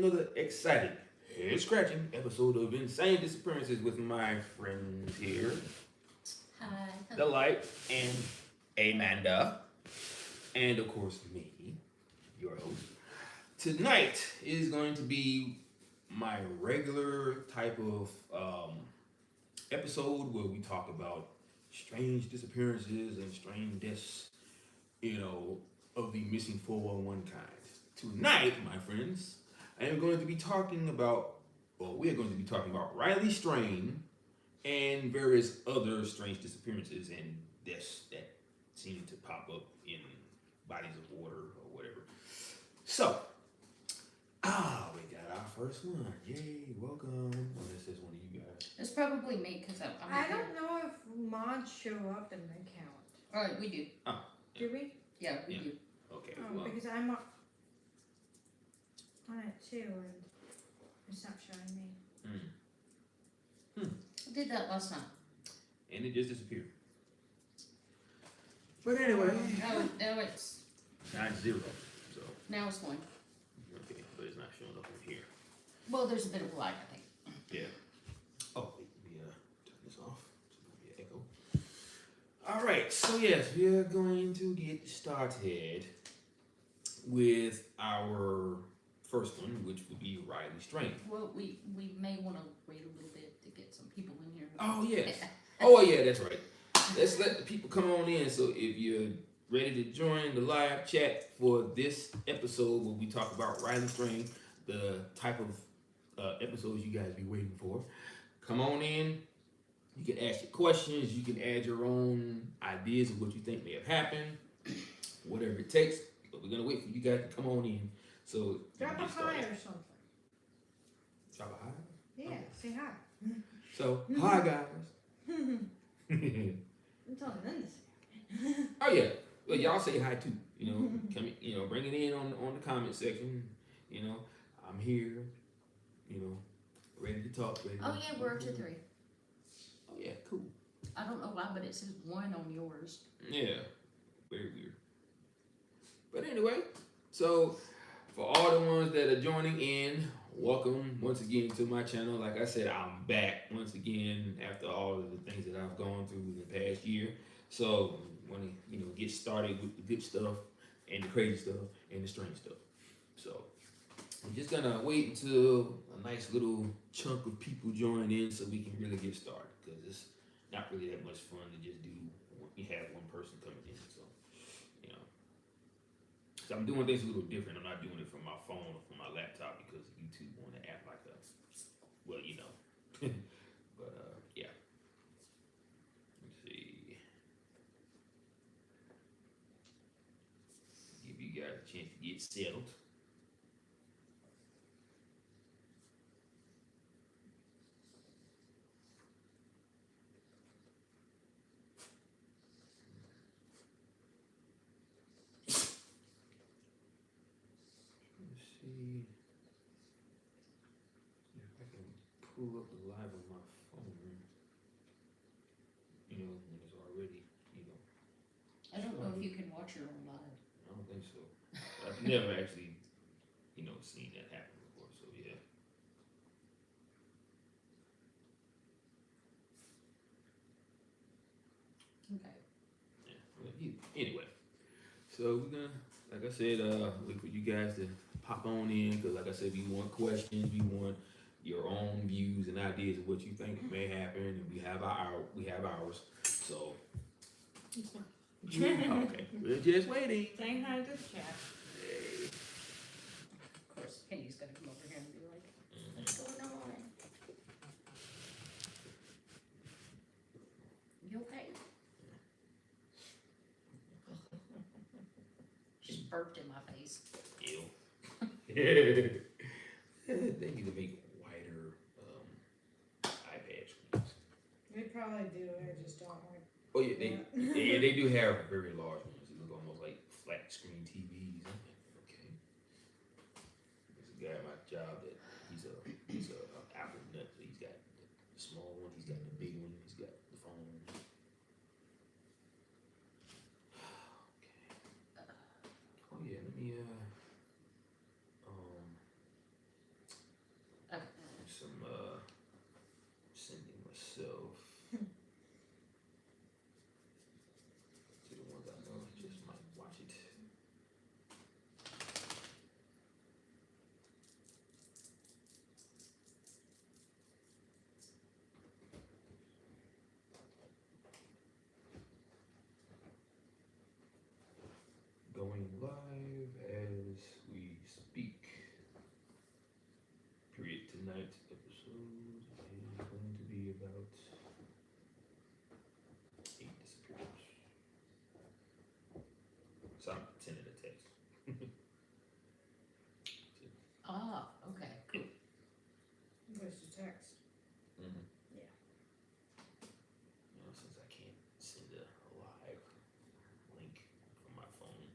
another exciting, head-scratching episode of Insane Disappearances with my friends here, Hi. The Light and Amanda, and of course me, your host. Tonight is going to be my regular type of episode where we talk about strange disappearances and strange deaths, of the missing 411 kind. Tonight, my friends, I am going to be talking about, or we are going to be talking about Riley Strain and various other strange disappearances and deaths that seem to pop up in bodies of water or whatever. So, we got our first one. Yay, welcome. Unless there's one of you guys. It's probably me because I'm I here. don't know if mods show up in the count. All right, we do. Oh, Do we? Yeah, we Yeah. do. okay. Oh, Well, because I'm on it too, and it's not showing me. I did that last night. and it just disappeared. But anyway, Now it's 9-0. So, now it's going. okay, but it's not showing up in here. Well, there's a bit of lag, I think. Yeah. Oh, wait, let me turn this off. So there'll be an echo. All right, so yes, we are going to get started with our first one, which would be Riley Strain. Well, we may want to wait a little bit to get some people in here. Oh, yes. Oh, yeah, that's right. Let's let the people come on in. So if you're ready to join the live chat for this episode where we talk about Riley Strain, the type of episodes you guys be waiting for, come on in. You can ask your questions. You can add your own ideas of what you think may have happened, whatever it takes. But we're gonna wait for you guys to come on in. So Drop a get hi started. or something. Drop a hi. Yeah, say hi. So hi guys. I'm telling them to say. Oh yeah. Well, y'all say hi too. Come. Bring it in on the comment section. I'm here. Ready to talk. Ready Oh to yeah, we're up to 3. Oh yeah, cool. I don't know why, but it says 1 on yours. Yeah, very weird. But anyway, so for all the ones that are joining in, welcome once again to my channel. Like I said, I'm back once again after all of the things that I've gone through in the past year. So want to get started with the good stuff and the crazy stuff and the strange stuff. So I'm just gonna wait until a nice little chunk of people join in so we can really get started, because it's not really that much fun to just do. You have one person coming in, so so I'm doing things a little different. I'm not doing it from my phone or from my laptop because YouTube want to act like a but yeah. Let's see. Give you guys a chance to get settled. See if I can pull up the live on my phone. When it's already, I don't know if you can watch your own live. I don't think so. I've never actually, seen that happen before. So yeah. Okay. Yeah. Well, anyway, so we're gonna, like I said, wait for you guys to pop on in, because like I said, we want questions, we want your own views and ideas of what you think may happen, and we have ours. So okay, we're just waiting. Saying hi to the chat. Hey. Of course, Penny's gonna come over here and be like, "What's going on? You okay?" Just burped in my face. Ew. They need to make wider iPad screens. We probably do. I just don't like. Oh yeah, they do have very large ones. They look almost like flat screen TVs. Okay. There's a guy at my job that he's a Apple nut. So he's got the small one, he's got the big one, he's got the phone. Okay. Oh yeah, let me tonight's episode is going to be about 8 disappearances. So I'm sending a text. Ah, okay, cool. Where's the text? Mm-hmm. Yeah. You know, since I can't send a live link from my phone.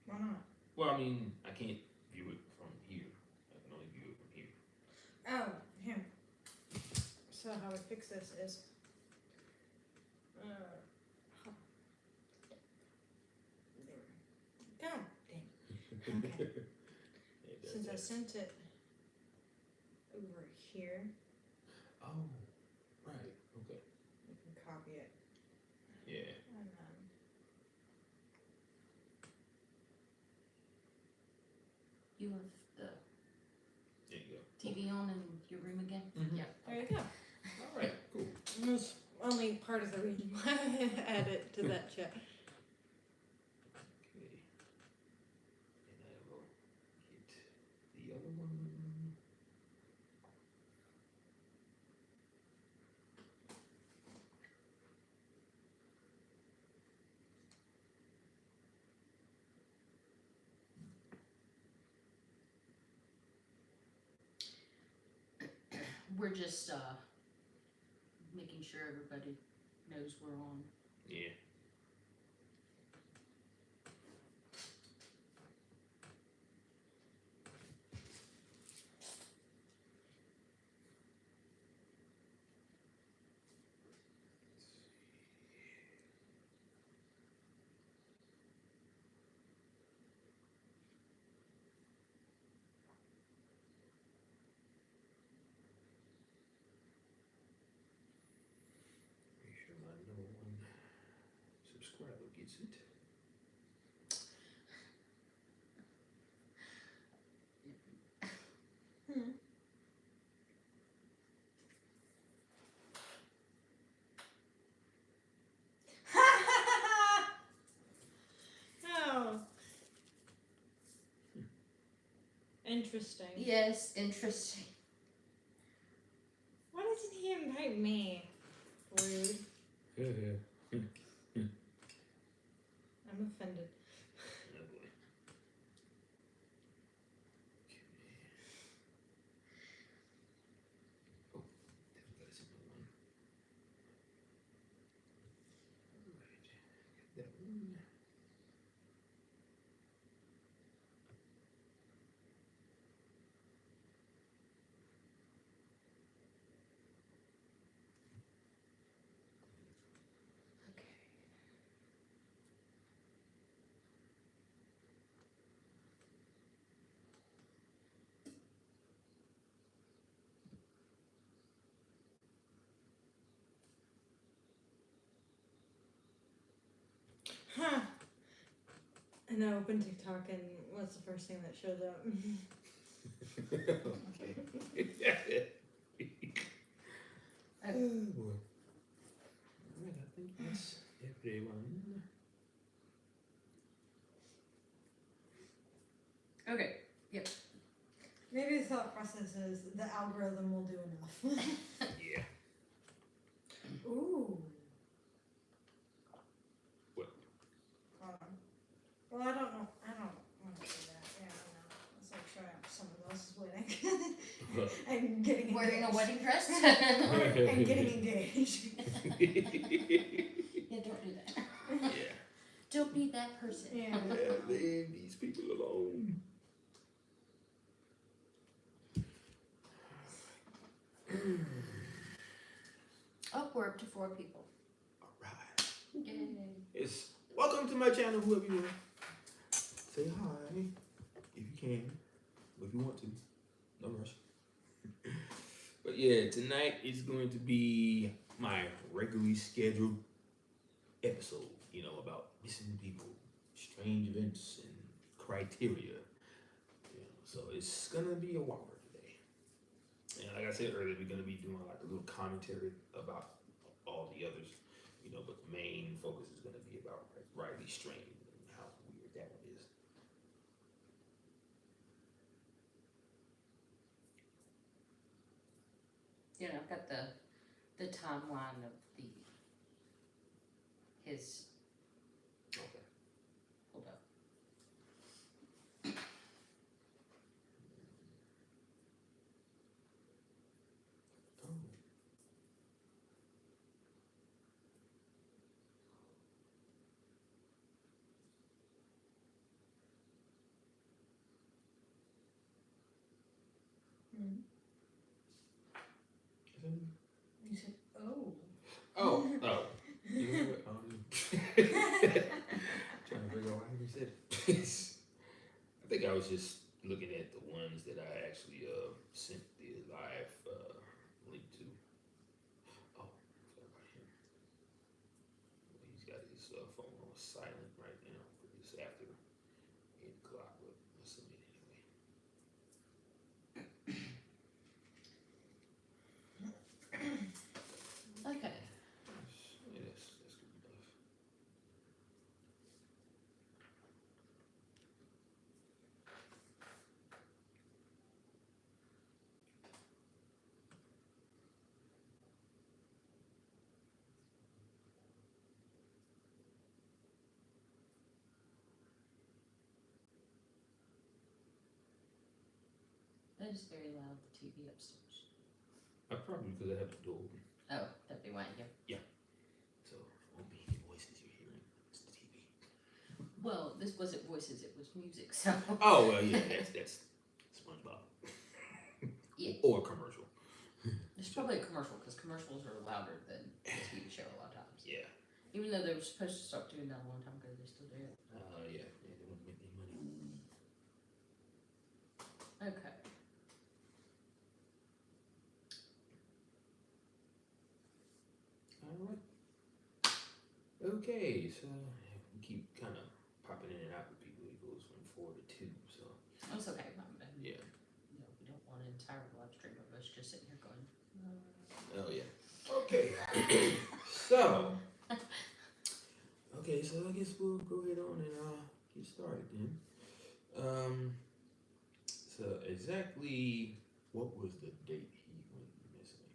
Why not? Well, I mean, I can't view it from here. I can only view it from here. Oh, him. So how we fix this is, God dang. Okay. Since I sent it over here, Oh, right. Okay. you can copy it. Yeah. And You have the There you go. TV on in your room again? Mhm. Yeah. there you go. All right. Cool. It was only part of the reason why I added to that chat. Okay. And I will get the other one. We're just making sure everybody knows we're on. Yeah. Make sure my number one subscriber gets it. Oh. Interesting. Yes, interesting. Why doesn't he invite me? Rude. Oh I'm offended. boy. Oh, definitely got a simple one. Alright, got that one. Okay. Huh. And I opened TikTok and what's the first thing that shows up? Okay. Oh boy. Alright, I think that's everyone. Okay. Maybe the thought process is the algorithm will do enough. Yeah. Ooh. What? Well, I don't know. I don't want to do that. Yeah, I know. It's like showing up to someone else's wedding and getting Wearing a engaged. wedding dress? And getting engaged. Yeah, don't do that. Yeah. Don't be that person. Yeah. Yeah, leave these people alone. Oh, we're up to 4 people. Alright. Yay. It's welcome to my channel, whoever you are. Say hi if you can, if you want to. No rush. But yeah, tonight is going to be my regularly scheduled episode, you know, about missing people, strange events, and criteria. You know, so it's gonna be a whopper today. And like I said earlier, we're gonna be doing like a little commentary about all the others, you know, but the main focus is gonna be about Riley Strain and how weird that one is. You know, I've got the timeline of his. Okay. Hold up. Oh. Mm. Is that me? You said, oh. Oh. You know what? Trying to figure out why he said it. I think I was just looking at the ones that I actually sent the live link to. Oh, forgot about him. He's got his phone on silent right now for this after 8 o'clock, but let's submit anyway. Okay. Yeah, that's good enough. That is very loud, the TV upstairs. Probably because I have the door open. Oh, that'd be why, yeah. So it won't be any voices you're hearing. It's the TV. Well, this wasn't voices, it was music, so. Oh well, yeah, that's SpongeBob. Yeah. Or a commercial. It's probably a commercial, because commercials are louder than the TV show a lot of times. Yeah. Even though they were supposed to stop doing that a long time ago, they still do it. Yeah. They won't make any money. Okay. All right. Okay, so we keep kind of popping in and out with people. It goes from 4 to 2, so That's okay. yeah. You know, we don't want an entire live stream of us just sitting here going. Oh yeah. Okay. So. Okay, so I guess we'll go ahead on and get started then. So exactly what was the date he went missing?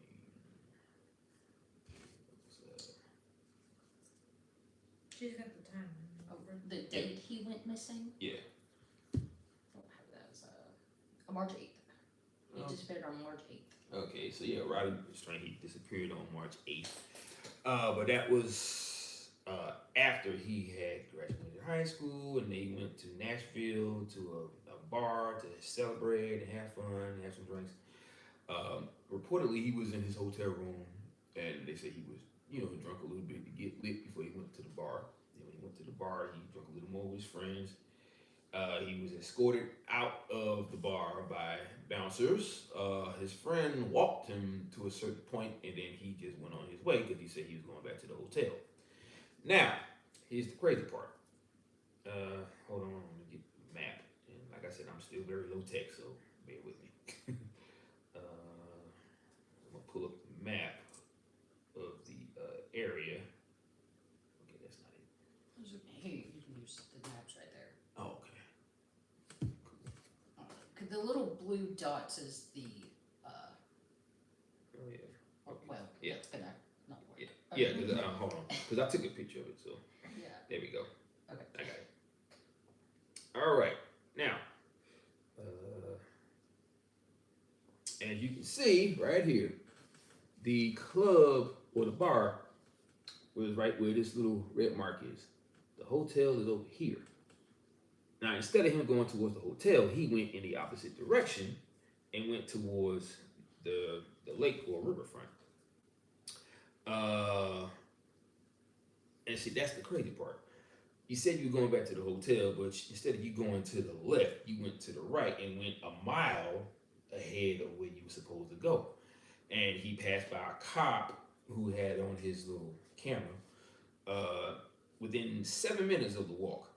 She's got the time. Oh, the date he went missing? Yeah. I don't have that as March 8th. He Oh. disappeared on March 8th. Okay, so yeah, Roddy Strain, he disappeared on March 8th. But that was after he had graduated high school and they went to Nashville to a bar to celebrate and have fun, have some drinks. Reportedly, he was in his hotel room and they said he was, drunk a little bit to get lit before he went to the bar. And when he went to the bar, he drank a little more with his friends. He was escorted out of the bar by bouncers. His friend walked him to a certain point, and then he just went on his way because he said he was going back to the hotel. Now, here's the crazy part. Hold on, let me get the map. And like I said, I'm still very low tech, so bear with me. I'm gonna pull up the map of the area. Okay, that's not it. Hey, you can use the maps right there. Oh, okay. The little blue dots is the, Oh yeah. Okay. well, Yeah. it's gonna not work. Yeah, hold on, because I took a picture of it, so Yeah. there we go. Okay. I got it. All right, now, as you can see right here, the club or the bar was right where this little red mark is. The hotel is over here. Now, instead of him going towards the hotel, he went in the opposite direction and went towards the lake or riverfront. And see, that's the crazy part. You said you were going back to the hotel, but instead of you going to the left, you went to the right and went a mile ahead of where you were supposed to go. And he passed by a cop who had on his little camera within 7 minutes of the walk.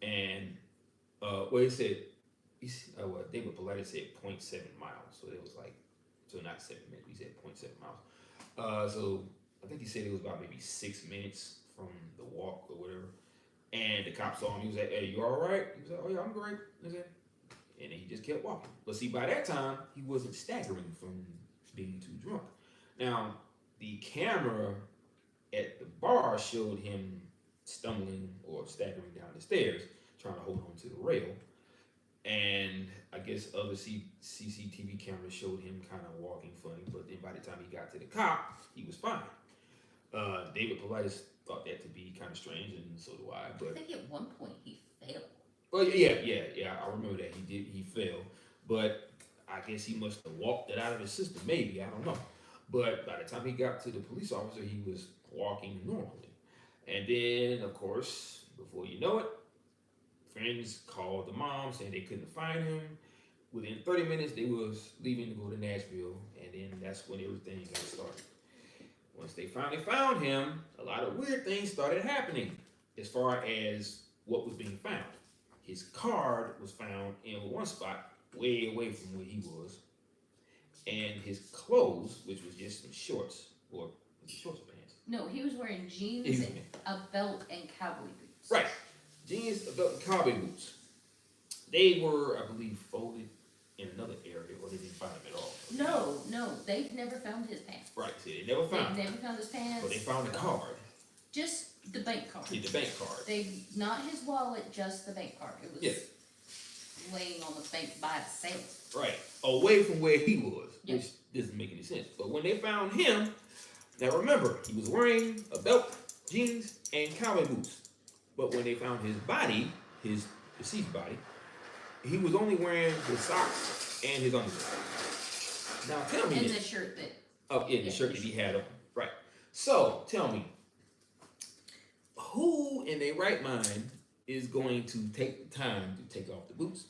And well, he said, David Polite said 0.7 miles. So it was like, so not 7 minutes, he said 0.7 miles. So I think he said it was about maybe 6 minutes from the walk or whatever. And the cop saw him, he was like, hey, you all right? He was like, oh yeah, I'm great. And then he just kept walking. But see, by that time, he wasn't staggering from being too drunk. Now, the camera at the bar showed him stumbling or staggering down the stairs, trying to hold on to the rail. And I guess other CCTV cameras showed him kind of walking funny, but then by the time he got to the cop, he was fine. David Politis thought that to be kind of strange, and so do I. I But think at one point he failed. well, yeah, I remember that he fell, but I guess he must have walked it out of the system. Maybe, I don't know. But by the time he got to the police officer, he was walking normally. And then, of course, before you know it, friends called the mom saying they couldn't find him. Within 30 minutes, they was leaving to go to Nashville, and then that's when everything got started. Once they finally found him, a lot of weird things started happening as far as what was being found. His card was found in one spot, way away from where he was, and his clothes, which was just some shorts, or was it shorts or pants? No, he was wearing jeans, He was- a belt, and cowboy boots. Right, jeans, a belt, and cowboy boots. They were, I believe, folded in another area, or they didn't find them at all. No, they've never found his pants. Right, see, they never found They've him, never found his pants. but they found the card, Just the bank card. the bank card. Not his wallet, just the bank card. It was Yeah. laying on the bank by itself. Right, away from where he was, Yep. which doesn't make any sense. But when they found him, now remember, he was wearing a belt, jeans, and cowboy boots. But when they found his body, his deceased body, he was only wearing his socks and his underwear. Now tell me And this. the shirt that. Oh, yeah, the shirt that he had on. Right. So tell me, who in their right mind is going to take the time to take off the boots,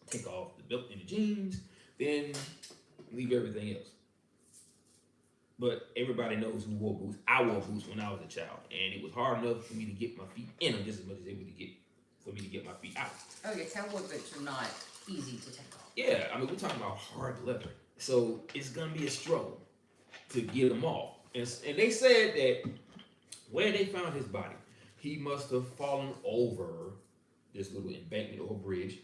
take off the belt and the jeans, then leave everything else? But everybody knows who wore boots. I wore boots when I was a child, and it was hard enough for me to get my feet in them just as much as they were for me to get my feet out. Oh yeah, cowboy boots are not easy to take off. Yeah, I mean, we're talking about hard leather. So it's going to be a struggle to get them off. And they said that where they found his body, he must have fallen over this little embankment or bridge.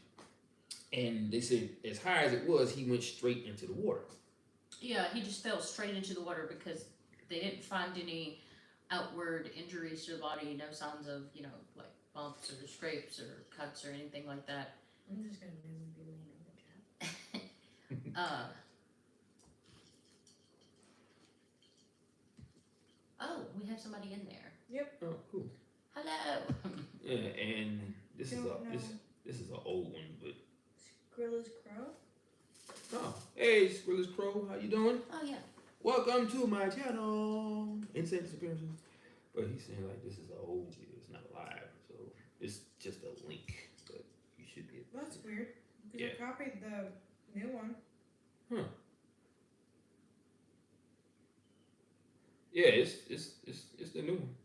And they said as high as it was, he went straight into the water. Yeah, he just fell straight into the water because they didn't find any outward injuries to the body, no signs of, like bumps or scrapes or cuts or anything like that. I'm just gonna be laying on the chat. Oh, we have somebody in there. Oh, cool. Hello. Yeah, and this is Don't know. this is an old one, but Skrilla's Crow? oh, hey, Squirrel's Crow, how you doing? Oh yeah. Welcome to my channel, Insane Disappearances. But he's saying like this is an old video, it's not live, so it's just a link, but you should be. That's weird. Because Yeah. I copied the new one. Yeah, it's the new one.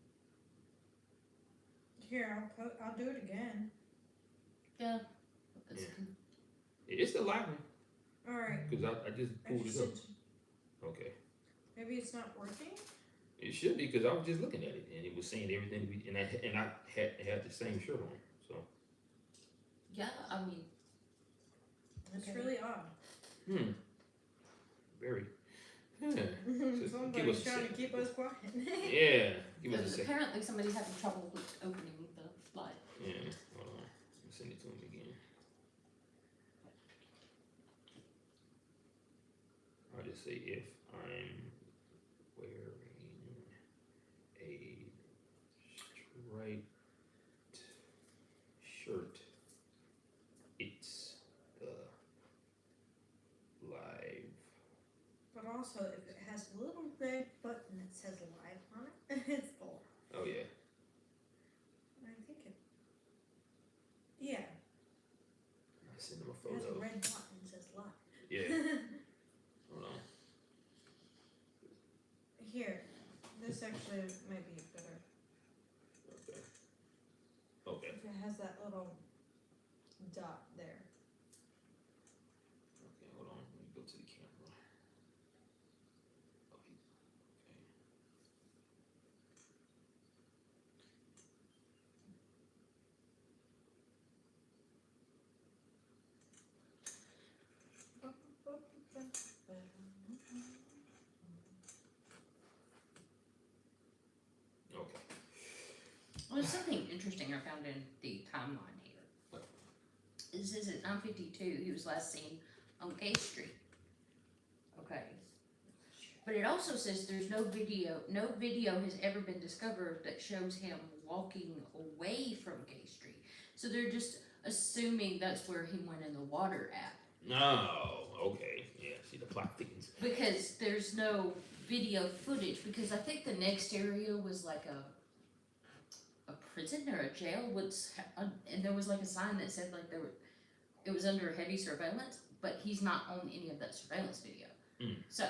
Here, I'll do it again. Yeah. Yeah. It's the live one Alright. because I just pulled it up. Okay, Maybe it's not working? it should be because I was just looking at it and it was saying everything and I had the same shirt on, so. Yeah, I mean. It's Okay. really odd. Very. Yeah. Somebody's trying to keep us quiet. Yeah. Give us a Because second. apparently somebody's having trouble with opening the live. Yeah. Hold on. Let me send it to him again. I'll just say if I'm wearing a striped shirt, it's the live. But also, if it has a little red button that says live on it, it's the live. Oh yeah. I think it. Yeah, I send him a it has a photo. red button that says live. Yeah. Hold on. Here, this actually might be better. Okay. Okay. If it has that little dot there. Okay, hold on. Let me go to the camera. Okay. something interesting I found in the timeline here. What? It says at 9:52 he was last seen on Gay Street. Okay. But it also says there's no video has ever been discovered that shows him walking away from Gay Street. So they're just assuming that's where he went in the water at. No, okay. Yeah, see, the plot thickens. Because there's no video footage, because I think the next area was like a prison or a jail, and there was like a sign that said like it was under heavy surveillance, but he's not on any of that surveillance video. So.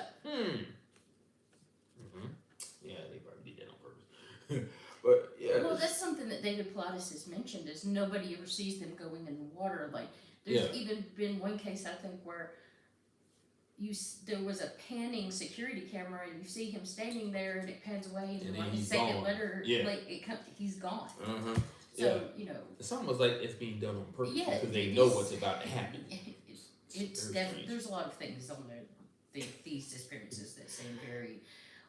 Yeah, they probably did that on purpose. But yeah. Well, that's something that David Pilatus has mentioned is nobody ever sees them going in the water. Like there's even been one case I think where there was a panning security camera and you see him standing there and it pans away and like a second later, he's gone. So you know, it's almost like it's being done on purpose because they know what's about to happen. It's definitely there's a lot of things on these disappearances that seem very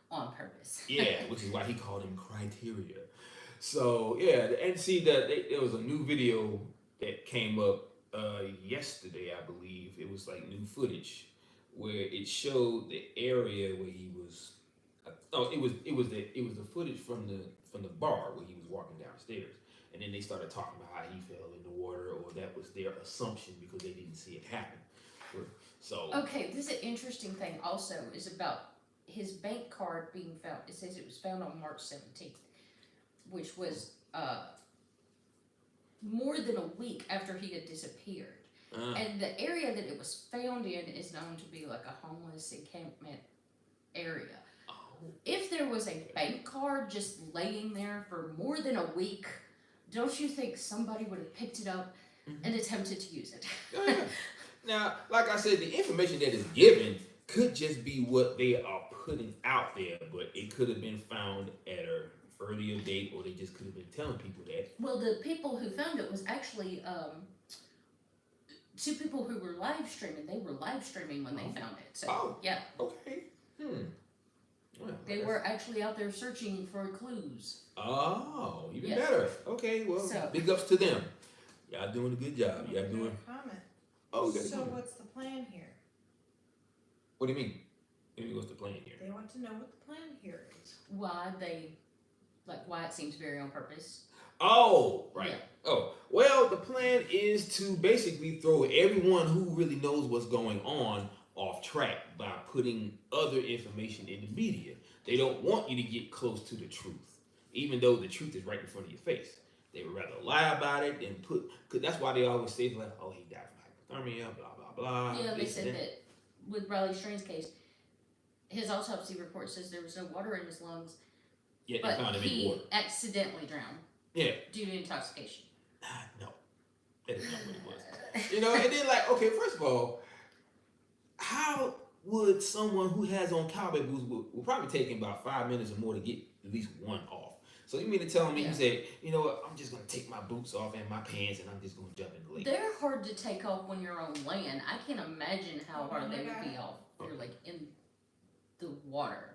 on purpose. Yeah, which is why he called them criteria. So yeah, and see that there was a new video that came up yesterday, I believe. It was like new footage where it showed the area where he was. It was the footage from the bar where he was walking downstairs, and then they started talking about how he fell in the water, or that was their assumption because they didn't see it happen. So okay, this is an interesting thing. Also, is about his bank card being found. It says it was found on March 17th, which was more than a week after he had disappeared. And the area that it was found in is known to be like a homeless encampment area. If there was a bank card just laying there for more than a week, don't you think somebody would have picked it up and attempted to use it? Now, like I said, the information that is given could just be what they are putting out there, but it could have been found at an earlier date, or they just could have been telling people that. Well, the people who found it was actually two people who were live streaming. They were live streaming when they found it. So, yeah. Okay. Well, they were actually out there searching for clues. Oh, even better. Okay, well, big ups to them. Y'all doing a good job. Y'all doing. Comment. Oh, so what's the plan here? What do you mean? What's the plan here? They want to know what the plan here is. Why it seems very on purpose. Oh, right. Yeah. Oh, well, the plan is to basically throw everyone who really knows what's going on off track by putting other information in the media. They don't want you to get close to the truth, even though the truth is right in front of your face. They would rather lie about it than because that's why they always say like, oh, he died from hypothermia, blah, blah, blah. Yeah, they said that with Riley Strain's case, his autopsy report says there was no water in his lungs, but he accidentally drowned. Yeah. Due to intoxication. No, that is not what it was. You know, and then like, okay, first of all, how would someone who has on cowboy boots will probably take him about 5 minutes or more to get at least one off? So you mean to tell me you said, you know what, I'm just gonna take my boots off and my pants and I'm just gonna jump in the lake? They're hard to take off when you're on land. I can't imagine how hard they would be off if you're like in the water.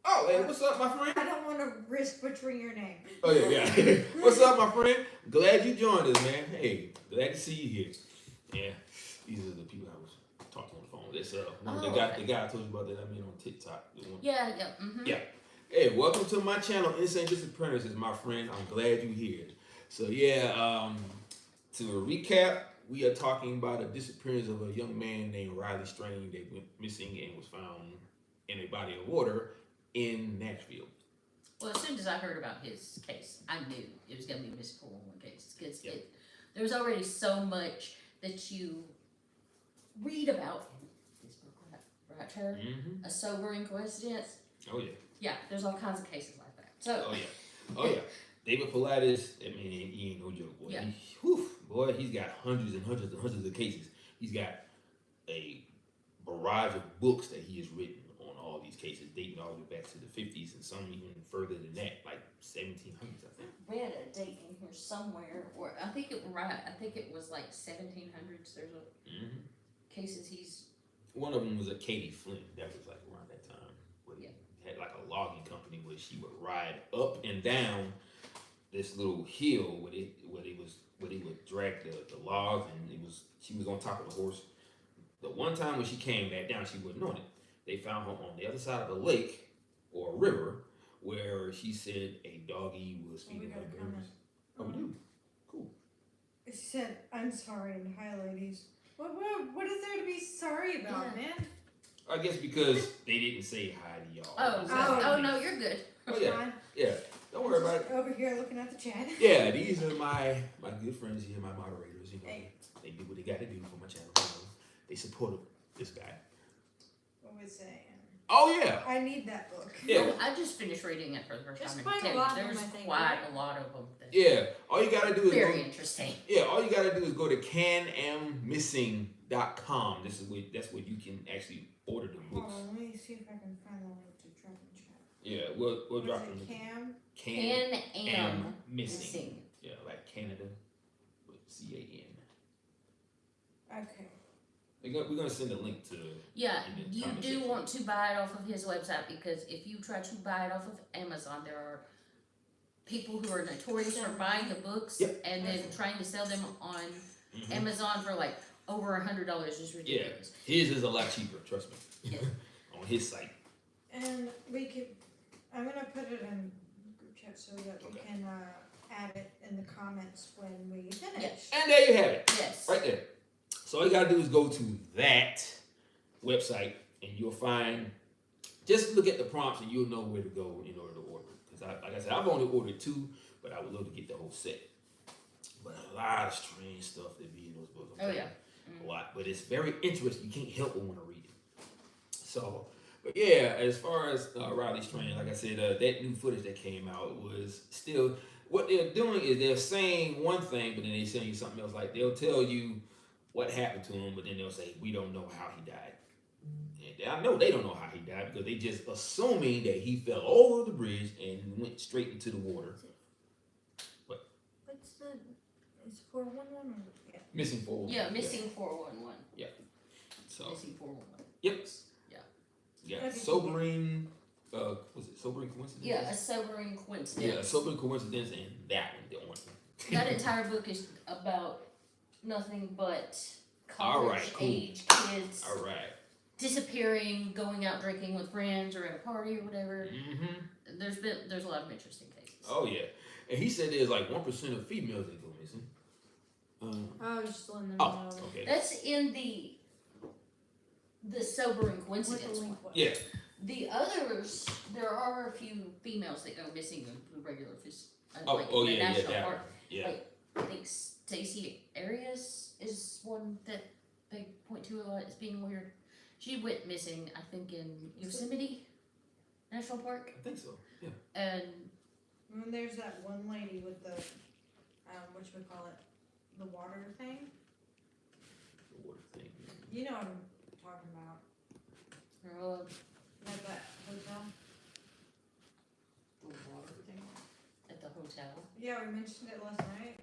Oh, hey, what's up, my friend? I don't want to risk butchering your name. Oh, yeah. What's up, my friend? Glad you joined us, man. Hey, glad to see you here. Yeah, these are the people I was talking on the phone with. This, the guy I told you about that I made on TikTok. Yeah. Yeah. Hey, welcome to my channel, Insane Disappearances, my friend. I'm glad you're here. So, yeah, to recap, we are talking about a disappearance of a young man named Riley Strain that went missing and was found in a body of water in Nashville. Well, as soon as I heard about his case, I knew it was going to be a missing 411 case. Because there was already so much that you read about in this book, right, Trevor? A sobering coincidence. Oh, yeah. Yeah, there's all kinds of cases like that. So. Oh, yeah. David Pilatus, I mean, he ain't no joke, boy. Yeah. He's got hundreds and hundreds and hundreds of cases. He's got a barrage of books that he has written on all these cases, dating all the way back to the 50s and some even further than that, like 1700s, I think. I read a date in here somewhere, or I think it was like 1700s. There's cases he's. One of them was a Katie Flint. That was like around that time. where he had like a logging company where she would ride up and down this little hill where they would drag the logs, and she was on top of the horse. The one time when she came back down, she wasn't on it. They found her on the other side of the lake or a river where she said a doggy was feeding her babies. Oh, we do. Cool. It said, "I'm sorry" in highlighties. What is there to be sorry about, man? I guess because they didn't say hi to y'all. Oh no, you're good. Oh yeah, yeah. Don't worry about it. Over here looking at the chat. Yeah, these are my good friends here, my moderators. You know, Hey. they do what they got to do for my channel. You know, they support this guy. What was saying? Oh yeah. I need that book. Yeah. I just finished reading it for the first There's time. quite and a lot of there's them, I think, quite right? a lot of them. That Yeah. All you gotta do is very interesting. Yeah, all you gotta do is go to canammissing.com. That's where you can actually order the Hold books. on, let me see if I can find the link to drop in chat. Yeah, we'll drop Was them. it Cam? Can missing. Yeah, like Canada with CAN. Okay. We're gonna send a link to. Yeah, in the you comment do section. want to buy it off of his website, because if you try to buy it off of Amazon, there are people who are notorious for buying the books Yep. and then trying to sell them on Mhm. Amazon for like over $100. Is ridiculous. His is a lot cheaper. Trust me. Yeah. On his site. And I'm gonna put it in group chat so that we Okay. can add it in the comments when we finish. Yes. And there you have it. Yes. Right there. So all you gotta do is go to that website, and you'll find. Just look at the prompts, and you'll know where to go in order to order. Because like I said, I've only ordered 2, but I would love to get the whole set. But a lot of strange stuff that be in those books. Oh, yeah. A lot, but it's very interesting. You can't help but want to read it. So, but yeah, as far as Riley Strand, like I said, that new footage that came out was still. What they're doing is they're saying one thing, but then they're saying something else. Like they'll tell you what happened to him, but then they'll say, we don't know how he died. And I know they don't know how he died because they just assuming that he fell over the bridge and went straight into the water. What's the? Is 411 or yeah? Missing 411. Yeah, missing 411. So Missing 411. yep. Yeah. Yeah. Okay. Sobering. Was it sobering coincidence? Yeah, a sobering coincidence. Yeah, a sobering coincidence, and that one didn't want to. That entire book is about nothing but All right, college cool. age kids All right. disappearing, going out drinking with friends or at a party or whatever. Mm-hmm. There's a lot of interesting cases. Oh yeah, and he said there's like 1% of females that go missing. I was just letting them Oh, know. okay. That's in the sobering What coincidence the one. link was. Yeah. The others, there are a few females that go missing in the regular Oh, like oh in the yeah, national that park. one. Yeah. Like, I think Stacey Arias is one that they point to a lot as being weird. She went missing, I think, in Yosemite National Park, I think so. Yeah. and And then there's that one lady with the, what should we call it? The water thing. The water thing. You know what I'm talking about. At that hotel. the water thing at the hotel. Yeah, we mentioned it last night.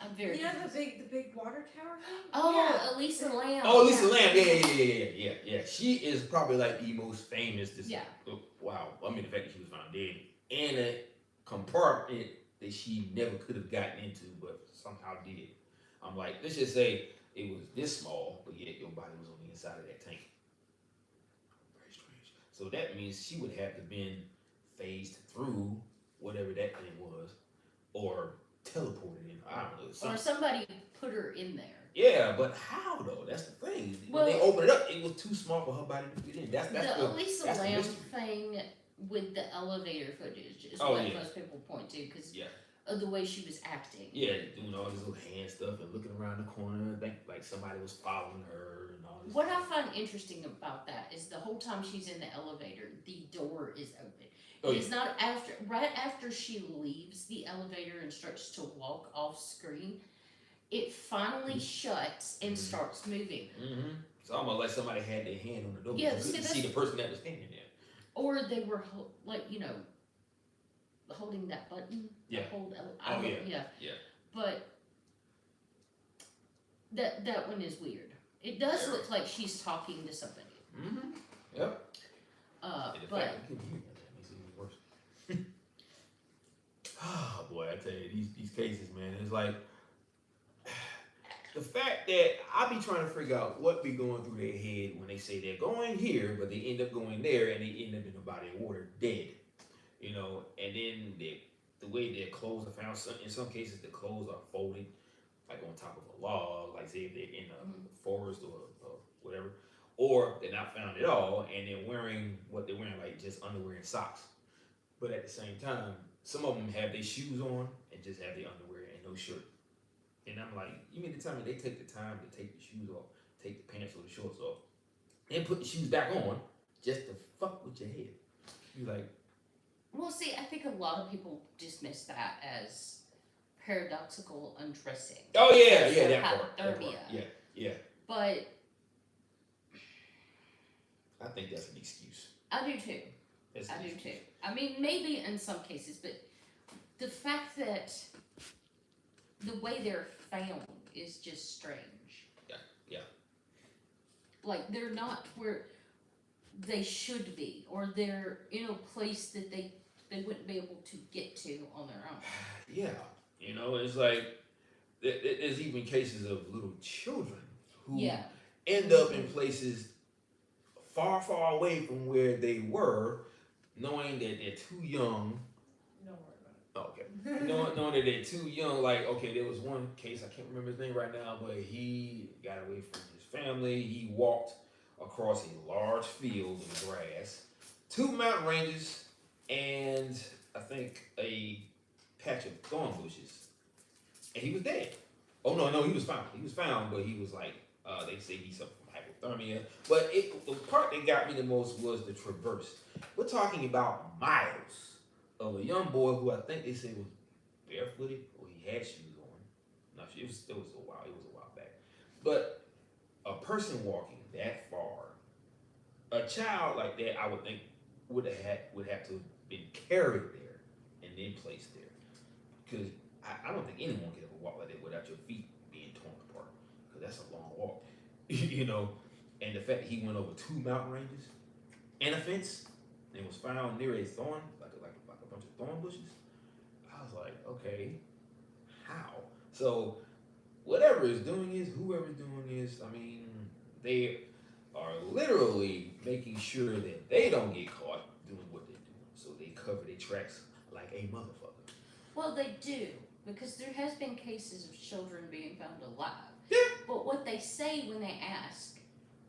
I'm very You know confused. the big water tower thing? Oh, Yeah. Elisa Lamb. Oh, Lisa Lamb. Yeah. She is probably like the most famous. Yeah. Wow. I mean, the fact that she was found dead in a compartment that she never could have gotten into, but somehow did. I'm like, let's just say it was this small, but yet your body was on the inside of that tank. Very strange. So that means she would have to been phased through whatever that thing was, or teleported in. I don't know. Or Something. somebody put her in there. Yeah, but how though? That's the thing. When they Well- opened it up, it was too small for her body to fit in. That's The the Elisa that's the Lamb mystery. thing with the elevator footage is Oh, what yeah. most people point to because Yeah. of the way she was acting. Yeah, doing all this little hand stuff and looking around the corner, think like somebody was following her and all this. What I stuff. find interesting about that is the whole time she's in the elevator, the door is open. Oh, It's not right after she leaves the elevator and starts to walk off screen, it finally shuts and starts moving. Mm-hmm. It's almost like somebody had their hand on the door. Yeah, You couldn't see the person that was standing there. Or they were holding that button. Yeah. I Oh, don't, yeah. But that one is weird. It does look like she's talking to somebody. Mm-hmm. Yep. But makes it even worse. Oh boy, I tell you, these cases, man, it's like the fact that I be trying to figure out what be going through their head when they say they're going here, but they end up going there and they end up in the body of water dead. You know, and then the way their clothes are found, in some cases the clothes are folded like on top of a log, like say if they're in a forest or whatever, or they're not found at all and they're wearing what they're wearing, like just underwear and socks. But at the same time, some of them have their shoes on and just have their underwear and no shirt. And I'm like, you mean to tell me they take the time to take the shoes off, take the pants or the shorts off, and put the shoes back on just to fuck with your head? You like, well, see, I think a lot of people dismiss that as paradoxical undressing. oh yeah, that part. Yeah. But I think that's an excuse. I do too. I do too. I mean, maybe in some cases, but the fact that the way they're found is just strange. Yeah. Like they're not where they should be, or they're in a place that they wouldn't be able to get to on their own. Yeah, you know, it's like there's even cases of little children who end up in places far, far away from where they were, knowing that they're too young. Don't worry about it. Okay. knowing that they're too young. Like, okay, there was one case, I can't remember his name right now, but he got away from his family. He walked across a large field of grass, 2 mountain ranges, and I think a patch of thorn bushes. And he was dead. Oh, no, he was found. He was found, but he was like, they say he suffered from hypothermia. But the part that got me the most was the traverse. We're talking about miles of a young boy who I think they said was barefooted or he had shoes on. No, it was a while. It was a while back. But a person walking that far, a child like that, I would think would have to have been carried there and then placed there. Because I don't think anyone could ever walk like that without your feet being torn apart. Because that's a long walk, you know. And the fact that he went over 2 mountain ranges and a fence and was found near a thorn, like a bunch of thorn bushes. I was like, okay, how? So whatever is doing is, whoever's doing this, I mean, they are literally making sure that they don't get caught doing what they're doing. So they cover their tracks like a motherfucker. Well, they do, because there has been cases of children being found alive. Yeah. But what they say when they ask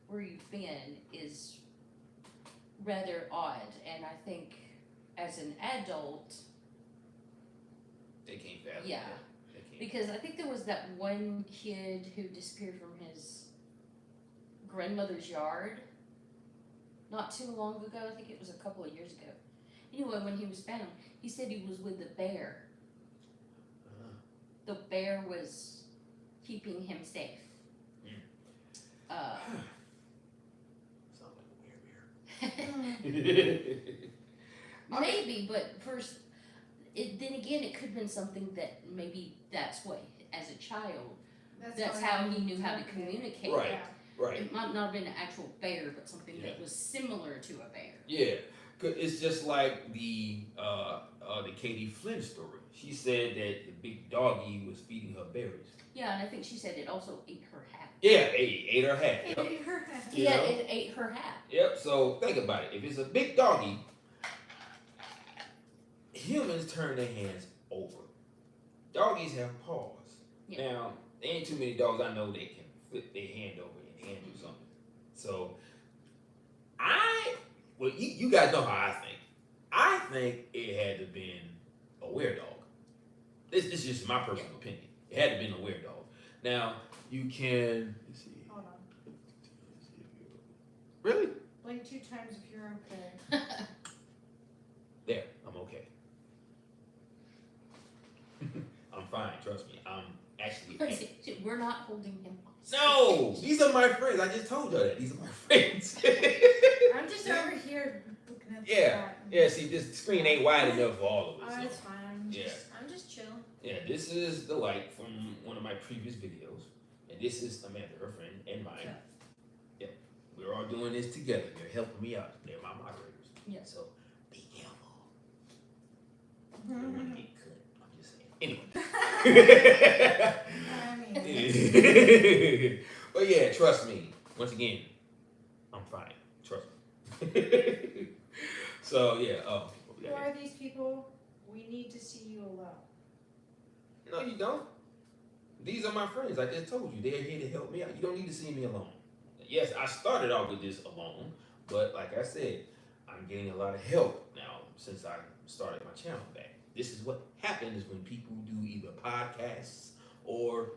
where you've been is rather odd, and I think as an adult, they can't fathom yeah, that. because I think there was that one kid who disappeared from his grandmother's yard not too long ago. I think it was a couple of years ago. Anyway, when he was found, he said he was with the bear. The bear was keeping him safe. Sounds like a weird bear. Maybe, but first, then again, it could have been something that maybe that's what, as a child, that's how he knew how to communicate. Right. Right. It might not have been an actual bear, but something that was similar to a bear. Yeah, cause it's just like the Katie Flynn story. She said that the big doggy was feeding her berries. Yeah, and I think she said it also ate her hat. Yeah, ate her hat. It ate her hat. Yeah, it ate her hat. Yep. So think about it. If it's a big doggy, humans turn their hands over. Doggies have paws. Yeah. Now, there ain't too many dogs I know that can flip their hand over and handle something. So, you guys know how I think. I think it had to have been a weird dog. This is just my personal opinion. It had to have been a weird dog. Now, you can, let's see. Hold on. Really? Blink 2 times if you're okay. There, I'm okay. I'm fine, trust me. I'm actually We're not holding him hostage. No! These are my friends. I just told you that. These are my friends. I'm just over here looking at the Yeah. cat. Yeah, see, this screen ain't wide enough for all of us. Oh, it's fine. Yeah. I'm just chill. Yeah, this is the light from one of my previous videos. And this is Amanda, her friend, and mine. We're all doing this together. They're helping me out. They're my moderators. Yeah. So be careful. You don't want to get cut. I'm just saying. Anyway. But yeah, trust me. Once again, I'm fine. Trust me. So yeah. Who are these people? We need to see you alone. No, you don't. These are my friends. I just told you. They're here to help me out. You don't need to see me alone. Yes, I started off with this alone, but like I said, I'm getting a lot of help now since I started my channel back. This is what happens when people do either podcasts or,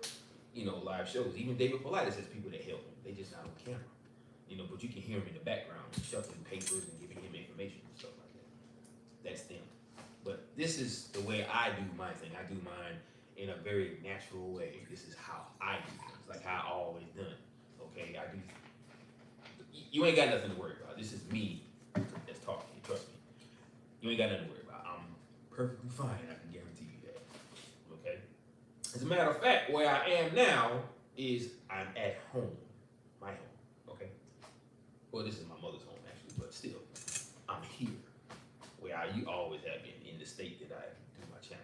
live shows. Even David Politis has people that help him. They just not on camera. But you can hear him in the background shuffling papers and giving him information and stuff like that. That's them. But this is the way I do my thing. I do mine in a very natural way. This is how I do things, like how I always done. Okay, I do. You ain't got nothing to worry about. This is me that's talking. Trust me. You ain't got nothing to worry about. I'm perfectly fine. I can guarantee you that. Okay. As a matter of fact, where I am now is I'm at home, my home. Okay. Well, this is my mother's home actually, but still, I'm here, where you always have been in the state that I do my channel.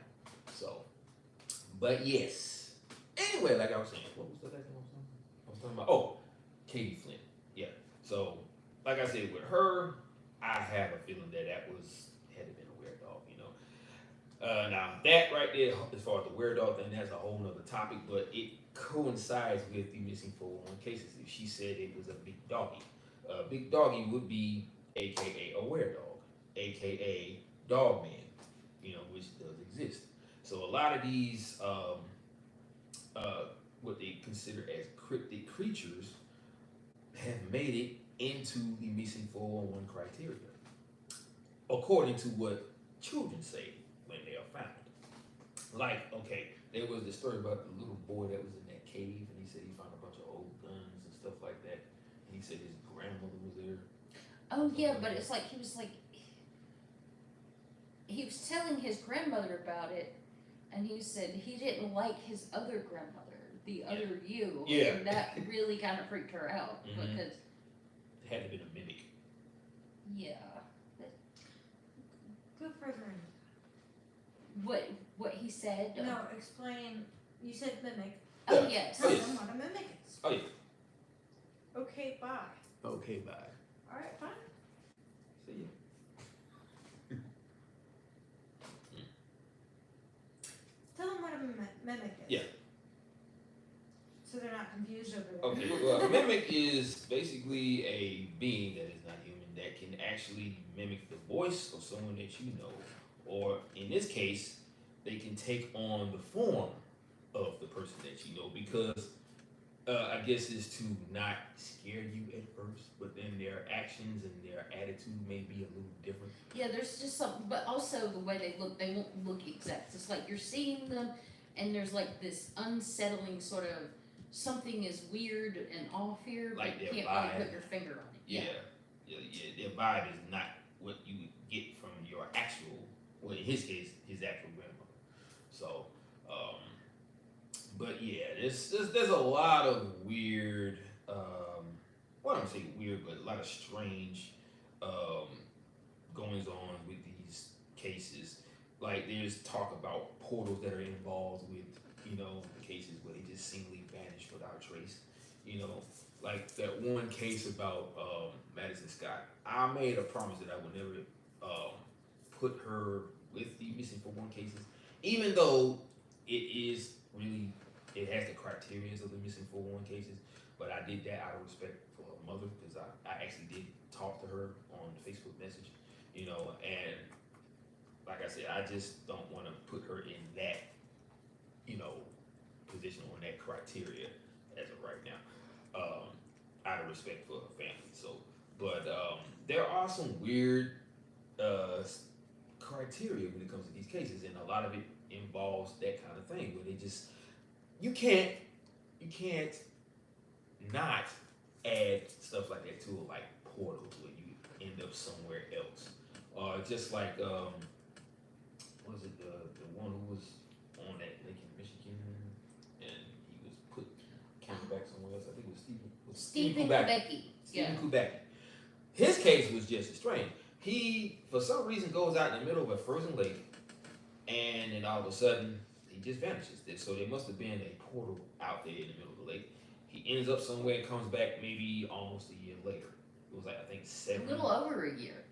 So, but yes. Anyway, like I was saying, what was the last thing I was talking about? Oh, Katie Flynn. Yeah. So, like I said, with her, I have a feeling that had to been a weird dog, Now that right there, as far as the weird dog thing, that's a whole nother topic, but it coincides with the missing 411 cases. If she said it was a big doggy, would be AKA a weird dog, AKA dog man, which does exist. So a lot of these, what they consider as cryptid creatures have made it into the missing 411 criteria, according to what children say when they are found. Like, okay, there was this story about the little boy that was in that cave, and he said he found a bunch of old guns and stuff like that, and he said his grandmother was there. Oh yeah, but it's like he was telling his grandmother about it, and he said he didn't like his other grandmother, the other you. Yeah. And that really kind of freaked her out because It had to have been a mimic. yeah. Go further in. What he said. No, explain. You said mimic. Oh Yeah. yes. Tell Oh, yes. them what a mimic is. Oh yeah. Okay, bye. Okay, bye. Alright, fine. See ya. Tell them what a mimic is. Yeah. So they're not confused over there. Okay, well, a mimic is basically a being that is not human that can actually mimic the voice of someone that you know, or in this case, they can take on the form of the person that you know, because I guess it's to not scare you at first, but then their actions and their attitude may be a little different. Yeah, there's just something, but also the way they won't look exact. It's like you're seeing them, and there's like this unsettling sort of something is weird and off here, Like but you their can't really vibe. put your finger on it. Yeah. Their vibe is not what you would get from your actual, well, in his case, his actual grandmother. So, but yeah, there's a lot of weird, well, I don't say weird, but a lot of strange goings on with these cases. Like there's talk about portals that are involved with, cases where they just seemingly vanish without a trace. Like that one case about Madison Scott. I made a promise that I would never put her with the missing 411 cases, even though it has the criteria of the missing 411 cases. But I did that out of respect for her mother, because I actually did talk to her on Facebook message, and like I said, I just don't want to put her in that, position on that criteria as of right now, out of respect for her family. So, but there are some weird criteria when it comes to these cases, and a lot of it involves that kind of thing where they just you can't not add stuff like that to it, like portals where you end up somewhere else, or just like what was it, the one who was on that lake in Michigan and he was came back somewhere else. I think it was Stephen Kubecki. Stephen Kubecki. His case was just as strange. He, for some reason, goes out in the middle of a frozen lake, and then all of a sudden, he just vanishes. So there must have been a portal out there in the middle of the lake. He ends up somewhere and comes back maybe almost a year later. It was like, I think, 7. A little over a year.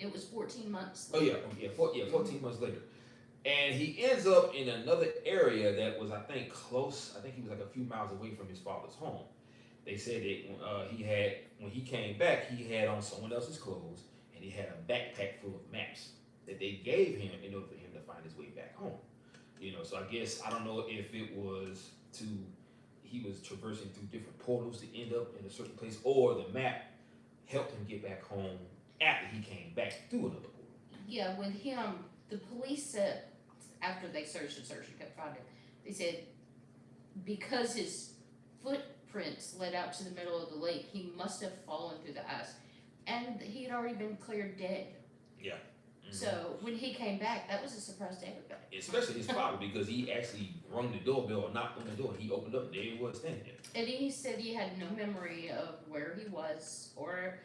It was 14 months later. 14 months later. And he ends up in another area that was, I think, close. I think he was like a few miles away from his father's home. They said that when he came back, he had on someone else's clothes, and he had a backpack full of maps that they gave him in order for him to find his way back home. So I guess, I don't know if it was he was traversing through different portals to end up in a certain place, or the map helped him get back home after he came back through another portal. Yeah, with him, the police said, after they searched and kept finding him, they said because his footprints led out to the middle of the lake, he must have fallen through the ice, and he had already been cleared dead. Yeah. So when he came back, that was a surprise to everybody. Especially his father, because he actually rung the doorbell or knocked on the door. He opened up, and there he was standing there. And he said he had no memory of where he was or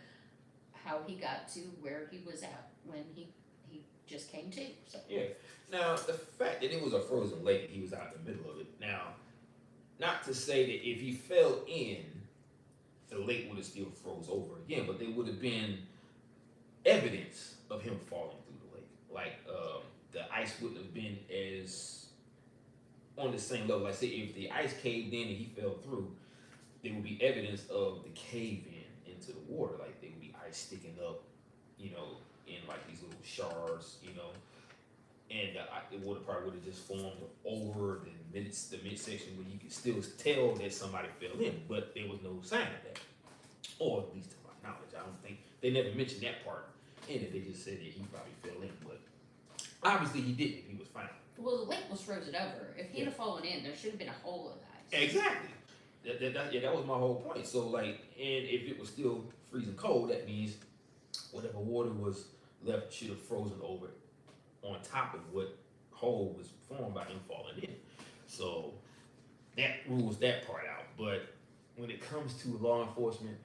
how he got to where he was at when he just came to. So. Yeah. Now, the fact that it was a frozen lake and he was out in the middle of it, now, not to say that if he fell in, the lake would have still froze over again, but there would have been evidence of him falling through the lake. Like, the ice wouldn't have been as on the same level. Like, say, if the ice caved in and he fell through, there would be evidence of the cave in into the water. Like, there would be ice sticking up, in like these little shards, and the water probably would have just formed over the midsection where you could still tell that somebody fell in, but there was no sign of that, or at least to my knowledge. I don't think they never mentioned that part in it. They just said that he probably fell in, but obviously he didn't. He was fine. Well, the lake was frozen over. If he'd have fallen in, there should have been a hole in the ice. Exactly. That was my whole point. So, like, and if it was still freezing cold, that means whatever water was left should have frozen over on top of what hole was formed by him falling in. So that rules that part out. But when it comes to law enforcement,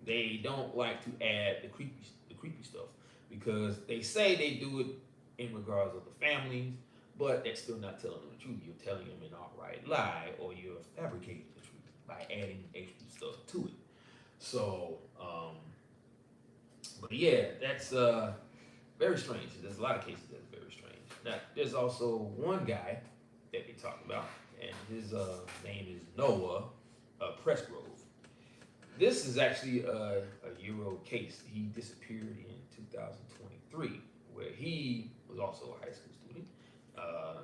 they don't like to add the creepy stuff, because they say they do it in regards of the families, but that's still not telling them the truth. You're telling them an outright lie, or you're fabricating the truth by adding extra stuff to it. So, but yeah, that's very strange. There's a lot of cases that's very strange. Now, there's also one guy that they talk about, and his name is Noah Pressgrove. This is actually a year-old case. He disappeared in 2023, where he was also a high school student.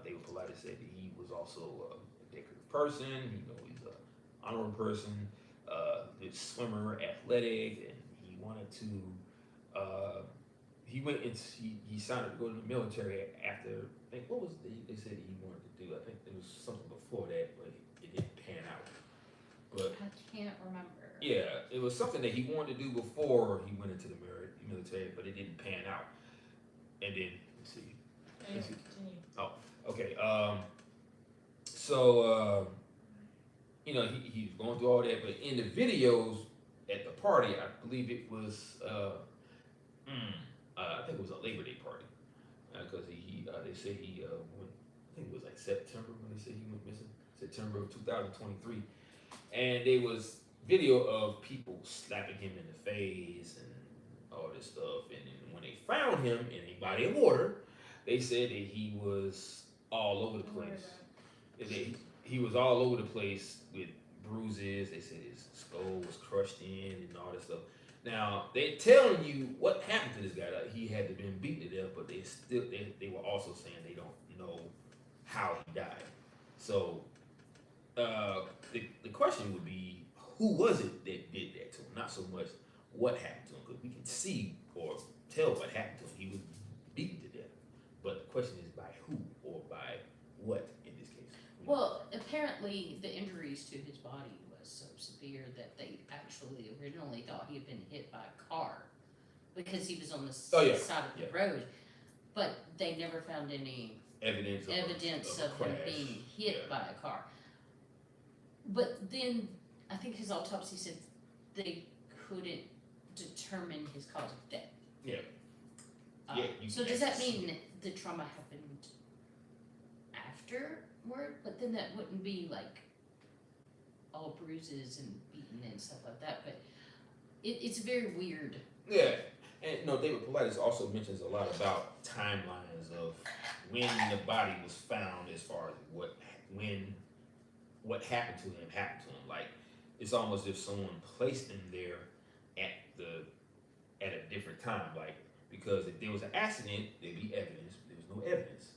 They were polite to say that he was also a decorative person. He's an honorable person, good swimmer, athletic, and he wanted to. He went into he signed up to go to the military after. I think what was they said he wanted to do. I think there was something before that, but it didn't pan out. But I can't remember. Yeah, it was something that he wanted to do before he went into the military, but it didn't pan out. And then let's see. Continue. Oh, okay. So he was going through all that, but in the videos at the party, I believe it was I think it was a Labor Day party, because they said he went, I think it was like September when they said he went missing, September of 2023, and there was video of people slapping him in the face and all this stuff, and then when they found him in a body of water, they said that he was all over the place. He was all over the place with bruises. They said his skull was crushed in and all this stuff. Now, they're telling you what happened to this guy. Like, he had to been beaten to death, but they were also saying they don't know how he died. So the question would be, who was it that did that to him? Not so much what happened to him, because we can see or tell what happened to him. He was beaten to death. But the question is by who or by what in this case? Well, apparently the injuries to his body was so severe that they actually originally thought he had been hit by a car, because he was on the side of the road. But they never found any evidence of him being hit by a car. But then I think his autopsy said they couldn't determine his cause of death. Yeah. So does that mean the trauma happened afterward? But then that wouldn't be like all bruises and beaten and stuff like that. But it's very weird. Yeah. And no, David Paulides also mentions a lot about timelines of when the body was found, as far as what happened to him. Like, it's almost as if someone placed him there at a different time. Like, because if there was an accident, there'd be evidence. There was no evidence,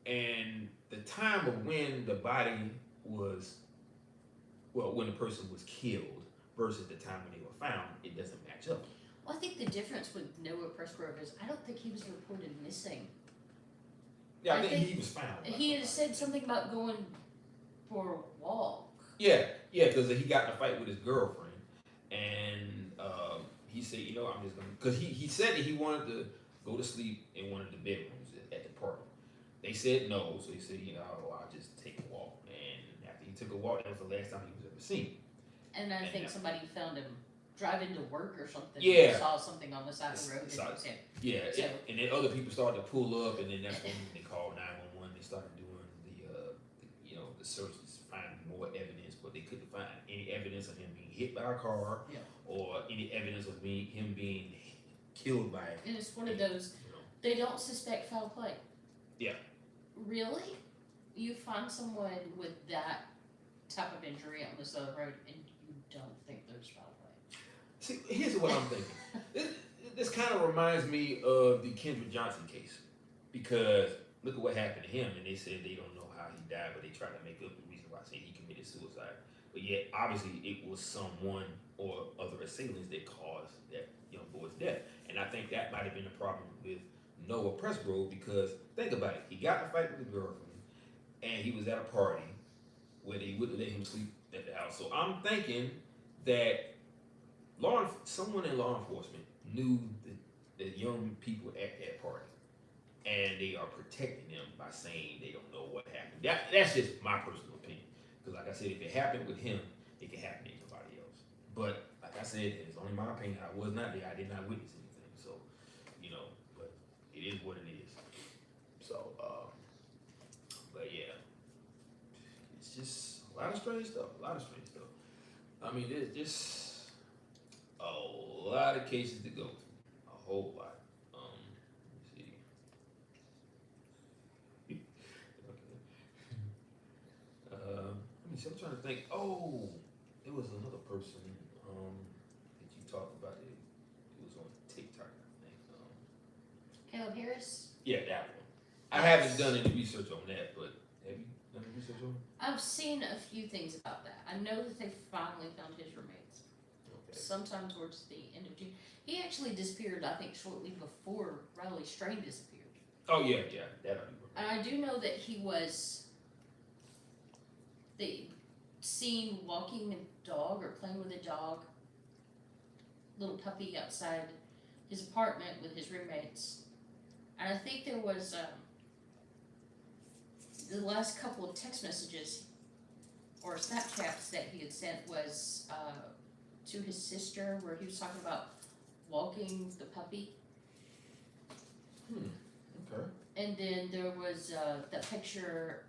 and the time of when the body was, well, when the person was killed versus the time when they were found, it doesn't match up. Well, I think the difference with Noah Presgrove is I don't think he was reported missing. Yeah, I think he was found. He had said something about going for a walk. Yeah, because he got in a fight with his girlfriend, and he said, I'm just gonna, because he said that he wanted to go to sleep in one of the bedrooms at the party. They said no, so he said, I'll just take a walk. And after he took a walk, that was the last time he was ever seen. And I think somebody found him driving to work or something. Yeah. Saw something on the side of the road. Yeah, So, and then other people started to pull up, and then that's when they called 911. They started doing the searches, finding more evidence, but they couldn't find any evidence of him being hit by a car, or any evidence of him being killed by. And it's one of those. They don't suspect foul play. Yeah. Really? You find someone with that type of injury on the side of the road, and you don't think there's foul play? See, here's what I'm thinking. This kind of reminds me of the Kendrick Johnson case, because look at what happened to him, and they said they don't know how he died, but they tried to make up the reason why I say he committed suicide. But yet, obviously, it was someone or other assailants that caused that young boy's death. And I think that might have been the problem with Noah Presgrove, because think about it. He got in a fight with his girlfriend, and he was at a party where they wouldn't let him sleep at the house. So I'm thinking that someone in law enforcement knew the young people at that party, and they are protecting them by saying they don't know what happened. That's just my personal opinion. Because like I said, if it happened with him, it can happen to anybody else. But like I said, it's only my opinion. I was not there. I did not witness anything. So, but it is what it is. So, but yeah, it's just a lot of strange stuff. I mean, there's just a lot of cases to go through. A whole lot. Let's see. Let me see. I'm trying to think. Oh, there was another person that you talked about. It was on TikTok, I think. Caleb Harris? Yeah, that one. I haven't done any research on that, but have you done any research on it? I've seen a few things about that. I know that they finally found his remains. Okay. Sometime towards the end of June. He actually disappeared, I think, shortly before Riley Strain disappeared. Oh, yeah, that'll be right. And I do know that he was seen walking a dog or playing with a dog, little puppy outside his apartment with his roommates. And I think there was the last couple of text messages or Snapchats that he had sent was to his sister, where he was talking about walking the puppy. Okay. And then there was that picture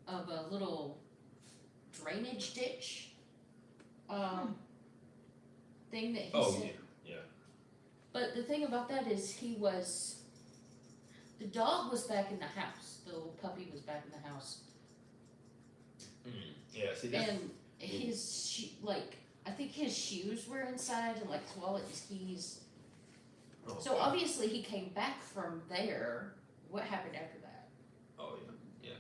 of a little drainage ditch thing that he said. Yeah. But the thing about that is the dog was back in the house. The little puppy was back in the house. Yeah, see that. And I think his shoes were inside, and his wallet, his keys. Okay. So obviously he came back from there. What happened after that? Oh yeah.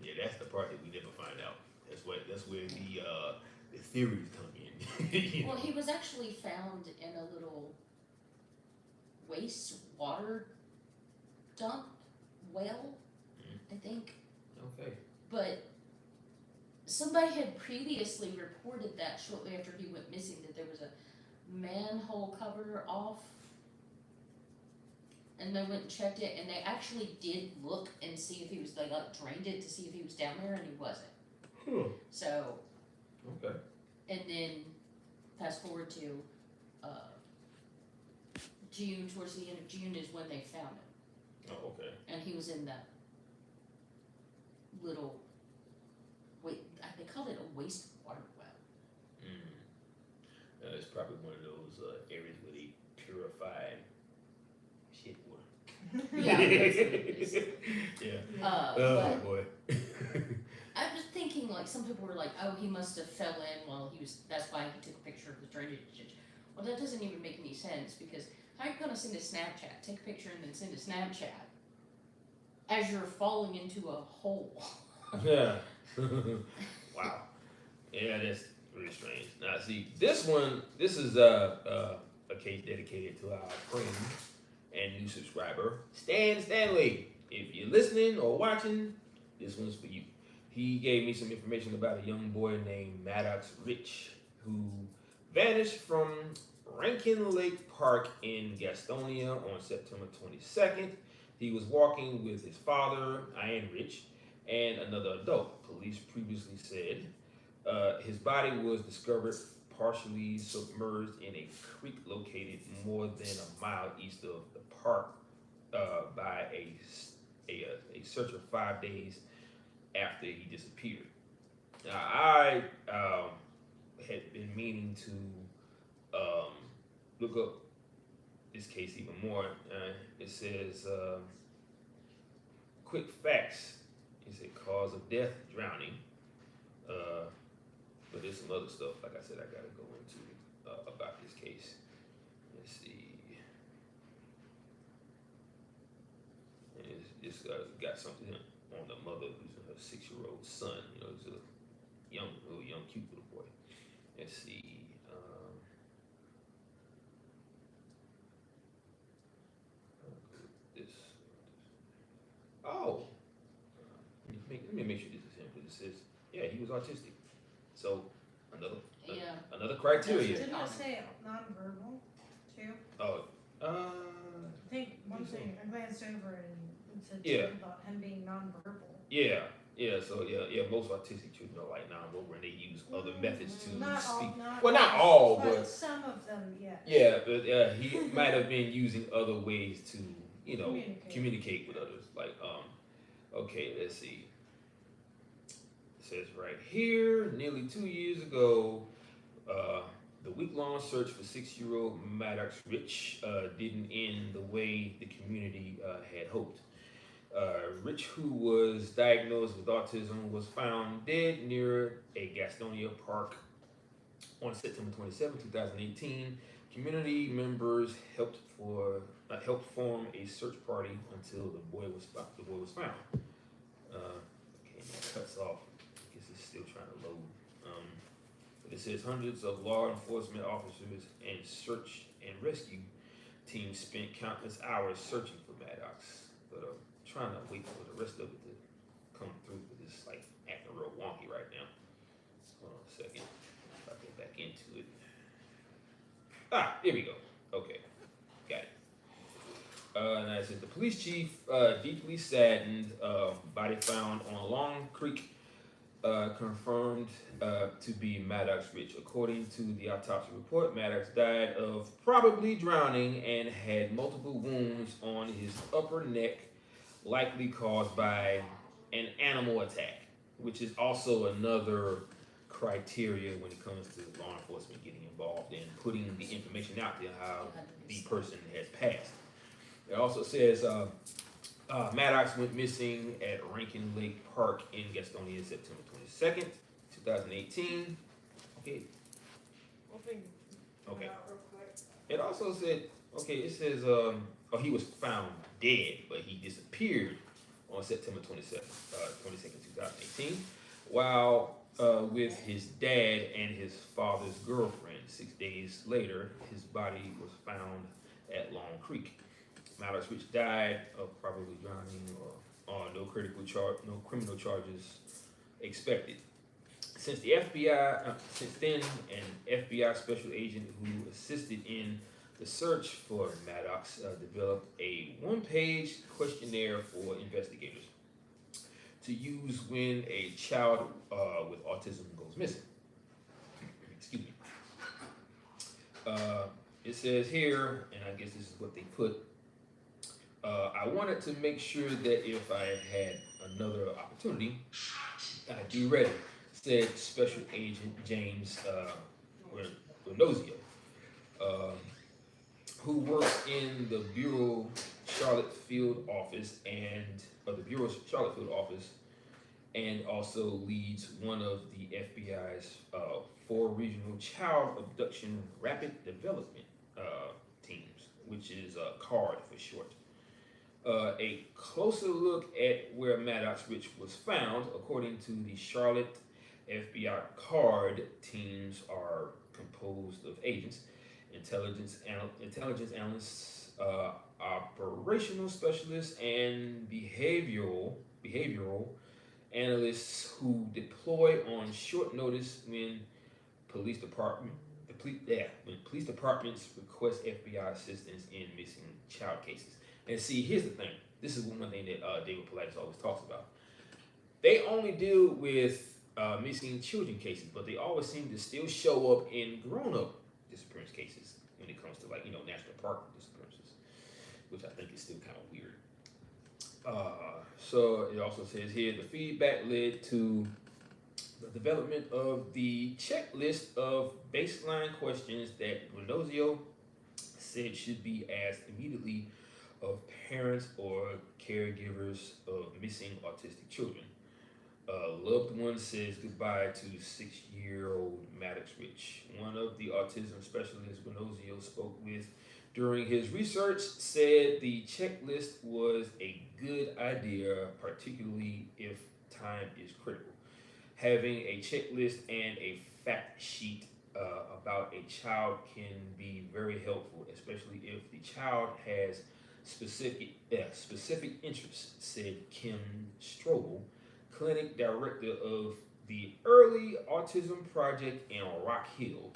Yeah, that's the part that we never find out. That's where the theories come in. Well, he was actually found in a little wastewater dump well, I think. Okay. But somebody had previously reported that shortly after he went missing, that there was a manhole cover off, and they went and checked it, and they actually did look and see if he was, they drained it to see if he was down there, and he wasn't. So Okay. And then fast forward to June, towards the end of June is when they found him. Oh, okay. And he was in that little, they called it a wastewater well. It's probably one of those areas where they purify shit water. Yeah, that's what it is. Yeah. But boy. I was thinking, like, some people were like, oh, he must have fell in while he was, that's why he took a picture of the drainage ditch. Well, that doesn't even make any sense, because how are you going to send a Snapchat, take a picture and then send a Snapchat as you're falling into a hole? Yeah. Wow. Yeah, that's really strange. Now, see, this is a case dedicated to our friend and new subscriber, Stan Stanley. If you're listening or watching, this one's for you. He gave me some information about a young boy named Maddox Rich who vanished from Rankin Lake Park in Gastonia on September 22nd. He was walking with his father, Ian Rich, and another adult. Police previously said his body was discovered partially submerged in a creek located more than a mile east of the park by a searcher 5 days after he disappeared. Now, I had been meaning to look up this case even more. It says, quick facts. It said cause of death, drowning. But there's some other stuff, like I said, I gotta go into about this case. Let's see. And it's got something on the mother who's her 6-year-old son. You know, he's a little young, cute little boy. Let's see. This. Oh. Let me make sure this is him, because it says, yeah, he was autistic. So another criteria. Didn't it say nonverbal too? Oh, I think one thing I glanced over and it said Yeah. something about him being nonverbal. yeah. So most autistic children are like nonverbal, and they use other methods to Not speak. all, Not all, but some of them, yes. yeah, but he might have been using other ways to, communicate with others. Like, okay, let's see. It says right here, nearly 2 years ago, the week-long search for 6-year-old Maddox Rich didn't end the way the community had hoped. Rich, who was diagnosed with autism, was found dead near a Gastonia park on September 27, 2018. Community members helped form a search party until the boy was found. Okay, it cuts off. I guess it's still trying to load. But it says hundreds of law enforcement officers and search and rescue teams spent countless hours searching for Maddox, but trying to wait for the rest of it to come through, because it's like acting real wonky right now. Hold on a second. If I get back into it. Here we go. Okay, got it. Now it says the police chief, deeply saddened, body found on Long Creek, confirmed to be Maddox Rich. According to the autopsy report, Maddox died of probably drowning and had multiple wounds on his upper neck, likely caused by an animal attack, which is also another criteria when it comes to law enforcement getting involved and putting the information out there how the person has passed. It also says Maddox went missing at Rankin Lake Park in Gastonia September 22nd, 2018. Okay. We'll figure Okay. it out real quick. It also said, it says, he was found dead, but he disappeared on September 22nd, 2018, while with his dad and his father's girlfriend. 6 days later, his body was found at Long Creek. Maddox Rich died of probably drowning or no criminal charges expected. Since then, an FBI special agent who assisted in the search for Maddox developed a one-page questionnaire for investigators to use when a child with autism goes missing. It says here, and I guess this is what they put. I wanted to make sure that if I had another opportunity, I'd be ready, said Special Agent James Renozio, um, who works in the Bureau Charlotte Field Office the Bureau's Charlotte Field Office, and also leads one of the FBI's four regional child abduction rapid development teams, which is CARD for short. A closer look at where Maddox Rich was found, according to the Charlotte FBI CARD teams, are composed of agents, intelligence analysts, operational specialists, and behavioral analysts who deploy on short notice when police department when police departments request FBI assistance in missing child cases. And see, here's the thing. This is one thing that David Pilates always talks about. They only deal with missing children cases, but they always seem to still show up in grown-up disappearance cases when it comes to national park disappearances, which I think is still kind of weird. So it also says here the feedback led to the development of the checklist of baseline questions that Renozio said should be asked immediately of parents or caregivers of missing autistic children. A loved one says goodbye to 6-year-old Maddox Rich. One of the autism specialists Renozio spoke with during his research said the checklist was a good idea, particularly if time is critical. Having a checklist and a fact sheet about a child can be very helpful, especially if the child has specific interests, said Kim Strobel, clinic director of the Early Autism Project in Rock Hill.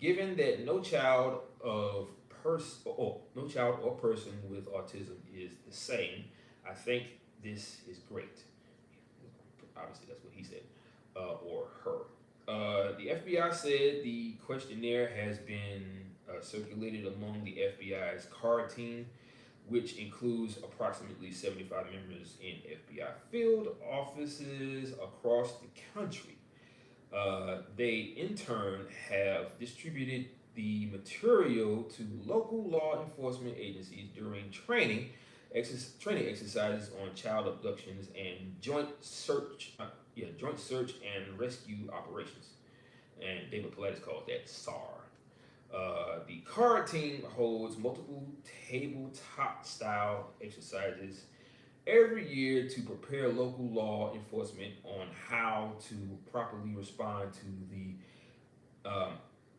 Given that no child or person with autism is the same, I think this is great. Obviously, that's what he said, or her. The FBI said the questionnaire has been circulated among the FBI's CARD team, which includes approximately 75 members in FBI field offices across the country. They, in turn, have distributed the material to local law enforcement agencies during training exercises on child abductions and joint search and rescue operations. And David Pilates calls that SAR. The CARD team holds multiple tabletop style exercises every year to prepare local law enforcement on how to properly respond to the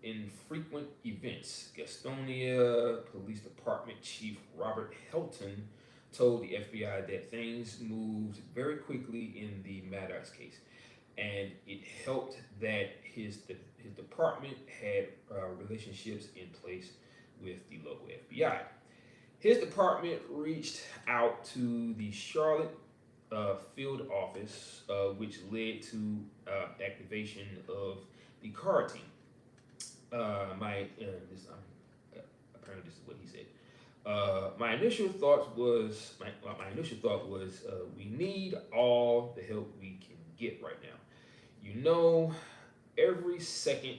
infrequent events. Gastonia Police Department Chief Robert Helton told the FBI that things moved very quickly in the Maddox case, and it helped that his department had relationships in place with the local FBI. His department reached out to the Charlotte field office, which led to activation of the CARD team. Apparently this is what he said. My initial thought was we need all the help we can get right now. Every second,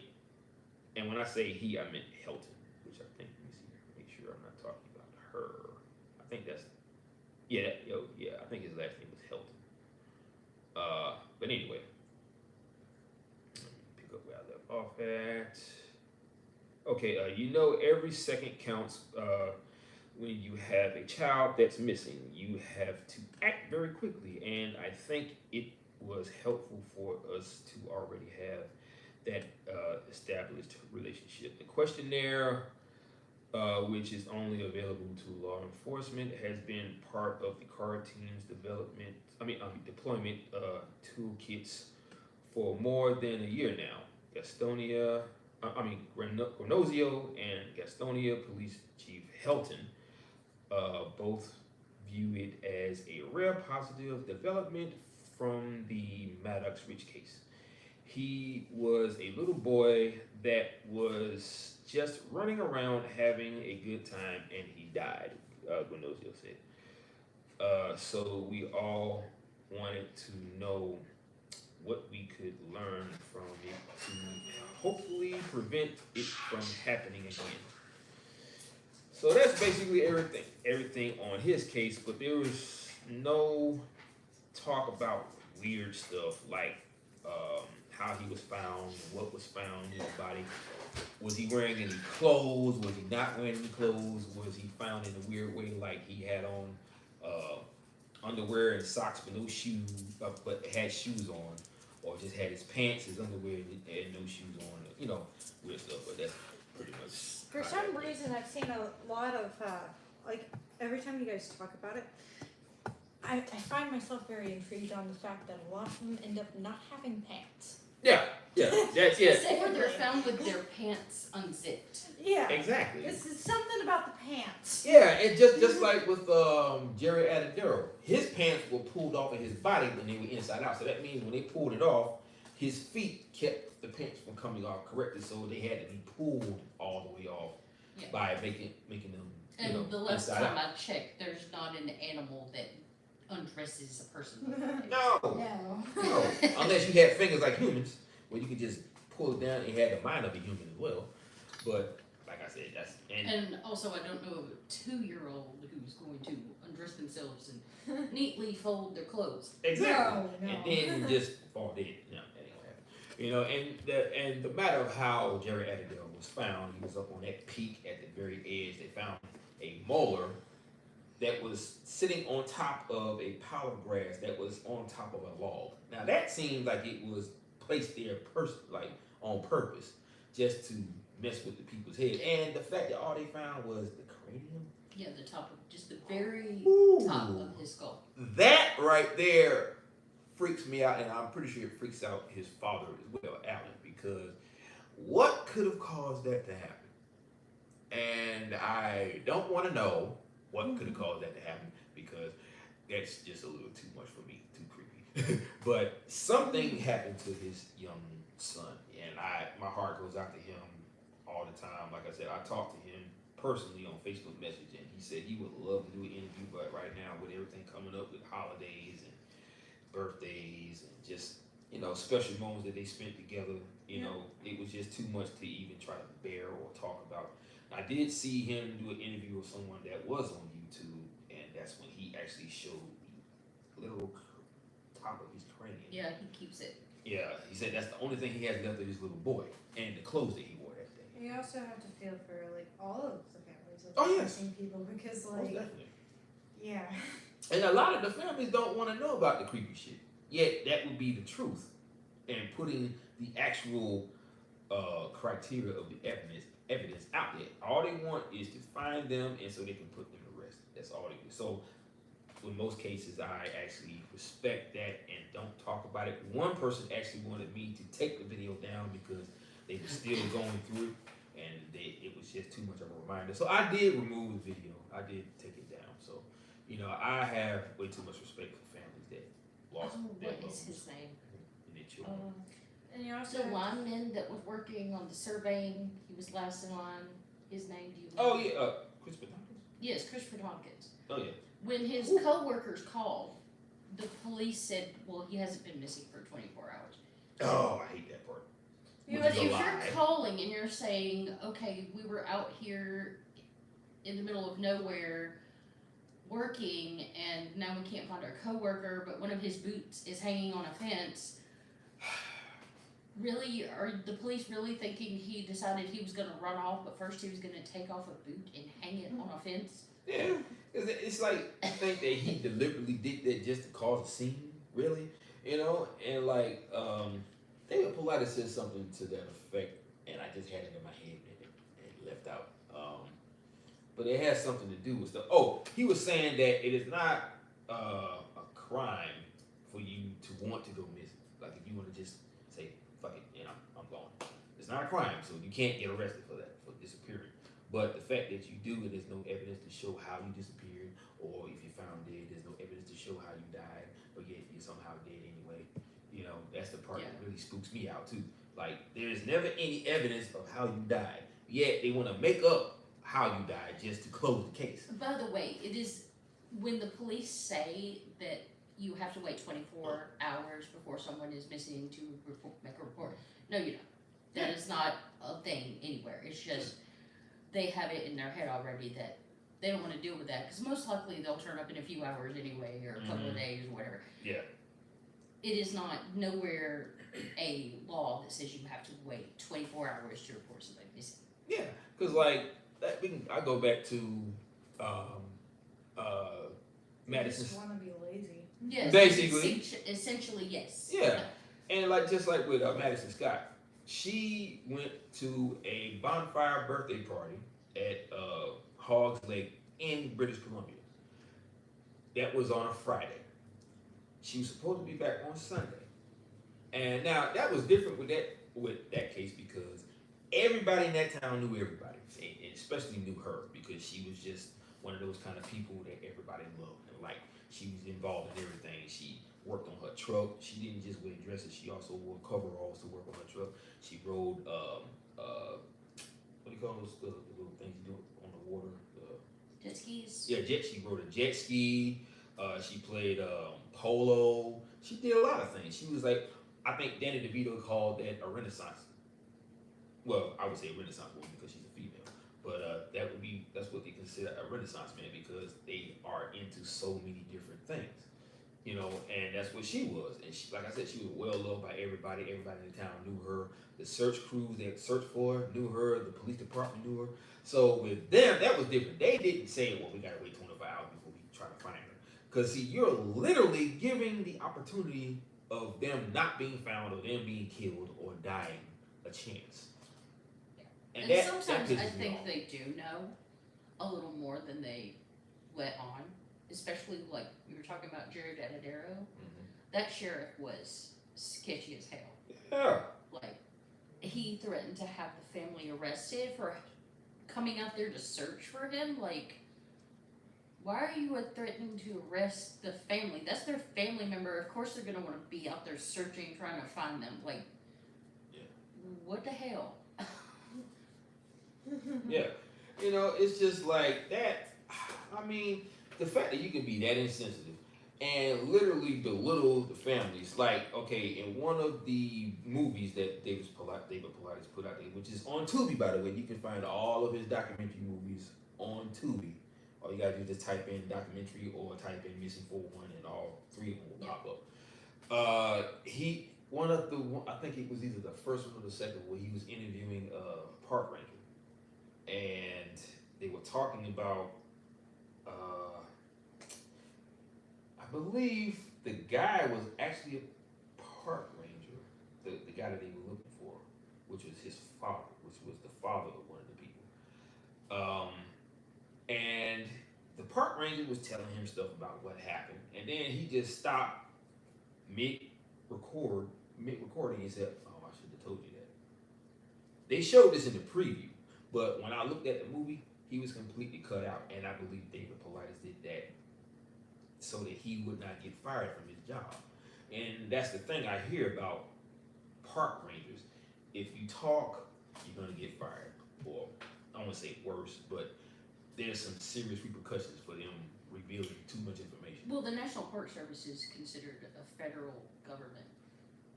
and when I say he, I meant Helton, which I think, let me see, make sure I'm not talking about her. I think that's, I think his last name was Helton. But anyway, let me pick up where I left off at. Okay, every second counts when you have a child that's missing. You have to act very quickly, and I think it was helpful for us to already have that established relationship. The questionnaire, which is only available to law enforcement, has been part of the CARD team's deployment toolkits for more than a year now. Renozio and Gastonia Police Chief Helton both view it as a rare positive development from the Maddox Rich case. He was a little boy that was just running around having a good time, and he died. Guinosio said. So we all wanted to know what we could learn from it to hopefully prevent it from happening again. So that's basically everything on his case, but there was no talk about weird stuff like how he was found, what was found in his body. Was he wearing any clothes? Was he not wearing any clothes? Was he found in a weird way, like he had on underwear and socks but no shoes, but had shoes on, or just had his pants, his underwear, and no shoes on? You know, weird stuff. But that's pretty much. For some reason, I've seen a lot of, like, every time you guys talk about it, I find myself very intrigued on the fact that a lot of them end up not having pants. Yeah, that's yeah. Or they're found with their pants unzipped. Yeah. Exactly. This is something about the pants. Yeah, and just like with Jerry Adadero, his pants were pulled off of his body when they were inside out. So that means when they pulled it off, his feet kept the pants from coming off correctly. So they had to be pulled all the way off by making them. And the last inside time out. I checked, there's not an animal that undresses a person. No, No. unless you had fingers like humans, where you could just pull it down. It had the mind of a human as well. But like I said, that's And also, I don't know a 2-year-old who's going to undress themselves and neatly fold their clothes. exactly. No. And then just fall dead. No, that ain't gonna happen. You know, and the matter of how Jerry Adadero was found, he was up on that peak at the very edge. They found a molar that was sitting on top of a pile of grass that was on top of a log. Now that seemed like it was placed there like on purpose, just to mess with the people's head. And the fact that all they found was the cranium. Yeah, the top of just the very Ooh. top of his skull. That right there freaks me out, and I'm pretty sure it freaks out his father as well, Alan, because what could have caused that to happen? And I don't want to know what could have caused that to happen, because that's just a little too much for me, too creepy. But something happened to his young son, and my heart goes out to him all the time. Like I said, I talked to him personally on Facebook Message, and he said he would love to do an interview, but right now with everything coming up with holidays and birthdays and just special moments that they spent together, it was just too much to even try to bear or talk about. I did see him do an interview with someone that was on YouTube, and that's when he actually showed the little top of his cranium. Yeah, he keeps it. Yeah, he said that's the only thing he has left of his little boy, and the clothes that he wore that day. You also have to feel for like all of the families of Oh, yes. missing people because Most like definitely. yeah. And a lot of the families don't want to know about the creepy shit. Yet that would be the truth, and putting the actual criteria of the evidence out there. All they want is to find them, and so they can put them to rest. That's all they do. So, in most cases, I actually respect that and don't talk about it. One person actually wanted me to take the video down because they were still going through it, and it was just too much of a reminder. So I did remove the video. I did take it down. So, I have way too much respect for families that lost their What loved is ones his name? and their children. And you also The have lineman that was working on the surveying, he was last in line. His name, do you know? Oh yeah, Christopher Thompson. Yes, Christopher Tompkins. Oh yeah. When his co-workers called, the police said, well, he hasn't been missing for 24 hours. Oh, I hate that part. You But Which is if a lie. you're calling and you're saying, okay, we were out here in the middle of nowhere working and now we can't find our coworker, but one of his boots is hanging on a fence. Really, are the police really thinking he decided he was going to run off, but first he was going to take off a boot and hang it on a fence? Yeah, it's like I think that he deliberately did that just to cause a scene, really, and like David Polite said something to that effect, and I just had it in my head and it left out. But it has something to do with stuff. Oh, he was saying that it is not a crime for you to want to go missing. Like if you want to just say fuck it, I'm gone. It's not a crime, so you can't get arrested for that, for disappearing. But the fact that you do and there's no evidence to show how you disappeared, or if you found dead, there's no evidence to show how you died, but yet you're somehow dead anyway. that's the part Yeah. that really spooks me out too. Like, there's never any evidence of how you died, yet they want to make up how you died just to close the case. By the way, it is when the police say that you have to wait 24 hours before someone is missing to make a report. No, you don't. That is not a thing anywhere. It's just they have it in their head already that they don't want to deal with that because most likely they'll turn up in a few hours anyway or a couple of days or whatever. Yeah. It is not nowhere a law that says you have to wait 24 hours to report somebody missing. Yeah, because like I go back to Madison. Just want to be lazy. Yes, Basically. Essentially, yes. Yeah, and like just like with Madison Scott, she went to a bonfire birthday party at Hogs Lake in British Columbia. That was on a Friday. She was supposed to be back on Sunday, and now that was different with that case because everybody in that town knew everybody, and especially knew her because she was just one of those kind of people that everybody loved and liked. She was involved in everything. She worked on her truck. She didn't just wear dresses. She also wore coveralls to work on her truck. She rode what do you call those the little things you do on the water? Jet skis. Yeah, she rode a jet ski. She played polo. She did a lot of things. She was like, I think Danny DeVito called that a renaissance. Well, I would say a renaissance woman because she's a female, but that's what they consider a renaissance man because they are into so many different things, you know, and that's what she was. And she, like I said, she was well loved by everybody. Everybody in the town knew her. The search crews that searched for her knew her. The police department knew her. So with them, that was different. They didn't say, well, we gotta wait 24 hours before we try to find her. Because see, you're literally giving the opportunity of them not being found or them being killed or dying a chance. And sometimes I think they do know a little more than they let on. Especially like we were talking about Jared Adadero. Mm-hmm. That sheriff was sketchy as hell. Yeah. Like, he threatened to have the family arrested for coming out there to search for him. Like, why are you threatening to arrest the family? That's their family member. Of course they're going to want to be out there searching, trying to find them. Like, what the hell? Yeah. You know, it's just like that. I mean, the fact that you can be that insensitive and literally belittle the families. Like, okay, in one of the movies that David Paulides put out there, which is on Tubi, by the way, you can find all of his documentary movies on Tubi. All you gotta do is just type in documentary or type in Missing 411 and all three of them will pop up. I think it was either the first one or the second where he was interviewing a park ranger. And they were talking about I believe the guy was actually a park ranger, the guy that they were looking for, which was his father, which was the father of one of the people. And the park ranger was telling him stuff about what happened, and then he just stopped mid-recording and said, "Oh, I should have told you that." They showed this in the preview, but when I looked at the movie, he was completely cut out, and I believe David Paulides did that so that he would not get fired from his job. And that's the thing I hear about park rangers. If you talk, you're gonna get fired, or I don't want to say worse, but there's some serious repercussions for them revealing too much information. Well, the National Park Service is considered a federal government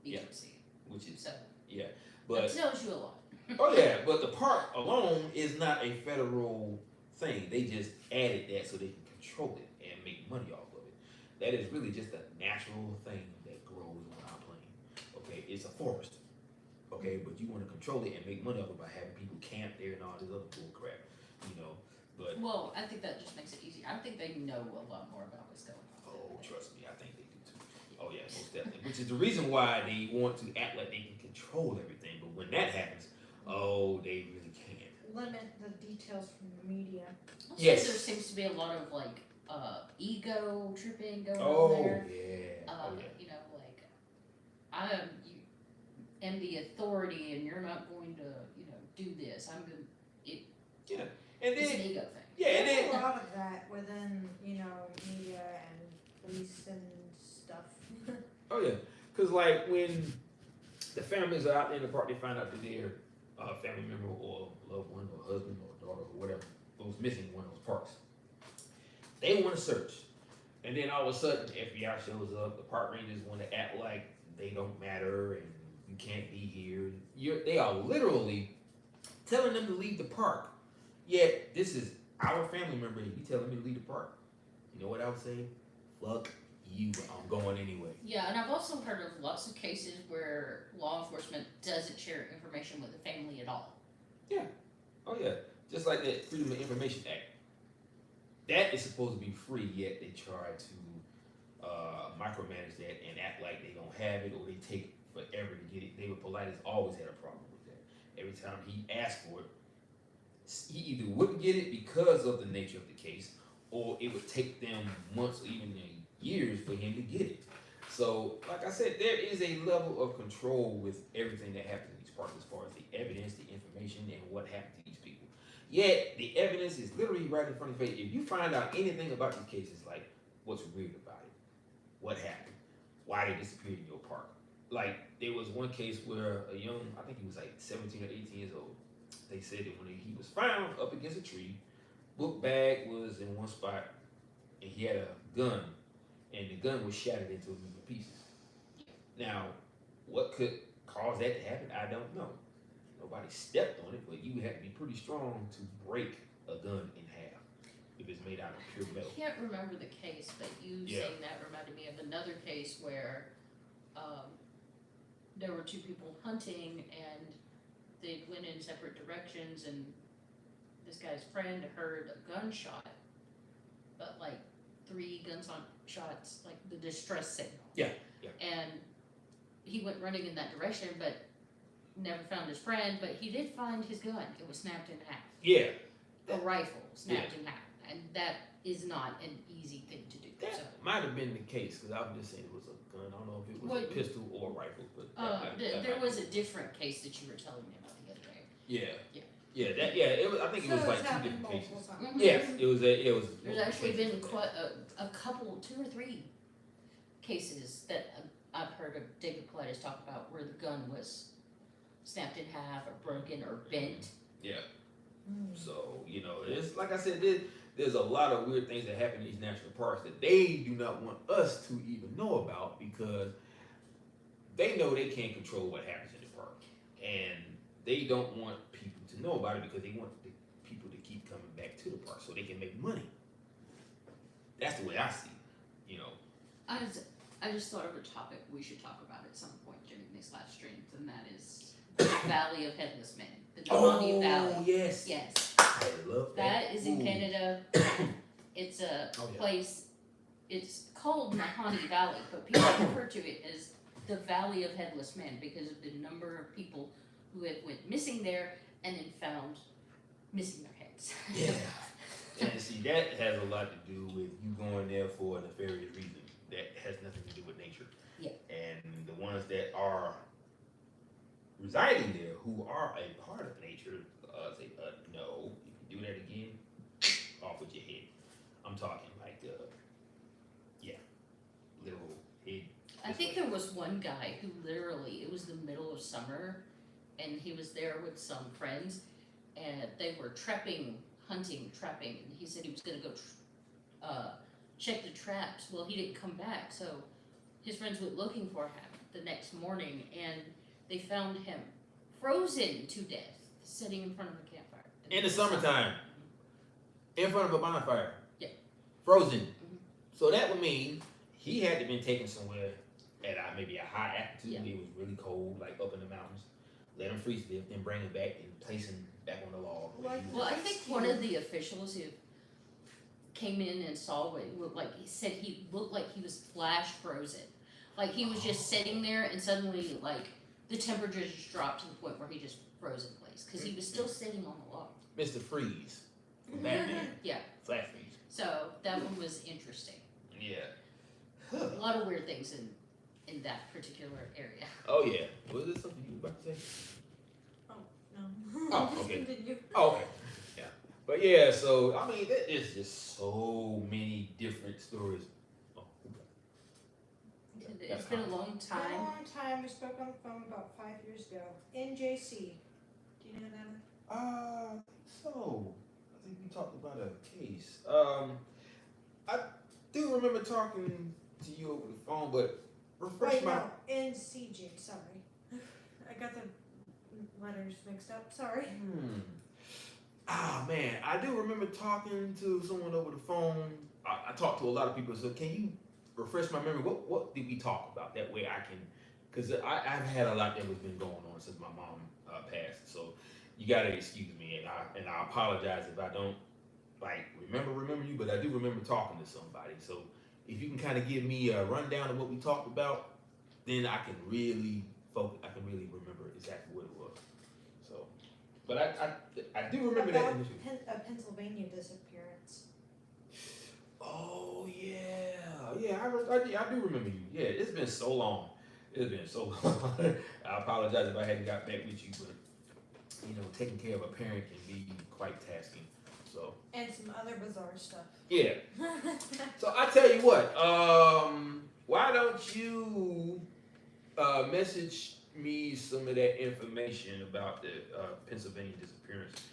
agency. Which is, so but that tells you a lot. oh yeah, but the park alone is not a federal thing. They just added that so they can control it and make money off of it. That is really just a natural thing that grows on our planet. Okay, it's a forest. Okay, but you want to control it and make money off it by having people camp there and all this other bull crap, you know. But well, I think that just makes it easy. I think they know a lot more about what's going on. oh, trust me, I think they do too. Oh yeah, most definitely. Which is the reason why they want to act like they can control everything. But when that happens, oh, they really can't. Limit the details from the media. Also, Yes. there seems to be a lot of like ego tripping going Oh on there. yeah. You know, like I am the authority, and you're not going to, you know, do this. I'm going. Yeah, and It's an then ego thing. yeah, and There's then a lot of that within, media and police and stuff. oh yeah, Cause like when the families are out there in the park, they find out that their family member or loved one or husband or daughter or whatever was missing in one of those parks. They want to search, and then all of a sudden, the FBI shows up. The park rangers want to act like they don't matter and you can't be here. They are literally telling them to leave the park. Yet this is our family member, and you telling me to leave the park. You know what I would say? Fuck you. I'm going anyway. Yeah, and I've also heard of lots of cases where law enforcement doesn't share information with the family at all. Yeah. Oh yeah. Just like that Freedom of Information Act. That is supposed to be free, yet they try to micromanage that and act like they don't have it or they take forever to get it. David Paulides always had a problem with that. Every time he asked for it, he either wouldn't get it because of the nature of the case, or it would take them months or even years for him to get it. So, like I said, there is a level of control with everything that happens in these parks as far as the evidence, the information, and what happened to these people. Yet, the evidence is literally right in front of your face. If you find out anything about these cases, like what's weird about it, what happened, why they disappeared in your park. Like, there was one case where a young, I think he was like 17 or 18 years old, they said that when he was found up against a tree, book bag was in one spot, and he had a gun, and the gun was shattered into a million pieces. Now, what could cause that to happen? I don't know. Nobody stepped on it, but you would have to be pretty strong to break a gun in half if it's made out of pure metal. I can't remember the case, but you saying that reminded me of another case where there were two people hunting and they went in separate directions, and this guy's friend heard a gunshot, but like 3 shots, like the distress signal. Yeah. And he went running in that direction, but never found his friend, but he did find his gun. It was snapped in half. Yeah. A rifle snapped in half. And that is not an easy thing to do. That might have been the case, because I'm just saying it was a gun. I don't know if it was a pistol or a rifle, but there was a different case that you were telling me about the other day. It was. I think it was like 2 different cases. Mm-hmm. Yes, it was. There's actually been quite a couple, 2 or 3 cases that I've heard of David Paulides talk about where the gun was snapped in half or broken or bent. Yeah. So, it's like I said, there's a lot of weird things that happen in these national parks that they do not want us to even know about, because they know they can't control what happens in the park. And they don't want people to know about it because they want the people to keep coming back to the park so they can make money. That's the way I see it, I just thought of a topic we should talk about at some point during these live streams, and that is the Valley of Headless Men. The Nahani Valley. Yes. Yes. I love that. That is in Canada. It's a place, it's called Nahani Valley, but people refer to it as the Valley of Headless Men because of the number of people who have went missing there and then found missing their heads. Yeah. And see, that has a lot to do with you going there for a nefarious reason that has nothing to do with nature. Yeah. And the ones that are residing there who are a part of nature say, no, if you do that again, off with your head. I'm talking like, literal head. I think there was one guy who literally, it was the middle of summer, and he was there with some friends, and they were trapping, and he said he was going to go check the traps. Well, he didn't come back, so his friends went looking for him the next morning, and they found him frozen to death, sitting in front of a campfire. In the summertime. In front of a bonfire. Yeah. Frozen. Mm-hmm. So that would mean he had to have been taken somewhere at maybe a high altitude. Yeah. It was really cold, like up in the mountains. Let him freeze to death, then bring him back and place him back on the log. Well, I think one of the officials who came in and saw what it looked like, he said he looked like he was flash frozen. Like he was just sitting there and suddenly like the temperature just dropped to the point where he just froze in place because he was still sitting on the log. Mr. Freeze from Batman. Yeah. Flash freeze. So that one was interesting. Yeah. A lot of weird things in that particular area. Oh yeah. Was there something you were about to say? No. Oh, okay. Continue. Oh, okay. Yeah. But yeah, so I mean there is just so many different stories. Oh, okay. It's been a long Been a time. long time. We spoke on the phone about 5 years ago. NJC. Do you know that? So I think we talked about a case. I do remember talking to you over the phone, but refresh Wait, my. no. NCJ. Sorry. I got the letters mixed up. Sorry. Ah man, I do remember talking to someone over the phone. I talked to a lot of people, so can you refresh my memory? What did we talk about? That way I can, because I've had a lot that has been going on since my mom passed. So you gotta excuse me, and I apologize if I don't like remember you, but I do remember talking to somebody. So if you can kind of give me a rundown of what we talked about, then I can really focus. I can really remember exactly what it was. So, but I do remember that About initially. a Pennsylvania disappearance. Oh yeah. I do remember you. Yeah, it's been so long. It's been so long. I apologize if I hadn't got back with you, but taking care of a parent can be quite tasking. So. And some other bizarre stuff. Yeah. So I tell you what. Why don't you message me some of that information about the Pennsylvania disappearance,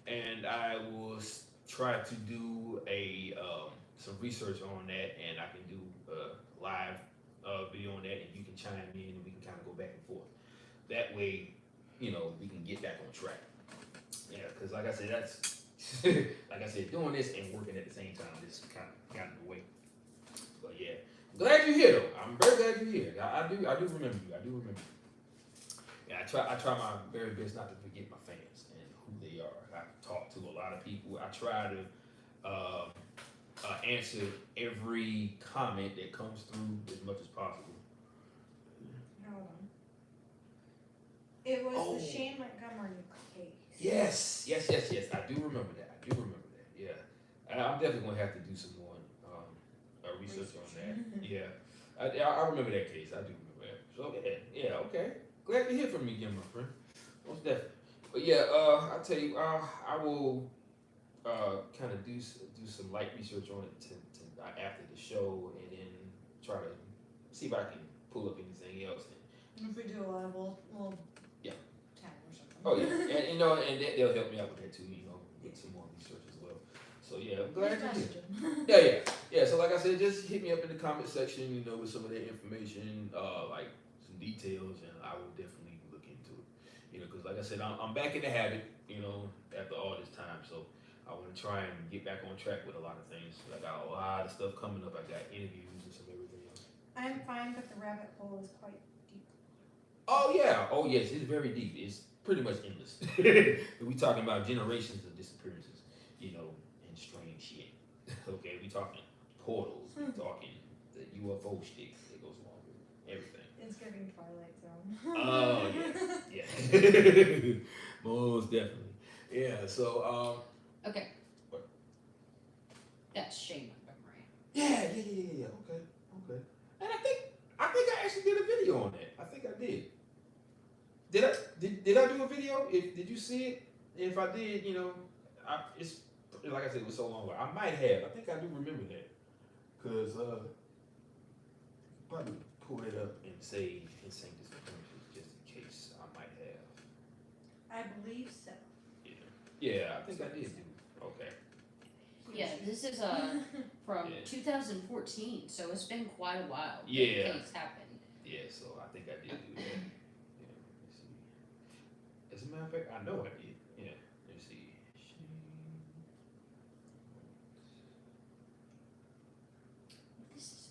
and I will try to do some research on that, and I can do a live video on that, and you can chime in, and we can kind of go back and forth. That way, we can get back on track. Yeah, because like I said, that's like I said, doing this and working at the same time is kind of got in the way. But yeah, I'm glad you're here though. I'm very glad you're here. I do remember you. I do remember you. Yeah, I try my very best not to forget my fans and who they are. I talk to a lot of people. I try to answer every comment that comes through as much as possible. Hold on. It was the Shane Montgomery case. Yes. I do remember that. Yeah, I'm definitely gonna have to do some more research on that. Yeah, I remember that case. I do remember that. So yeah, okay. Glad to hear from you again, my friend. Most definitely. But yeah, I tell you, I will kind of do some light research on it after the show, and then try to see if I can pull up anything else. If we do a live, we'll Yeah. tag or something. Oh yeah, and they'll help me out with that too. Get some more research as well. So yeah, I'm glad you're here. Yeah. So like I said, just hit me up in the comment section, with some of that information, like some details, and I will definitely look into it. Because like I said, I'm back in the habit, after all this time. So I want to try and get back on track with a lot of things. I got a lot of stuff coming up. I got interviews and some everything else. I'm fine, but the rabbit hole is quite deep. Oh yeah. Oh yes, it's very deep. It's pretty much endless. We talking about generations of disappearances, and strange shit. Okay, we talking portals. We talking the UFO shit that goes along with everything. It's giving Twilight Zone. Oh yeah. Most definitely. Yeah. So Okay. What? That's Shane Montgomery. Yeah. Okay. And I think I actually did a video on that. I think I did. Did I do a video? Did you see it? If I did, it's like I said, it was so long ago. I might have. I think I do remember that. Cause probably pull it up and say insane disappearances just in case I might have. I believe so. Yeah, I think I did do. Okay. Yeah, this is from 2014, so it's been quite a while. Yeah. The case happened. Yeah, so I think I did do that. Yeah, let's see. As a matter of fact, I know I did. Yeah, let's see. This is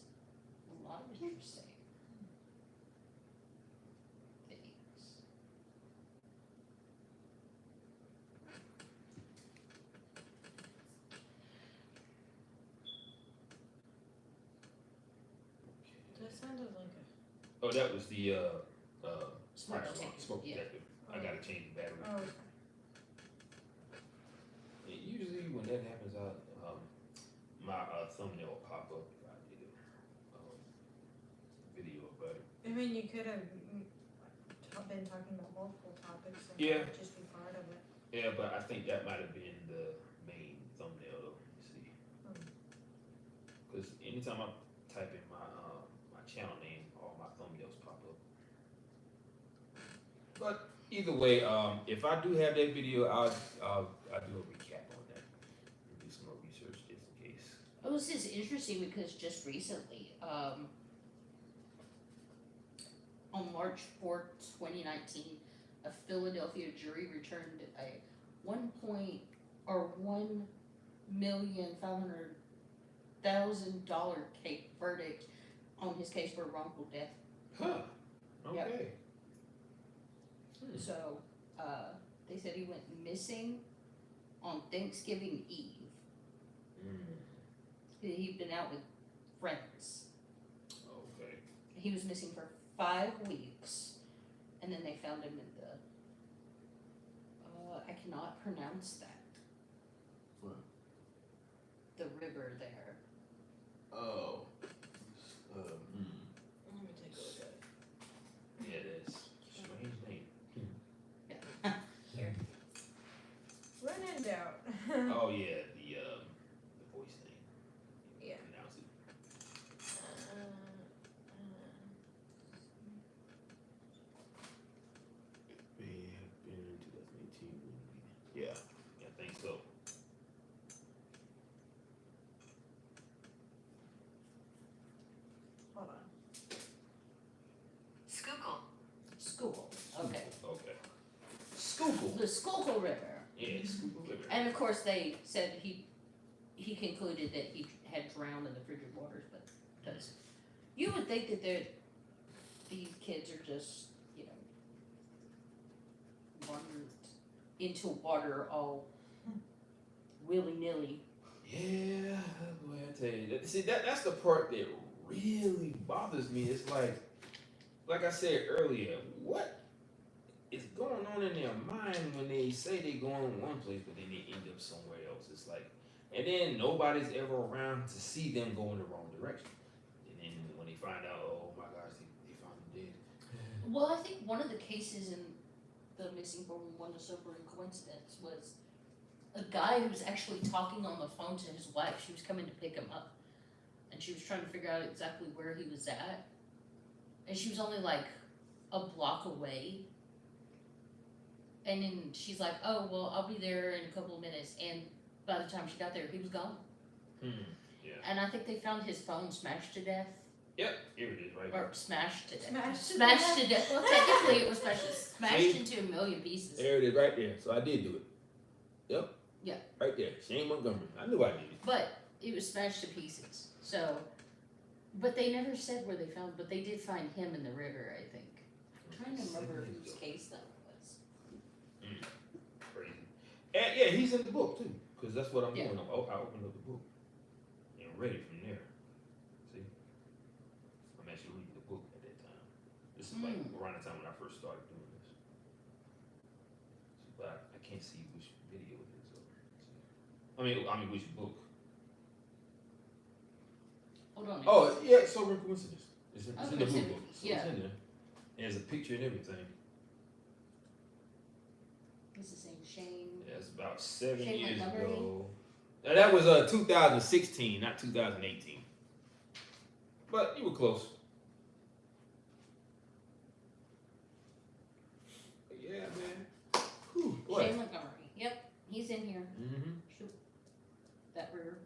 a lot of interesting things. That sounded like a. Oh, that was the Smoke fire detector, smoke yeah. detector. I gotta change the battery. Oh. And usually when that happens, my thumbnail will pop up if I did a video about it. I mean, you could have been talking about multiple topics and Yeah. just be part of it. Yeah, but I think that might have been the main thumbnail though. Let me see. Because anytime I type in my channel name, all But either way, if I do have that video, I'll do a recap on that and do some more research just in case. Oh, this is interesting because just recently, on March 4th, 2019, a Philadelphia jury returned a $1,500,000 verdict on his case for wrongful death. Huh. Okay. Yep. So, they said he went missing on Thanksgiving Eve. He'd been out with friends. Okay. He was missing for 5 weeks, and then they found him in I cannot pronounce that. What? The river there. Oh. Let me take a look at it. Yeah, that's a strange name. Yeah. Here. When in doubt. Oh yeah, the voice thing. Yeah. Pronounce it. May have been in 2018. Yeah, I think so. Hold on. Schuylkill. Okay. Okay. Schuylkill. The Schuylkill River. Yeah, Schuylkill River. And of course, they said he concluded that he had drowned in the frigid waters, but that's, you would think that these kids are just, wandered into water all willy nilly. Yeah, boy, I tell you. See, that's the part that really bothers me. It's like I said earlier, what is going on in their mind when they say they go in one place, but then they end up somewhere else? It's like, and then nobody's ever around to see them go in the wrong direction. And then when they find out, oh my gosh, they found him dead. Well, I think one of the cases in the missing 411 a sobering coincidence was a guy who was actually talking on the phone to his wife. She was coming to pick him up, and she was trying to figure out exactly where he was at, and she was only like a block away. And then she's like, "Oh well, I'll be there in a couple of minutes." And by the time she got there, he was gone. Yeah. And I think they found his phone smashed to death. Yep, here it is, right? Or smashed to death. Smashed to death. Well, technically it was smashed into a million pieces. There it is, right there. So I did do it. Yep. Yeah. Right there, Shane Montgomery. I knew I did it. But it was smashed to pieces. So, but they never said where they found. But they did find him in the river, I think. I'm trying to remember whose case that was. Crazy. And yeah, he's in the book too, because that's what I'm Yeah. doing. I opened up the book and read it from there. See, I'm actually reading the book at that time. This is like around the time when I first started doing this. So, but I can't see which video it is. I mean which book. Hold on. Oh yeah, Sobering Coincidence. It's in the Okay, blue so- book. So yeah. it's in there. And there's a picture and everything. This is saying Shane. Yeah, it's about 7 Shane years Montgomery? ago. Now, that was 2016, not 2018. But you were close. But yeah, man. Whew, what? Shane Montgomery. Yep, he's in here. Mm-hmm. Shoot. That river.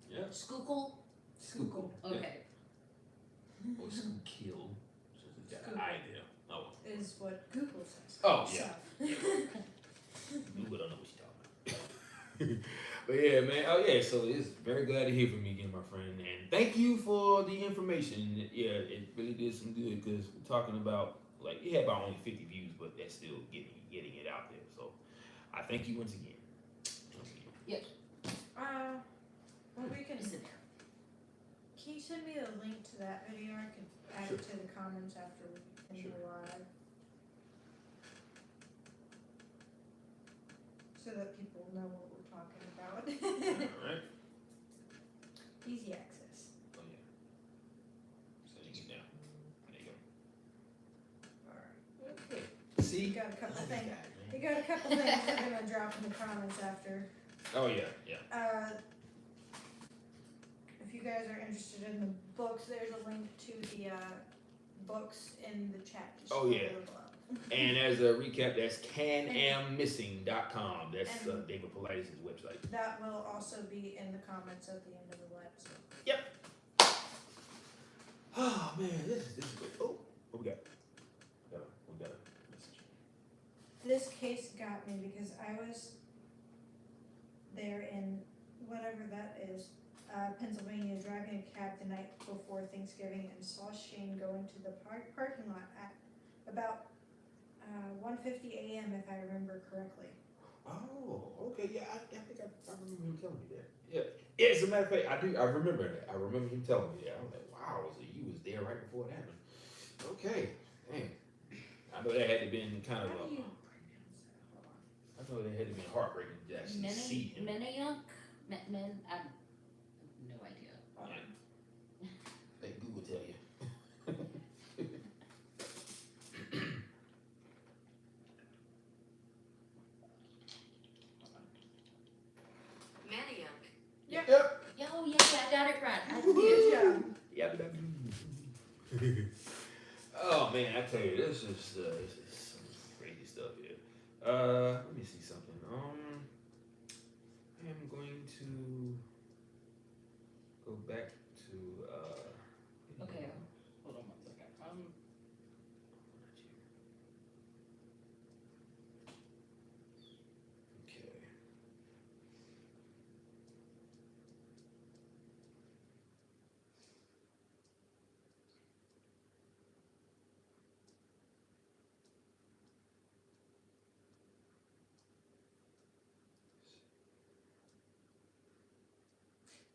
Yeah. Schuylkill. Schuylkill. Okay. Or Schuylkill. So it's got an I there. Oh. Is what Google says. Oh, yeah. Google don't know what you're talking about. But yeah, man. Oh yeah. So it's very glad to hear from you again, my friend. And thank you for the information. Yeah, it really did some good because we're talking about like it had about only 50 views, but that's still getting it out there. So I thank you once again. Well, we can. Is it there? Can you send me the link to that video? I can add it to the comments after we finish the live. So that people know what we're talking about. Alright. Easy access. Oh yeah. So you get down. There you go. Alright. Okay. You See? got a couple things. God, You man. got a couple things we're gonna drop in the comments after. Oh yeah, yeah. If you guys are interested in the books, there's a link to the books in the chat. Oh, yeah. below. And as a recap, that's canammissing.com. That's David Politis' website. That will also be in the comments at the end of the episode. Yep. Oh man, this is good. Oh, what we got? We got a message. This case got me because I was there in whatever that is, Pennsylvania, driving a cab the night before Thanksgiving and saw Shane go into the parking lot at about 1:50 a.m. if I remember correctly. Oh, okay, yeah, I think I remember him telling me that. Yeah, as a matter of fact, I remember that. I remember him telling me that. I was like, wow, so you was there right before it happened. Okay, dang. I know that had to been kind of I know that had to been heartbreaking to actually see him. Miniyunk? I have no idea. Let Google tell you. Yep. Yep. Oh, yes, I got it right. I did. Yep. Oh man, I tell you, this is some crazy stuff here. Let me see something. I am going to go back to Okay, hold on one second. Okay.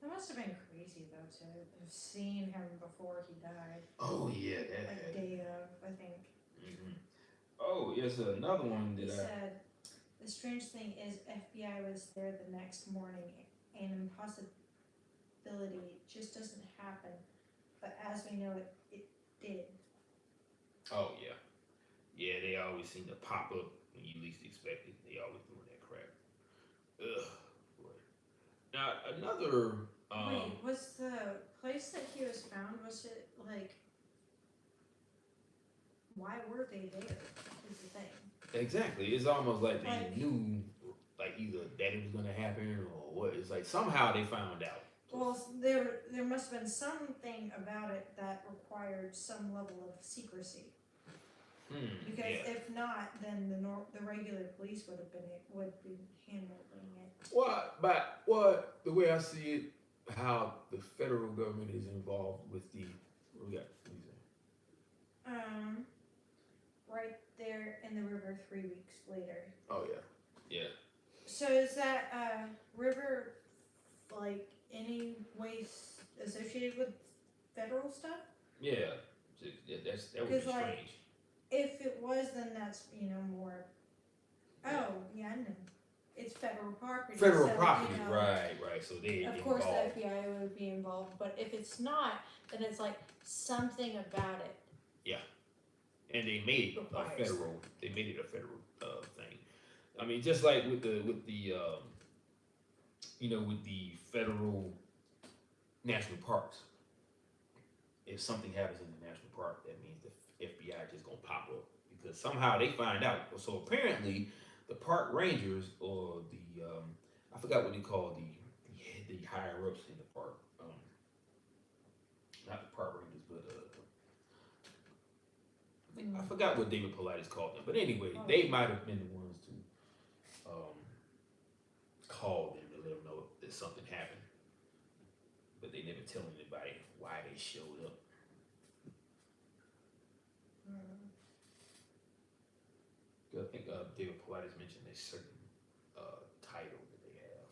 That must have been crazy though to have seen him before he died. Oh yeah, that Like day of, I think. Mm-hmm. Oh, yes, another one He that said, the strange thing is FBI was there the next morning. An impossibility just doesn't happen. But as we know, it did. Oh yeah, yeah. They always seem to pop up when you least expect it. They always doing that crap. Ugh. Boy. Now another. Wait, was the place that he was found? Was it like? Why were they there? Is the thing. Exactly. It's almost like they knew, like either that it was gonna happen or what. It's like somehow they found out. Well, there must have been something about it that required some level of secrecy. Because if not, then the regular police would be handling it. What the way I see it, how the federal government is involved with the what we got? Right there in the river 3 weeks later. Oh yeah. So is that river like any ways associated with federal stuff? Yeah, that would be strange. If it was, then that's more. Oh yeah, I know. It's federal property. Federal property, right. So they of involved. course the FBI would be involved, but if it's not, then it's like something about it. Yeah, and they made it a federal. They made it a federal thing. I mean, just like with the with the federal national parks. If something happens in the national park, that means the FBI just gonna pop up because somehow they find out. So apparently, the park rangers or the I forgot what they call the higher ups in the park. Not the park rangers, but I forgot what David Politis called them. But anyway, they might have been the ones to call them to let them know that something happened. But they never tell anybody why they showed up. I think David Politis mentioned a certain title that they have.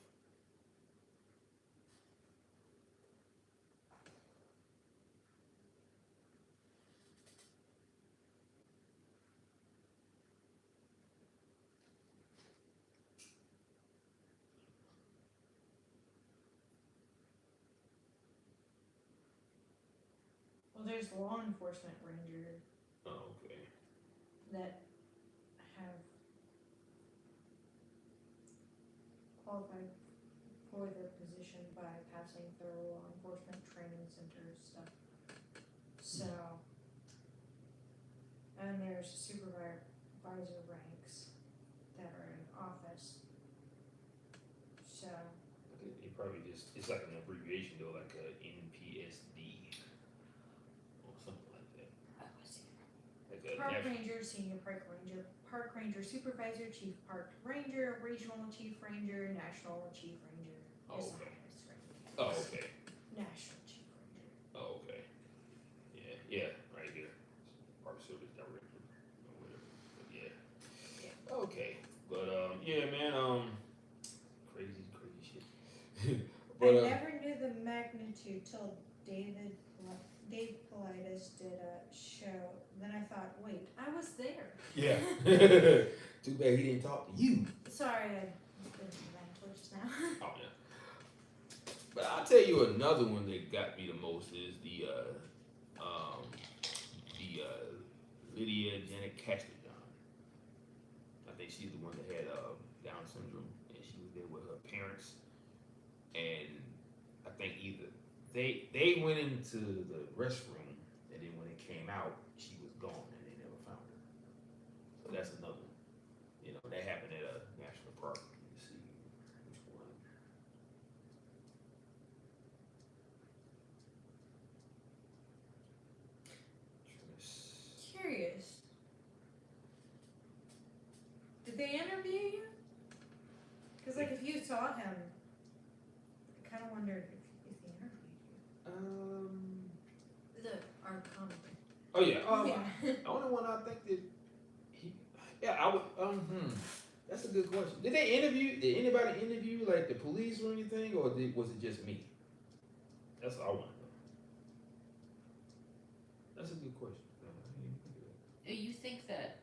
Well, there's law enforcement ranger. Oh, okay. That have qualified for their position by passing through law enforcement training center stuff. So, and there's supervisor ranks that are in office. So, It probably just, it's like an abbreviation though, like a NPSD or something like that. Like a park national, ranger, senior park ranger supervisor, chief park ranger, regional chief ranger, national chief ranger. Oh, Is the okay. highest ranking. oh, okay. National chief ranger. Oh, okay. Yeah, right here. Park Service Director or whatever. But yeah. Okay. But yeah, man, crazy shit. But I never knew the magnitude till Dave Politis did a show. Then I thought, wait, I was there. yeah. Too bad he didn't talk to you. Sorry, I didn't mental just now. Oh yeah. But I'll tell you another one that got me the most is the Lydia Janet Castellon. I think she's the one that had Down syndrome, and she was there with her parents. And I think either they went into the restroom, and then when it came out, she was gone, and they never found her. So that's another one. You know, that happened at a national park. Let me see which one. Curious. Did they interview you? Because, like, if you saw him, I kind of wondered if he interviewed you. Our comic. Oh yeah. Yeah. The only one I think that he, yeah, I would. That's a good question. Did they interview? Did anybody interview like the police or anything, or was it just me? That's what I want to know. That's a good question. I didn't even think of that. You think that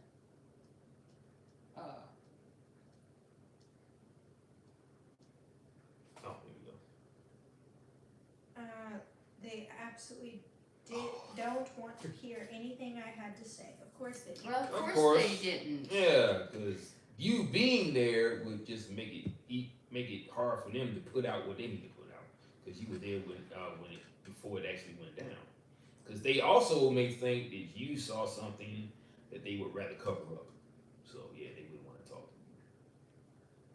Oh, here we go. They absolutely don't want to hear anything I had to say. Of course they do. well, of Of course course. they didn't. Yeah, because you being there would just make it hard for them to put out what they need to put out. Because you were there before it actually went down. Because they also may think that you saw something that they would rather cover up. So yeah, they wouldn't want to talk to you.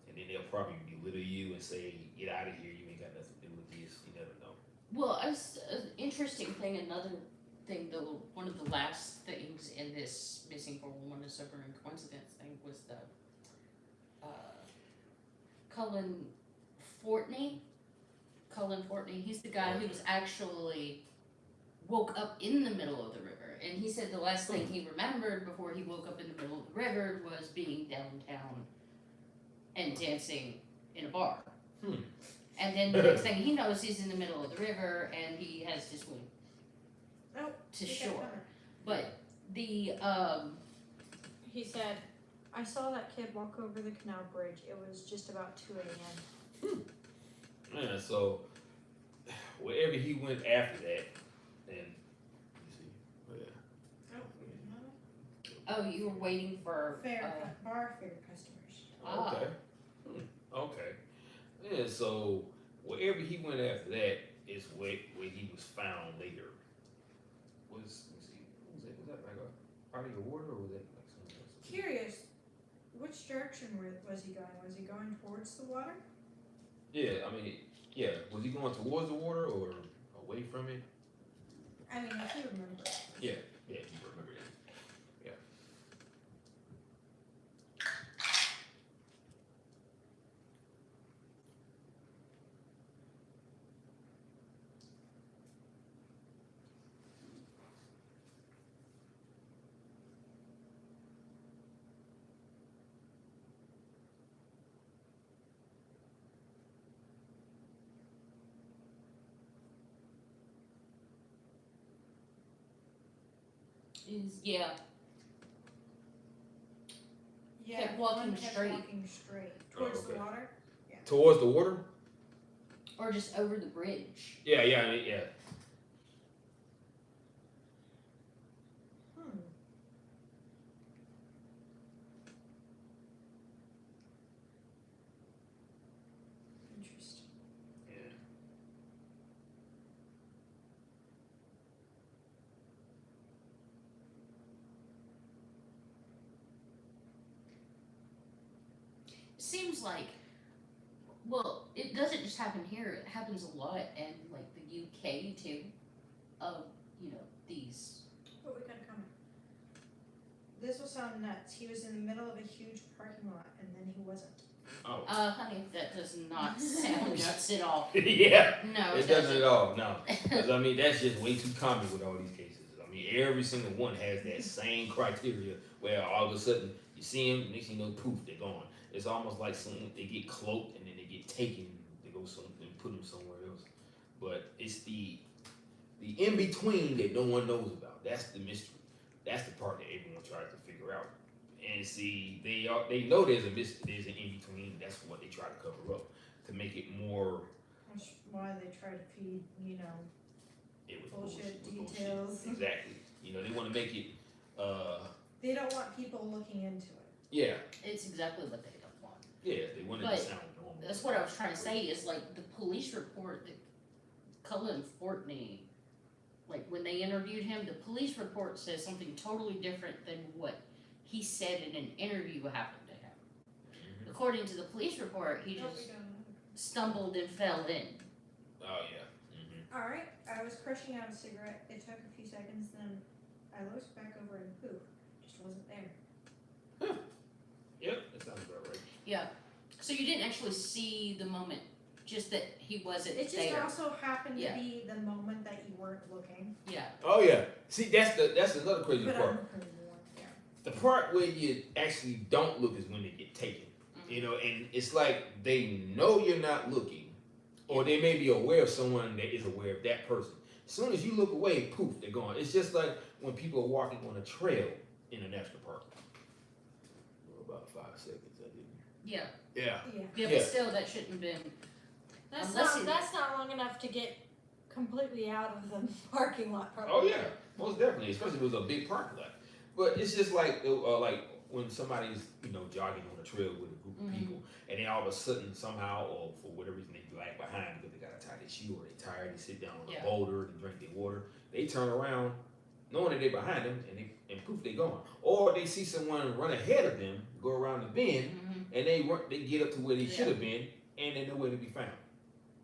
And then they'll probably belittle you and say, "Get out of here! You ain't got nothing to do with this." You never know. Well, an interesting thing, another thing, though, one of the last things in this missing 411 disappearing coincidence thing was the Cullen Fortney, he's the guy who was actually woke up in the middle of the river. And he said the last thing he remembered before he woke up in the middle of the river was being downtown and dancing in a bar. And then the next thing he knows, he's in the middle of the river and he has to swim to shore. But the He said, I saw that kid walk over the canal bridge. It was just about 2 a.m. Yeah, so wherever he went after that, then you see, oh, you were waiting for Bar fare customers. Okay. Okay. Yeah, so wherever he went after that is where he was found later. Was that like a body of water, or was that like something else? Curious, which direction was he going? Was he going towards the water? Yeah, I mean, yeah. Was he going towards the water or away from it? I mean, if you remember. Yeah, you remember that. Yeah. yeah. Yeah, Kept walking one kept straight. walking straight towards okay. the water. Towards the water? Or just over the bridge. Yeah. Interesting. Yeah. seems like, well, it doesn't just happen here. It happens a lot in like the UK too. Of these. But we got a comment. This will sound nuts. He was in the middle of a huge parking lot, and then he wasn't. Oh. Honey, that does not sound nuts at all. Yeah. No, It doesn't at all. No. 'Cause, I mean, that's just way too common with all these cases. I mean, every single one has that same criteria where all of a sudden you see them, next thing you know, poof, they're gone. It's almost like they get cloaked and then they get taken. They go and put them somewhere else. But it's the in between that no one knows about. That's the mystery. That's the part that everyone tries to figure out. And see, they know there's a mystery, there's an in between. That's what they try to cover up to make it more. That's why they try to feed, bullshit details. Exactly. They want to make it. They don't want people looking into it. Yeah. It's exactly what they don't want. Yeah, they want it to sound normal. That's what I was trying to say. Is like the police report that Cullen Fortney, like when they interviewed him, the police report says something totally different than what he said in an interview happened to him. Mm-hmm. According to the police report, he just stumbled and fell in. Oh yeah. Mm-hmm. All right, I was crushing out a cigarette. It took a few seconds, then I looked back over and poof, just wasn't there. Huh. Yep, that sounds about right. Yeah. So you didn't actually see the moment, just that he wasn't It just there. also happened to Yeah. be the moment that you weren't looking. Yeah. Oh yeah. See, that's another crazy But part. I'm pretty warm, yeah. The part where you actually don't look is when they get taken. And it's like they know you're not looking, or they may be aware of someone that is aware of that person. As soon as you look away, poof, they're gone. It's just like when people are walking on a trail in a national park. About 5 seconds, I didn't. Yeah. Yeah. Yeah, but still, that shouldn't have been. That's Unless not long enough to get completely out of the parking lot. Probably. Oh yeah, most definitely. Especially if it was a big parking lot. But it's just like when somebody's jogging on a trail with a group of people, and then all of a sudden somehow or for whatever reason they lag behind because they gotta tie their shoe or they tired, they sit down on a boulder and drink their water. They turn around, knowing that they're behind them, and poof, they gone. Or they see someone run ahead of them, go around the bend, and they get up to where they should have been, and they're nowhere to be found.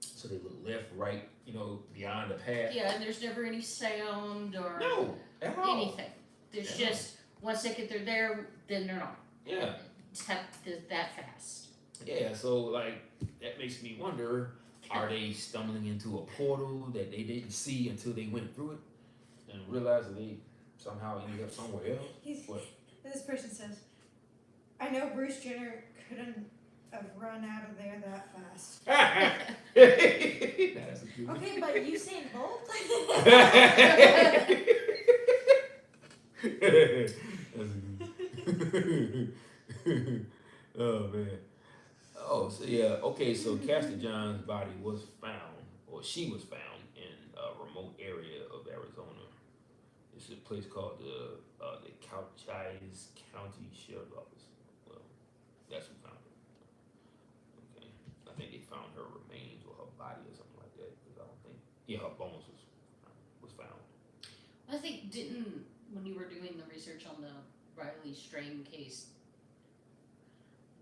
So they look left, right, beyond the path. Yeah, and there's never any sound or at all. anything. There's just one second they're there, then they're not. Yeah. It's that fast. Yeah, so like that makes me wonder, are they stumbling into a portal that they didn't see until they went through it and realized that they somehow ended up somewhere else? This person says, I know Bruce Jenner couldn't have run out of there that fast. That's a good one. Okay, but Usain Bolt? That's a good one. Oh man. Oh, so yeah. Okay, so Castor John's body was found, or she was found in a remote area of Arizona. It's a place called the Cochise County Sheriff's Office. Well, that's who found her. Okay, I think they found her remains or her body or something like that. Because I don't think, her bones was found. I think when you were doing the research on the Riley Strain case,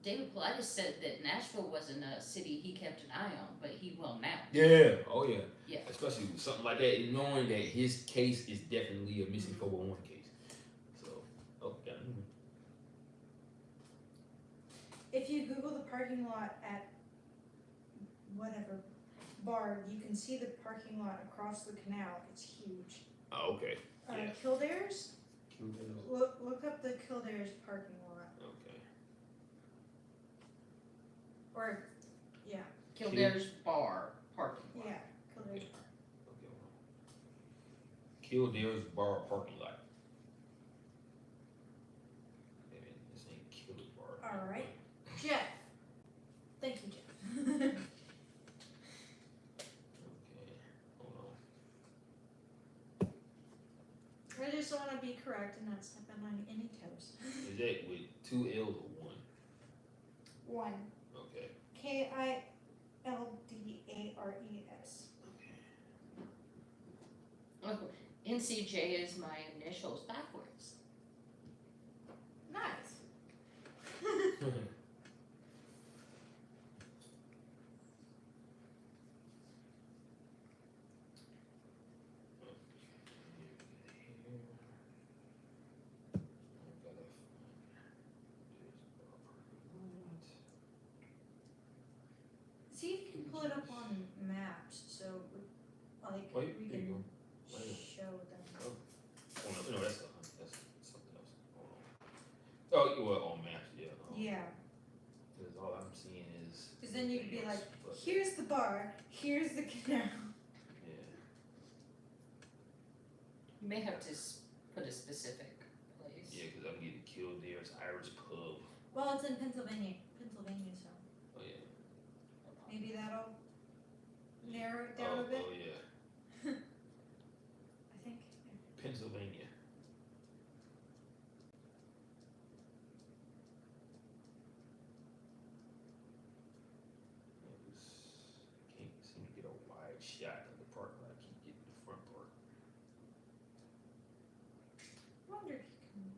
David Politis said that Nashville wasn't a city he kept an eye on, but he will now. Yeah. Oh yeah. Yeah. Especially with something like that, knowing that his case is definitely a missing 411 case. So, okay. If you Google the parking lot at whatever bar, you can see the parking lot across the canal. It's huge. Oh, okay. Kildare's? Look up the Kildare's parking lot. Okay. Or, Kildare's bar parking lot. yeah, Kildare's bar. Okay. Kildare's bar parking lot. Man, this ain't Kildare's bar. All right. Jeff. Thank you, Jeff. Okay. Hold on. I just want to be correct and not step on any toes. Is that with 2 L's or 1? 1. Okay. Kildares. Oh, NCJ is my initials backwards. Nice. Oh, well, on maps, yeah. Yeah, Because all I'm seeing is. cause then you could be like, but- here's the bar, here's the canal. Yeah. You may have to put a specific place. Yeah, because I'm getting killed there. It's Irish pub. Well, it's in Pennsylvania, so Oh, yeah. maybe that'll narrow it down a bit, Oh, yeah. I think. Pennsylvania. I can't seem to get a wide shot of the park, but I keep getting the front part. I wonder if you can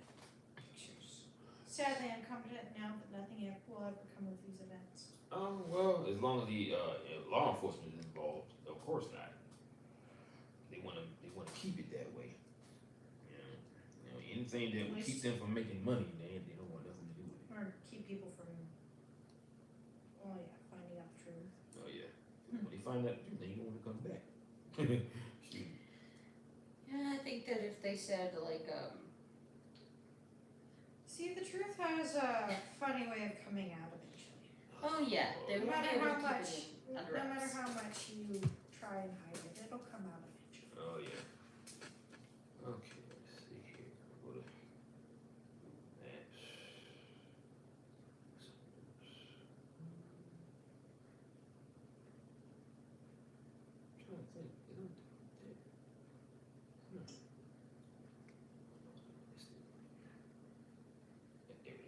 put pictures. Sadly, I'm confident now that nothing will ever come of these events. Well, as long as the law enforcement is involved, of course not. They want to keep it that way. You know, anything that will keep them from making money, they don't want nothing to do with it. Or keep people from, oh yeah, finding out the truth. Oh yeah. When they find out the truth, they don't want to come back. Shoot. Yeah, I think that if they said like, See, the truth has a funny way of coming out eventually. oh yeah, they No won't be matter able how to much, keep it no under matter wraps. how much you try and hide it, it'll come out eventually. Oh yeah. Okay, let's see here. Go to maps. I'm trying to think. Yeah, there it is. Oops. That's not it. Again.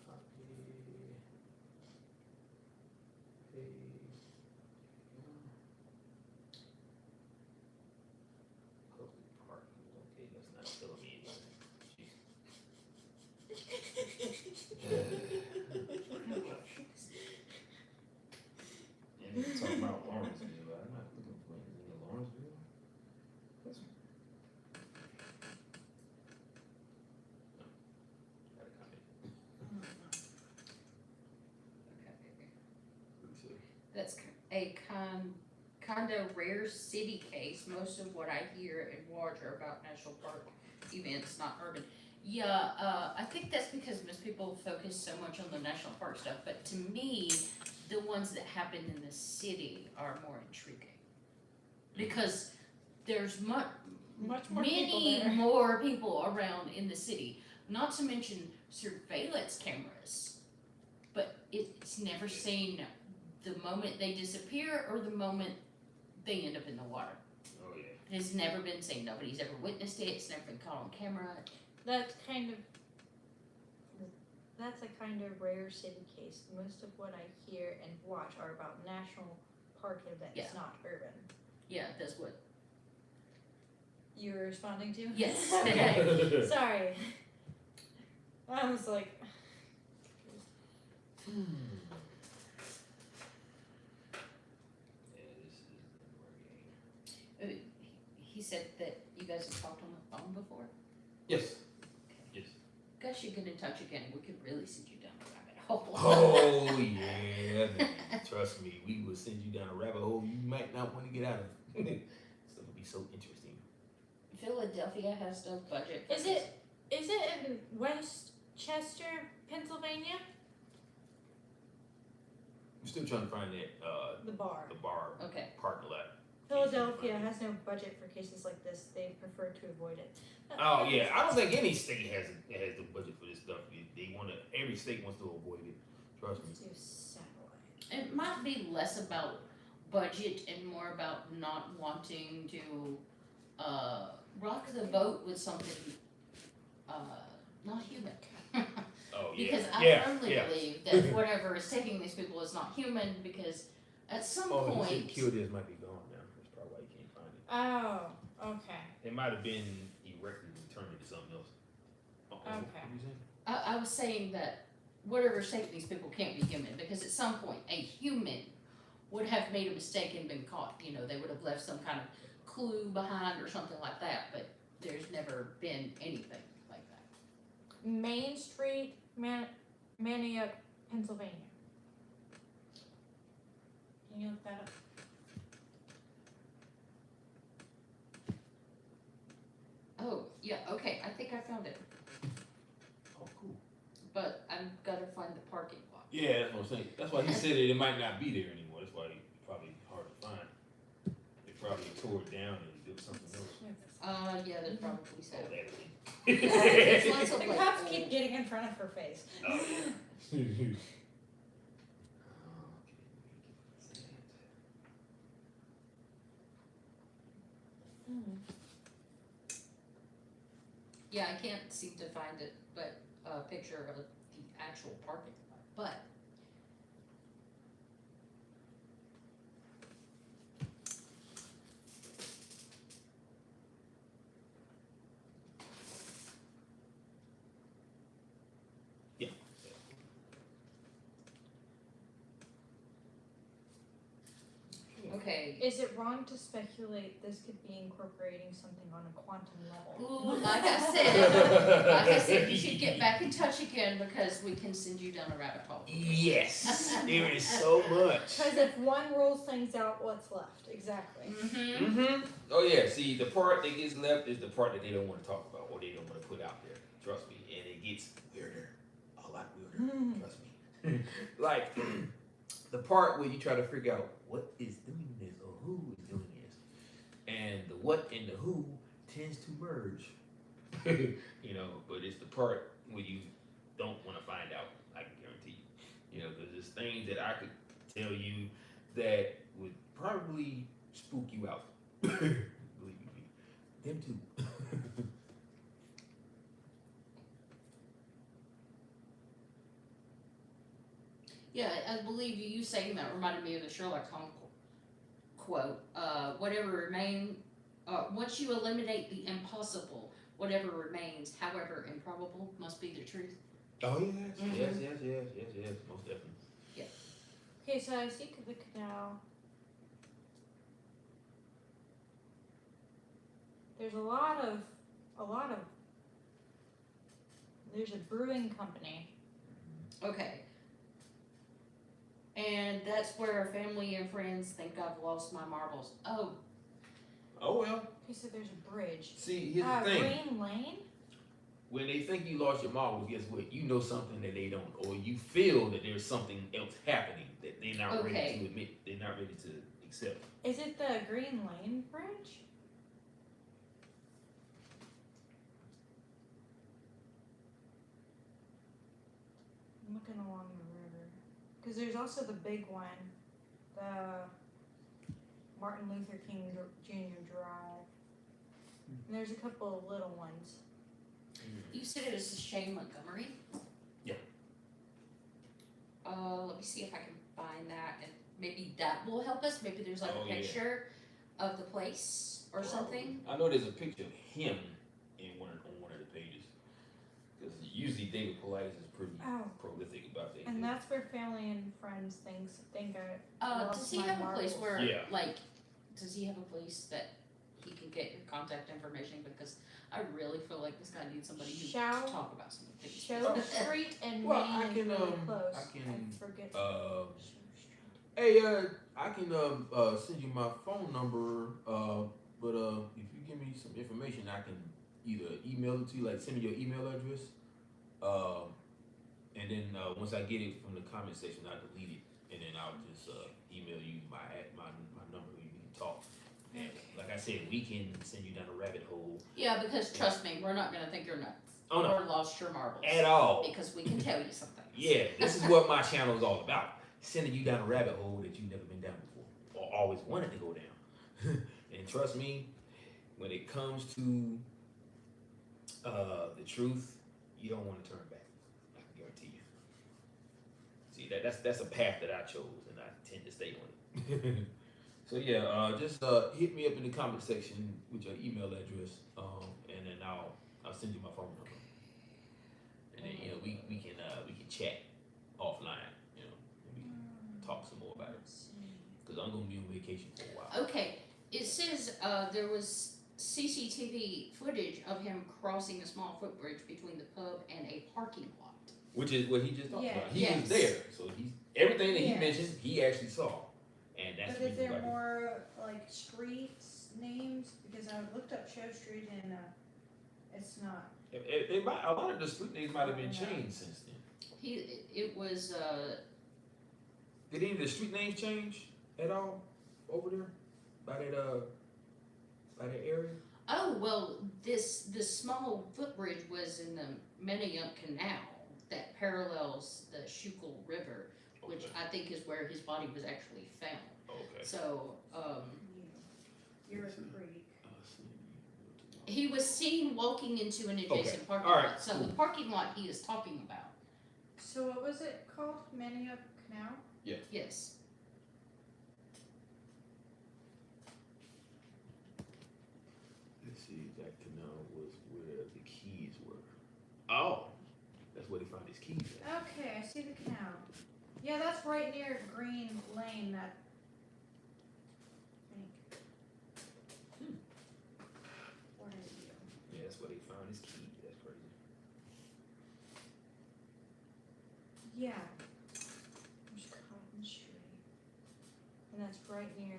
Copy. Paste. Public parking. Okay, that's not telling me anything. And it's talking about Lawrenceville. I'm not looking for anything in Lawrenceville. That's got a comment. Okay. That's a kind of rare city case. Most of what I hear and watch are about national park events, not urban. Yeah, I think that's because most people focus so much on the national park stuff, but to me, the ones that happen in the city are more intriguing. Because there's Much more people many there. more people around in the city, not to mention surveillance cameras. But it's never seen the moment they disappear or the moment they end up in the water. Oh yeah. It's never been seen. Nobody's ever witnessed it. It's never been caught on camera. That's a kind of rare city case. Most of what I hear and watch are about national park events, Yeah. not urban. Yeah, that's what. You were responding to? Yes. Okay. Sorry. I was like, Yeah, this is the game. He said that you guys have talked on the phone before. Yes. Yes. Guys should get in touch again. We could really send you down a rabbit hole. Oh yeah, man. Trust me, we will send you down a rabbit hole you might not want to get out of. Stuff will be so interesting. Philadelphia has no budget. for Is this. it in Westchester, Pennsylvania? I'm still trying to find that The bar. the bar Okay. parking lot. Philadelphia has no budget for cases like this. They prefer to avoid it. Oh yeah, I don't think any state has the budget for this stuff. They want to. Every state wants to avoid it. Trust me. Let's do satellite. It might be less about budget and more about not wanting to rock the boat with something not human. Oh yeah. Because I yeah, firmly yeah. believe that whatever is taking these people is not human, because at some Oh, he point said kill this might be gone now. That's probably why you can't find it. Oh, okay. It might have been erected and turned into something else. What Okay. were you saying? I was saying that whatever's taking these people can't be human, because at some point a human would have made a mistake and been caught. You know, they would have left some kind of clue behind or something like that, but there's never been anything like that. Main Street, Manioc, Pennsylvania. Can you look that up? Oh, yeah, okay, I think I found it, Oh, cool. but I've gotta find the parking lot. Yeah, that's what I'm saying. That's why he said it might not be there anymore. That's why it's probably hard to find. They probably tore it down and did something else. Yeah, there's probably Oh, so. that It's lots of, The like, cops old- keep getting in front of her face. Oh, yeah. Yeah, I can't seem to find it, but a picture of the actual parking lot, but. Yeah. Okay. Is it wrong to speculate this could be incorporating something on a quantum level? Ooh, like I said, you should get back in touch again because we can send you down a rabbit hole. Yes, there is so much. Because if one rules things out, what's left? Exactly. Mm-hmm. Mm-hmm. Oh yeah. See, the part that gets left is the part that they don't want to talk about or they don't want to put out there. Trust me, and it gets weirder, a lot weirder. Trust me. Like the part where you try to figure out what is doing this or who is doing this, and the what and the who tends to merge. You know, but it's the part where you don't want to find out. I can guarantee you. You know, because there's things that I could tell you that would probably spook you out. Believe me, them too. Yeah, I believe you saying that reminded me of the Sherlock Holmes quote. Once you eliminate the impossible, whatever remains, however improbable, must be the truth. Oh yes, Mhm. yes, most definitely. Okay, so I see the canal. There's a lot of, there's a brewing company. Okay. And that's where family and friends think I've lost my marbles. Oh, Oh well. Okay, so there's a bridge. See, here's the thing. Green Lane? When they think you lost your marbles, guess what? You know something that they don't, or you feel that there's something else happening that they're not ready Okay. to admit. They're not ready to accept. Is it the Green Lane Bridge? I'm looking along the river. Because there's also the big one, the Martin Luther King Jr. Drive. And there's a couple of little ones. you said it was Shane Montgomery? Yeah. Let me see if I can find that and maybe that will help us. Maybe there's like Oh, a yeah. picture of the place or something. I know there's a picture of him on one of the pages. Because usually David Politis is pretty Oh. prolific about that. And that's where family and friends think I Does lost he my have a place marbles. where, Yeah. like, does he have a place that he can get your contact information? Because I really feel like this guy needs somebody who Shall- can talk about some things. Show Street and Well, Main I is can, really um, close. I can, forget. Uh, Show Street. hey, I can send you my phone number. But if you give me some information, I can either email it to you, like send me your email address. And then once I get it from the comment section, I delete it, and then I'll just email you my number. You can talk. And like I said, we can send you down a rabbit hole. Yeah, because trust me, we're not gonna think you're nuts. Oh, no. Or lost your marbles. At all. Because we can tell you something. Yeah, this is what my channel is all about. Sending you down a rabbit hole that you've never been down before or always wanted to go down. And trust me, when it comes to the truth, you don't want to turn back. I can guarantee you. See, that's a path that I chose, and I tend to stay on it. So yeah, just hit me up in the comment section with your email address, and then I'll send you my phone number. And then we can chat offline, and we can talk some more about it. because I'm gonna be on vacation for a while. Okay, it says there was CCTV footage of him crossing a small footbridge between the pub and a parking lot. Which is what he just talked Yeah. about. He Yes. was there, so he's everything that he Yes. mentioned, he actually saw, and that's But the is reason there why. more like streets names? Because I looked up Show Street and it's not. It might, a lot of the street names might have been Yeah. changed since then. It was Did any of the street names change at all over there by that area? oh well, this small footbridge was in the Menayunk Canal that parallels the Schuylkill River, which Okay. I think is where his body was actually found. Okay. So You're a creek. he was seen walking into an adjacent Okay. parking All right. lot. So the parking lot he is talking about. So what was it called? Manioc Canal? Yes. Let's see, that canal was where the keys were. Oh, that's where they found his keys at. Okay, I see the canal. Yeah, that's right near Green Lane. That. I think. Where are you? Yeah, that's where they found his keys. That's crazy. Yeah. There's Cotton Street. And that's right near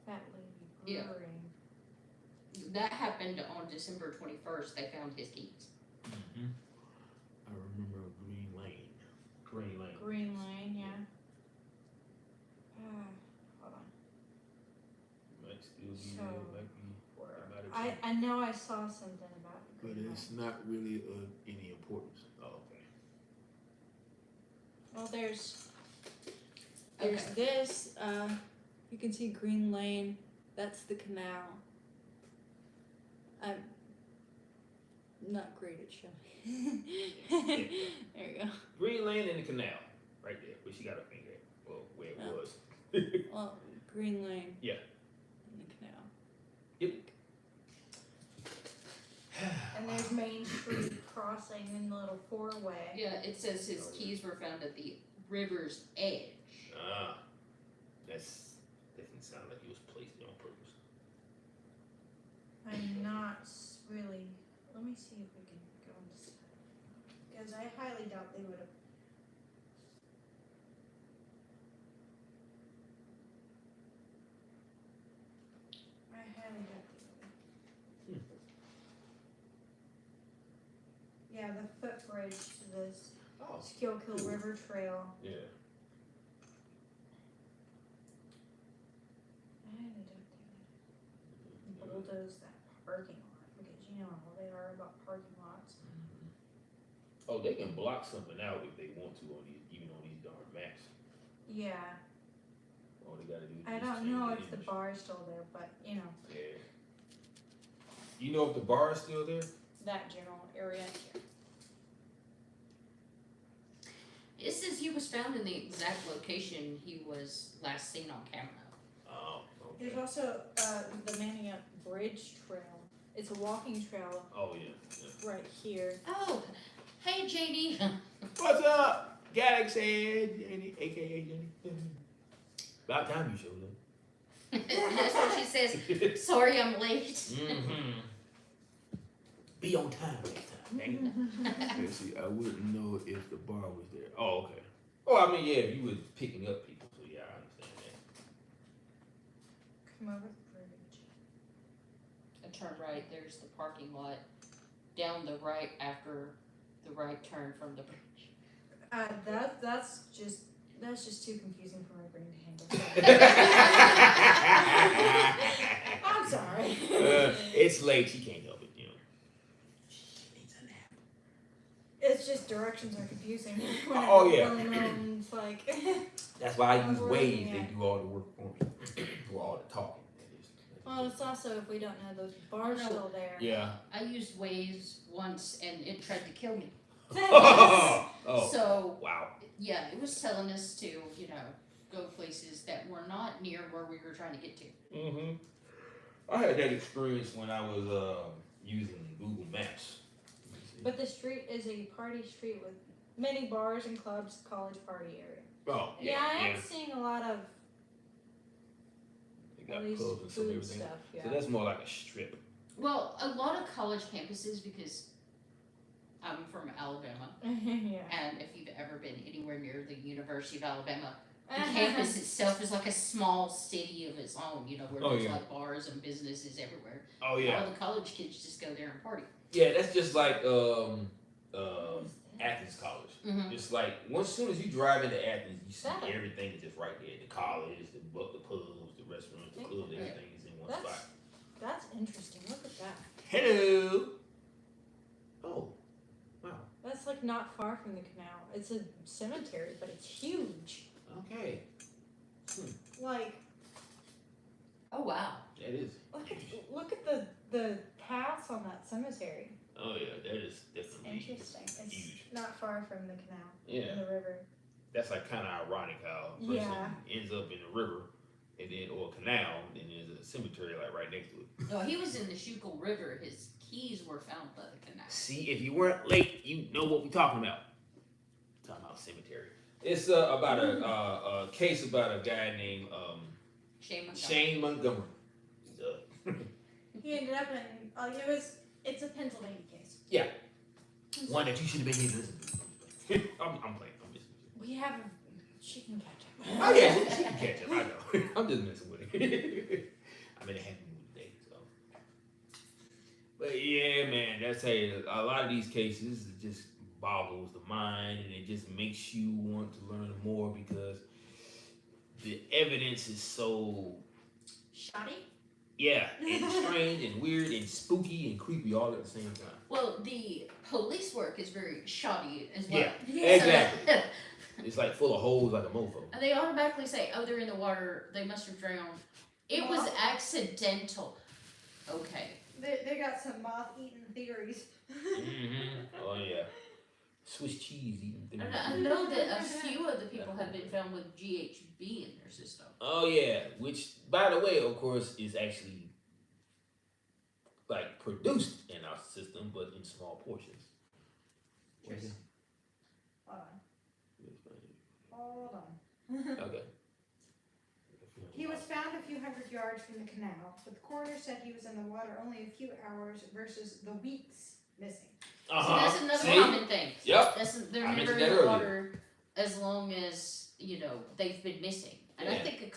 Fat Lady Yeah. Brewing. That happened on December 21st. They found his keys. Mm-hmm. I remember Green Lane. Green Lane. Green Lane, yeah. Hold on. Might still be So, there. Might be. Where? Might have changed. I know I saw something about But Green it's Lane. not really of any importance. Oh, okay. Well, there's Okay. this. You can see Green Lane. That's the canal. I'm not great at showing. There you go. Green Lane and the canal, right there, where she got her finger at. Well, where it Yeah. was. Well, Green Lane. Yeah. And the canal. Yep. And there's Main Street crossing in the little four-way. Yeah, it says his keys were found at the river's edge. Ah, that's doesn't sound like it was placed on purpose. I'm not really. Let me see if we can go into stuff. Because I highly doubt they would have. I highly doubt they would have. Yeah, the footbridge to this Oh, Schuylkill River Trail. yeah. I highly doubt they would bulldoze that parking lot because you know how they are about parking lots. Oh, they can block something out if they want to on these, even on these darn maps. Yeah, All they gotta do is I just don't change know the if the image. bar is still there, but you know, Yeah. You know if the bar is still there? that general area. It says he was found in the exact location he was last seen on camera. Oh, okay. There's also the Manioc Bridge Trail. It's a walking trail Oh yeah. Yeah. right here. Oh, hey JD. What's up, Galaxy? Jenny, aka Jenny. About time you showed up. That's what she says. Sorry, I'm late. Mm-hmm. Be on time next time. Dang it. Yeah, see, I wouldn't know if the bar was there. Oh, okay. Oh, I mean, yeah, if you was picking up people, so yeah, I understand that. Come over the bridge. I turn right. There's the parking lot. Down the right after the right turn from the bridge. That's just too confusing for my brain to handle. I'm sorry. It's late. She can't help it, you know. She needs a nap. It's just directions are confusing. When Oh, yeah. It's like. That's why I use I'm Waze. working They at- do all the work for me. Do all the talking. That is. Well, it's also if we don't know those bars No. still there. Yeah. I used Waze once and it tried to kill me. Oh. So Wow. yeah, it was telling us to, go places that were not near where we were trying to get to. Mm-hmm. I had that experience when I was using Google Maps. But the street is a party street with many bars and clubs, college party area. Oh, Yeah, I am seeing a lot of got At least pubs and some food everything. stuff, yeah. So that's more like a strip. Well, a lot of college campuses, because I'm from Alabama, yeah. and if you've ever been anywhere near the University of Alabama, the campus itself is like a small city of its own, you know, where Oh, there's yeah. like bars and businesses everywhere. Oh yeah. All the college kids just go there and party. Yeah, that's just like Athens College. Mhm. It's like as soon as you drive into Athens, you see That- everything is just right there. The college, the pubs, the restaurants, the clubs, everything is in one That's spot. that's interesting. Look at that. Hello. Oh, wow. That's like not far from the canal. It's a cemetery, but it's huge. Okay. Like, Oh wow. That is. Look at the paths on that cemetery. Oh yeah, that is it's definitely interesting. It's huge. not far from the canal Yeah, and the river. that's like kind of ironic how a person Yeah. ends up in the river, and then or a canal, and there's a cemetery like right next to it. No, he was in the Schuylkill River. His keys were found by the canal. See, if you weren't late, you know what we're talking about. Talking about cemetery. It's about a case about a guy named Shame on God. Shane Montgomery. He ended up in. It's a Pennsylvania case. One that you should have been here to listen to. I'm playing. I'm just. We have. She can catch up. Oh yeah, she can catch up. I know. I'm just messing with it. I'm in a happy mood today, so. But yeah, man, that's a lot of these cases it just boggles the mind, and it just makes you want to learn more because the evidence is so Shoddy? and strange and weird and spooky and creepy all at the same time. Well, the police work is very shoddy as well. Yeah, exactly. It's like full of holes like a mofo. And they automatically say, "Oh, they're in the water. They must have drowned. It was accidental." Okay. They got some moth-eaten theories. Oh yeah, Swiss cheese eating thing. And I know that a few of the people have been found with GHB in their system. Oh yeah, which by the way, of course, is actually like produced in our system, but in small portions. What is it? Hold on. Okay. He was found a few hundred yards from the canal, but the coroner said he was in the water only a few hours versus the weeks missing. So that's another See? common thing. Yep. They're I never mentioned in that the earlier. water as long as, you know, they've been missing. And I Yeah. think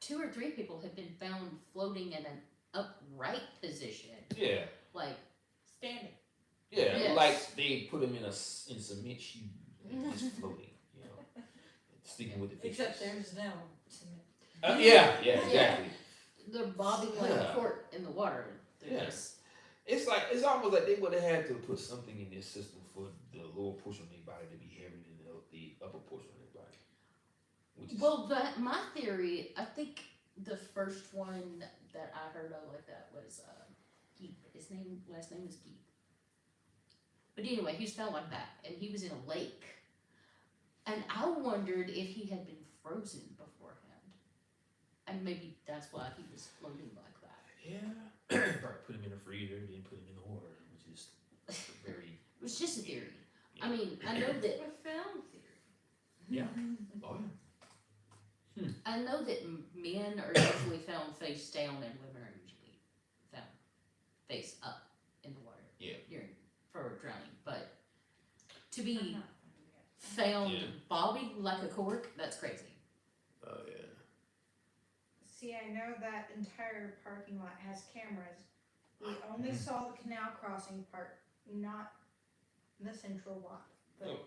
two or three people have been found floating in an upright position. Yeah. Like, Standing. Yeah. Yes. Like they put them in cement shoes, and just floating. You know, sticking with the fishes. Except there's no cement. Yeah. Exactly. they're bobbing like a cork in the water. They're Yeah. just, It's almost like they would have had to put something in their system for the lower portion of their body to be heavier than the upper portion of their body. Which is, well, my theory, I think the first one that I heard of like that was Geep. His last name is Geep. But anyway, he was found like that, and he was in a lake. And I wondered if he had been frozen beforehand, and maybe that's why he was floating like that. yeah, probably put him in a freezer, then put him in the water, which is very. It was just a theory. I mean, I know that. A film theory. Yeah. Oh yeah. I know that men are usually found face down, and women are usually found face up in the water. Yeah. For drowning, but to be I'm not found Yeah. bobbing like a cork, that's crazy. Oh yeah. See, I know that entire parking lot has cameras. We only saw the canal crossing part, not the central lot. Oh.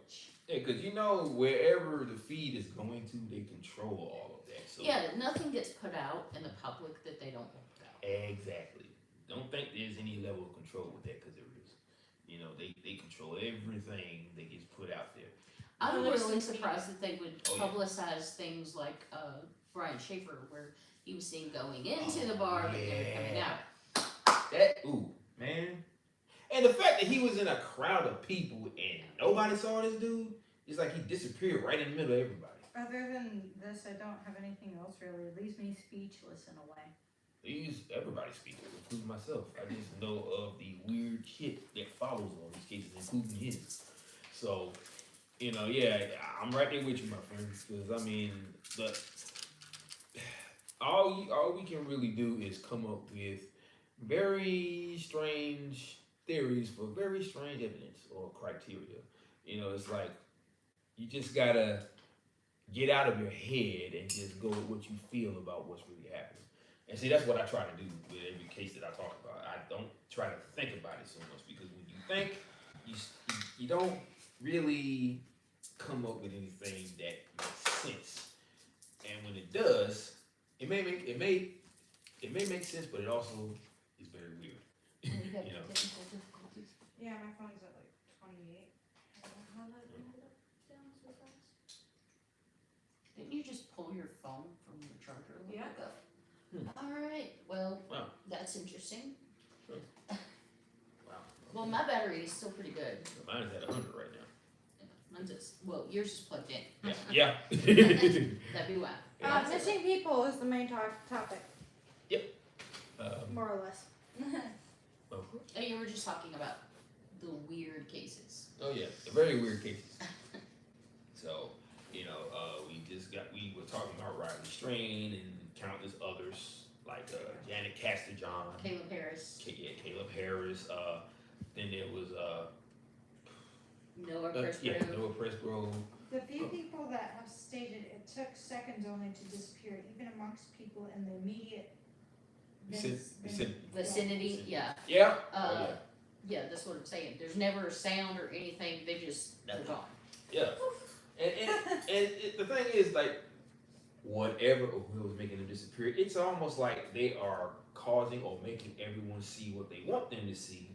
Yeah, because you know wherever the feed is going to, they control all of that. So Yeah, nothing gets put out in the public that they don't want put out. exactly. Don't think there's any level of control with that because there is. You know, they control everything that gets put out there. I'm Well, there's really some surprised that they would Oh, yeah. publicize things like Brian Schaefer, where he was seen going into the bar, but they were coming yeah. out. Ooh, man. And the fact that he was in a crowd of people and nobody saw this dude, it's like he disappeared right in the middle of everybody. Other than this, I don't have anything else really. It leaves me speechless in a way. Everybody speaking, including myself. I just know of the weird shit that follows on these cases, including his. So, you know, yeah, I'm right there with you, my friend. Because I mean, all we can really do is come up with very strange theories for very strange evidence or criteria. It's like you just gotta get out of your head and just go with what you feel about what's really happening. And see, that's what I try to do with every case that I talk about. I don't try to think about it so much because when you think, you don't really come up with anything that makes sense. And when it does, it may make sense, but it also is very weird. And you have You know. technical difficulties. Yeah, my phone's at like 28. I don't know how that ended up down so fast. Didn't you just pull your phone from the charger a little Yeah. ago? Hmm. Alright, well, Wow. that's interesting. Wow. Well, my battery is still pretty good. Mine is at 100 right now. Mine's just, well, yours is plugged in. Yeah. That'd be why. Missing people is the main topic, More or less. And you were just talking about the weird cases. Oh yeah, very weird cases. So, we were talking about Riley Strain and countless others like Janet Casterjohn, Caleb Harris, Caleb Harris. Then there was Noah Presborough. Noah Presborough. The few people that have stated it took seconds only to disappear, even amongst people in the immediate Vicinity, yeah. Yeah. Yeah, that's what I'm saying. There's never a sound or anything. They're gone. Yeah. And the thing is, like, whatever or whoever's making them disappear, it's almost like they are causing or making everyone see what they want them to see,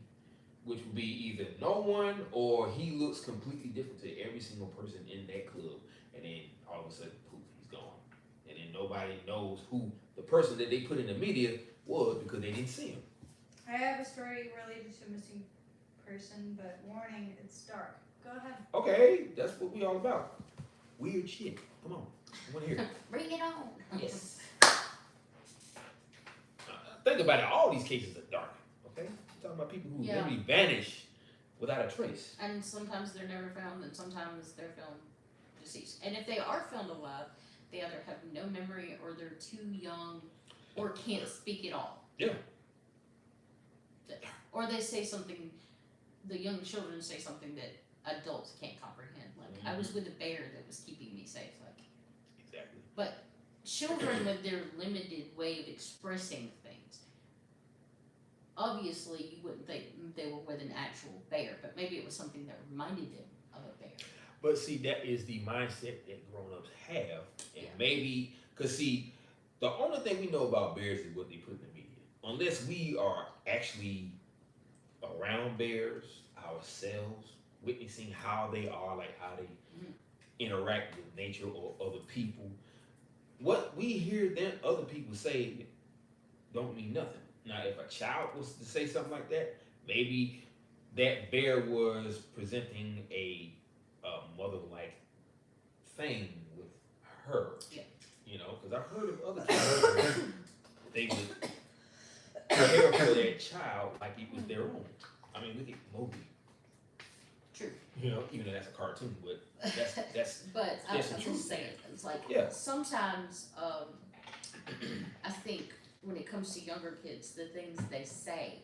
which would be either no one or he looks completely different to every single person in that club, and then all of a sudden, poof, he's gone. And then nobody knows who the person that they put in the media was because they didn't see him. I have a story related to a missing person, but warning, it's dark. Go ahead. Okay, that's what we all about. Weird shit. Come on, I want to hear it. Bring it on. Yes. Think about it. All these cases are dark. Okay, you're talking about people who Yeah. literally vanish without a trace. And sometimes they're never found, and sometimes they're found deceased. And if they are found alive, they either have no memory, or they're too young, or can't speak at all. Yeah. Or they say something. The young children say something that adults can't comprehend. Like, I was with a bear that was keeping me safe. Like, Exactly. but children with their limited way of expressing things, obviously you wouldn't think they were with an actual bear, but maybe it was something that reminded them of a bear. But see, that is the mindset that grown-ups have, and Yeah. maybe because see, the only thing we know about bears is what they put in the media. Unless we are actually around bears ourselves, witnessing how they are, like how they interact with nature or other people. What we hear then other people say don't mean nothing. Now, if a child was to say something like that, maybe that bear was presenting a mother-like thing with her. Yeah. Because I've heard of other kids, they would care for their child like it was their own. I mean, look at Mowgli. True. Even though that's a cartoon, but that's But I'm Yes, true. just saying, it's like, Yeah. sometimes I think when it comes to younger kids, the things they say,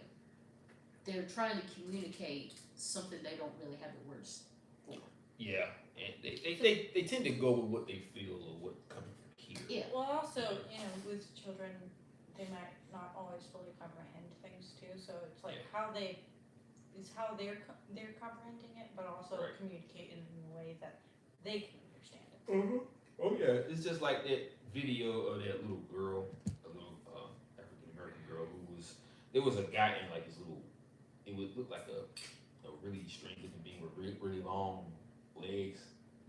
they're trying to communicate something they don't really have the words for. yeah, and they tend to go with what they feel or what comes from here. Yeah. Well, also, with children, they might not always fully comprehend things too. So it's like how they're comprehending it, but also Right. communicating in a way that they can understand it. Mm-hmm. Oh yeah, it's just like that video of that little girl, a little African American girl there was a guy in like this little, it would look like a really strange looking being with really, really long legs,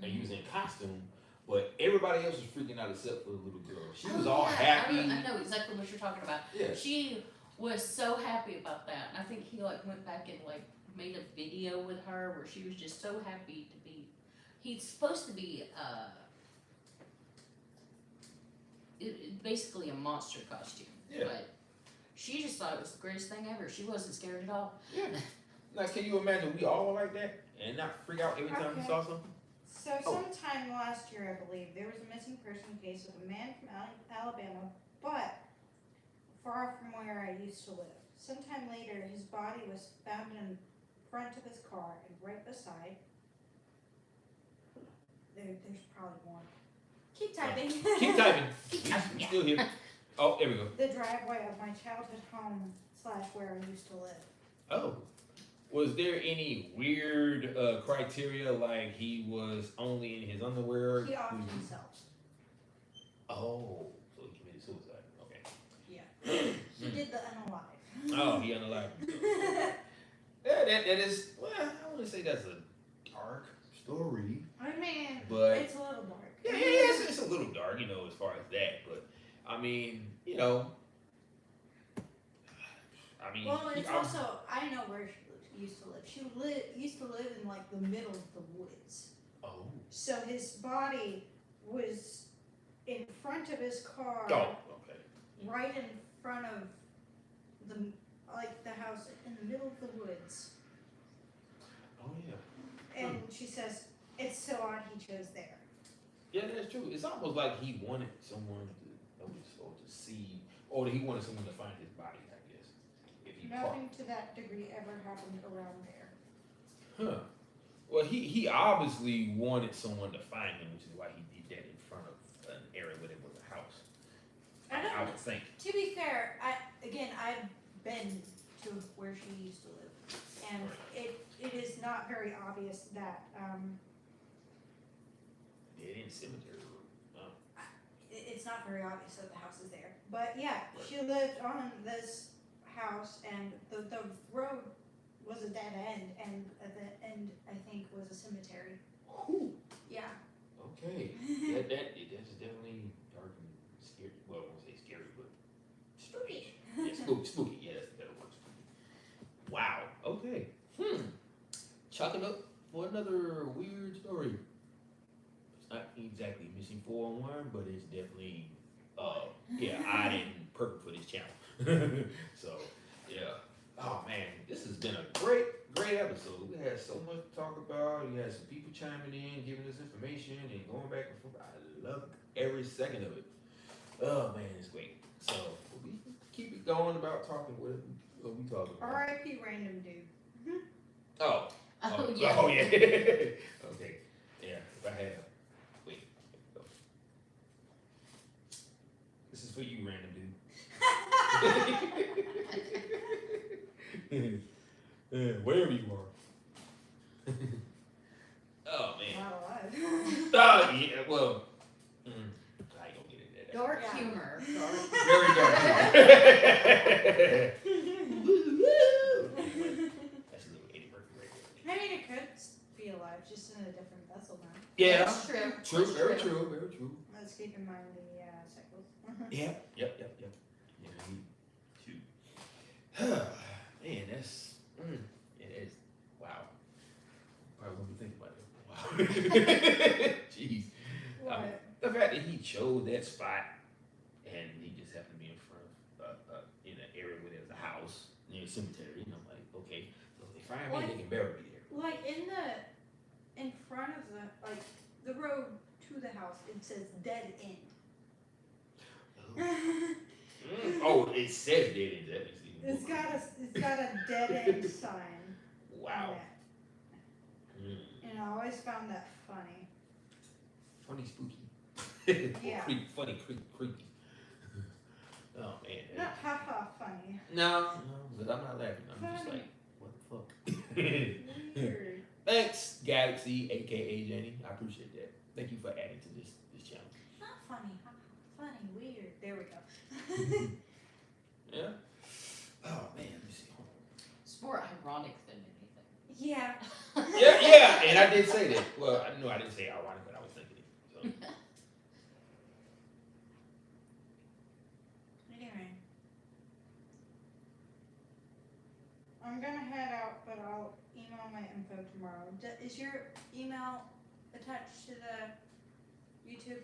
and he was in costume, but everybody else was freaking out except for the little girl. She was all happy. I know exactly what you're talking about. Yeah. She was so happy about that. And I think he went back and made a video with her where she was just so happy to be. He's supposed to be basically a monster costume. Yeah. But she just thought it was the greatest thing ever. She wasn't scared at all. Yeah. Now, can you imagine we all were like that and not freak out every time we Okay. saw something? So sometime last year, I believe, there was a missing person case with a man from Alabama but far from where I used to live. Sometime later, his body was found in front of his car and right beside. There's probably more. Keep typing. Keep typing. We still here. Oh, there we go. The driveway of my childhood home / where I used to live. Oh. Was there any weird criteria, like he was only in his underwear? He offed himself. Oh, so he committed suicide. Okay. Yeah. He did the unalive. Oh, he unalived himself. Yeah, that is, well, I wouldn't say that's a dark story. I mean, But it's a little dark. yeah, it's a little dark, as far as that. But I mean, Well, it's also, I know where she used to live. She used to live in like the middle of the woods. Oh. So his body was in front of his car, Oh, okay. right in front of the house in the middle of the woods. Oh yeah. And she says, it's so odd he chose there. Yeah, that's true. It's almost like he wanted someone to notice or to see, or he wanted someone to find his body, I guess. If he Nothing to that degree ever happened around there. Huh. Well, he obviously wanted someone to find him, which is why he did that in front of an area where there was a house. I would think. To be fair, I've been to where she used to live, and it is not very obvious that Dead end cemetery. it's not very obvious that the house is there. But yeah, she lived on this house, and the road was a dead end, and at the end I think was a cemetery. Whew. Yeah. Okay. That's definitely dark and scary. Well, I won't say scary, but Spooky. yeah, spooky. Yeah, that's the better word. Spooky. Wow. Okay. Chalk it up for another weird story. It's not exactly missing 411, but it's definitely I didn't perfect for this channel. So yeah. Oh man, this has been a great episode. We had so much to talk about. We had some people chiming in, giving us information, and going back and forth. I love every second of it. Oh man, it's great. So we keep it going about talking what we talking about. R.I.P. random dude. Oh. Oh, yeah. Oh yeah. Okay. Yeah. If I have. Wait. Here we go. This is for you, random dude. Wherever you are. Oh man. Not alive. Oh yeah. Well. I ain't gonna get into that. Dark Yeah. humor. Very dark. That's a little Eddie Murphy right there. I mean, it could be alive, just in a different vessel now. Yeah. That's true. True. That's Very true. Very true. Let's keep in mind the cycles. Yep. Yeah, me too. Man, that's it is. Wow. Probably won't be thinking about it. Wow. Jeez. What? The fact that he chose that spot and he just happened to be in front of in an area where there's a house near a cemetery, and I'm like, okay, so if they find me, they can bury me there. Like in front of the road to the house, it says dead end. Oh, it says dead end. That makes it even It's more. got a dead end sign. Wow. On it. And I always found that funny. Funny, spooky. Yeah. Funny, creepy. Oh man. Not haha funny. No, but I'm not laughing. I'm just like, what the fuck? Weird. Thanks, Galaxy, aka Jenny. I appreciate that. Thank you for adding to this channel. Not funny. Funny. Weird. There we go. Yeah. Oh man, let me see. Hold It's more ironic than anything. Yeah. on. Yeah, and I did say that. Well, I know I didn't say ironic, but I was thinking it. So. Anyway. I'm gonna head out, but I'll email my info tomorrow. Is your email attached to the YouTube?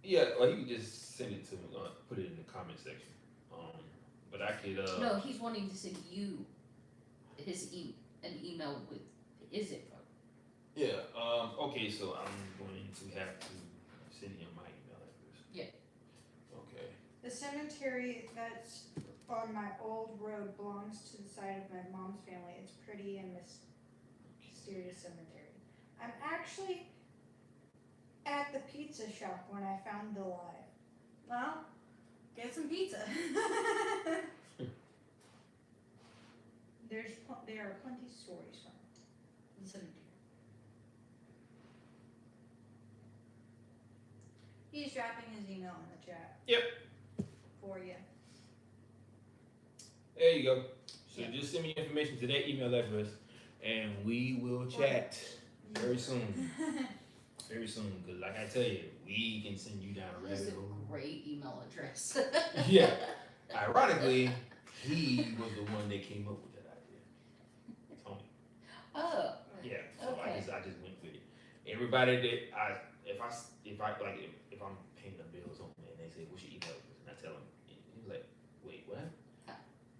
Yeah, or you can just send it to me. Put it in the comment section. But I could. No, he's wanting to send you an email with his info. Yeah. Okay. So I'm going to have to send him my email address. Yeah. Okay. The cemetery cemetery that's on my old road belongs to the side of my mom's family. It's pretty and mysterious cemetery. I'm actually at the pizza shop when I found the live. Well, get some pizza. There are plenty of stories from the cemetery. He's dropping his email in the chat. Yep. For you. There you go. So just send me information to that email address, and we will chat very soon. Very soon, because like I tell you, we can send you down a That's rabbit a hole. great email address. Yeah. Ironically, he was the one that came up with that idea. Tony. Oh, Yeah. So Okay. I just went with it. Everybody that if I'm paying the bill or something and they say, what's your email address? And I tell them, he's like, wait, what?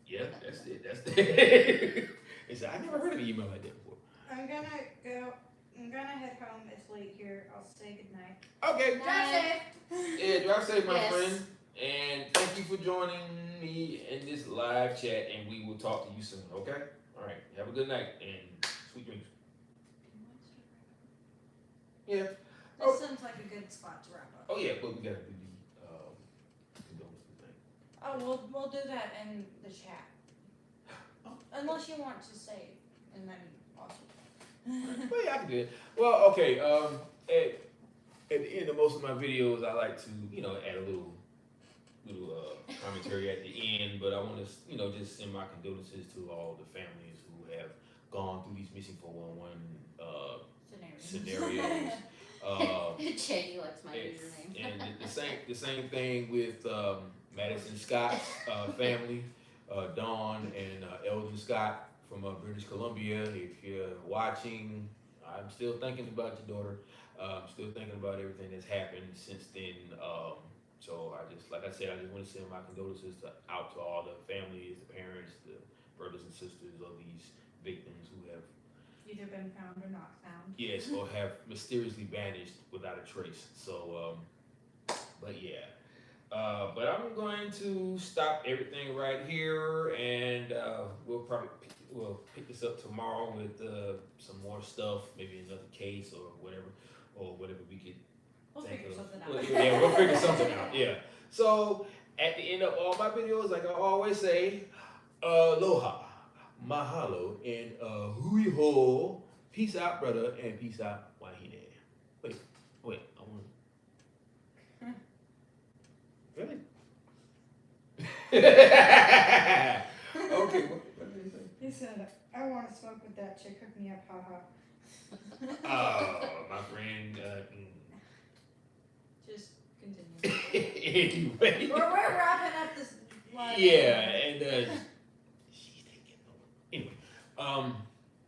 Yeah, that's it. That's it. He said, I never heard of an email like that before. I'm gonna head home. It's late here. I'll say goodnight. Okay. Drive safe. Yeah, drive safe, my Yes. friend. And thank you for joining me in this live chat, and we will talk to you soon, okay? All right. Have a good night and sweet dreams. Yeah. This sounds like a good spot to wrap up. Oh, yeah, but we got to do the condolence thing. Oh, we'll do that in the chat. Unless you want to say, and then also. Well, yeah, I can do it. Well, okay. At the end of most of my videos, I like to, add a little commentary at the end. But I want to, just send my condolences to all the families who have gone through these missing 411 scenarios. Cheney likes my username. And the same thing with Madison Scott's family, Dawn and Eldon Scott from British Columbia. If you're watching, I'm still thinking about your daughter. I'm still thinking about everything that's happened since then. So like I said, I just want to send my condolences out to all the families, the parents, the brothers and sisters of these victims who have Either been found or not found. yes, or have mysteriously vanished without a trace. So, but yeah. But I'm going to stop everything right here, and we'll pick this up tomorrow with some more stuff, maybe another case or whatever we could We'll think figure of. something Well, out. yeah, we'll figure something out. Yeah. So at the end of all my videos, like I always say, aloha, mahalo, and hui ho. Peace out, brother, and peace out, wahine. Wait, I want really? Okay, what did he say? He said, I want to smoke with that chick. Hook me up, haha. Oh, my friend. Just continue. Anyway. We're wrapping up this live. Yeah, and she's taking over. Anyway,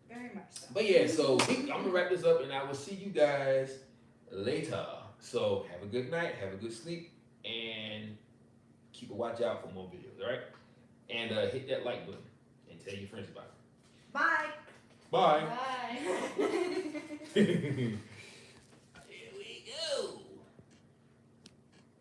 Very much so. but yeah, so I'm gonna wrap this up, and I will see you guys later. So have a good night, have a good sleep, and keep a watch out for more videos. All right, and hit that like button and tell your friends about it. Bye. Bye. Bye.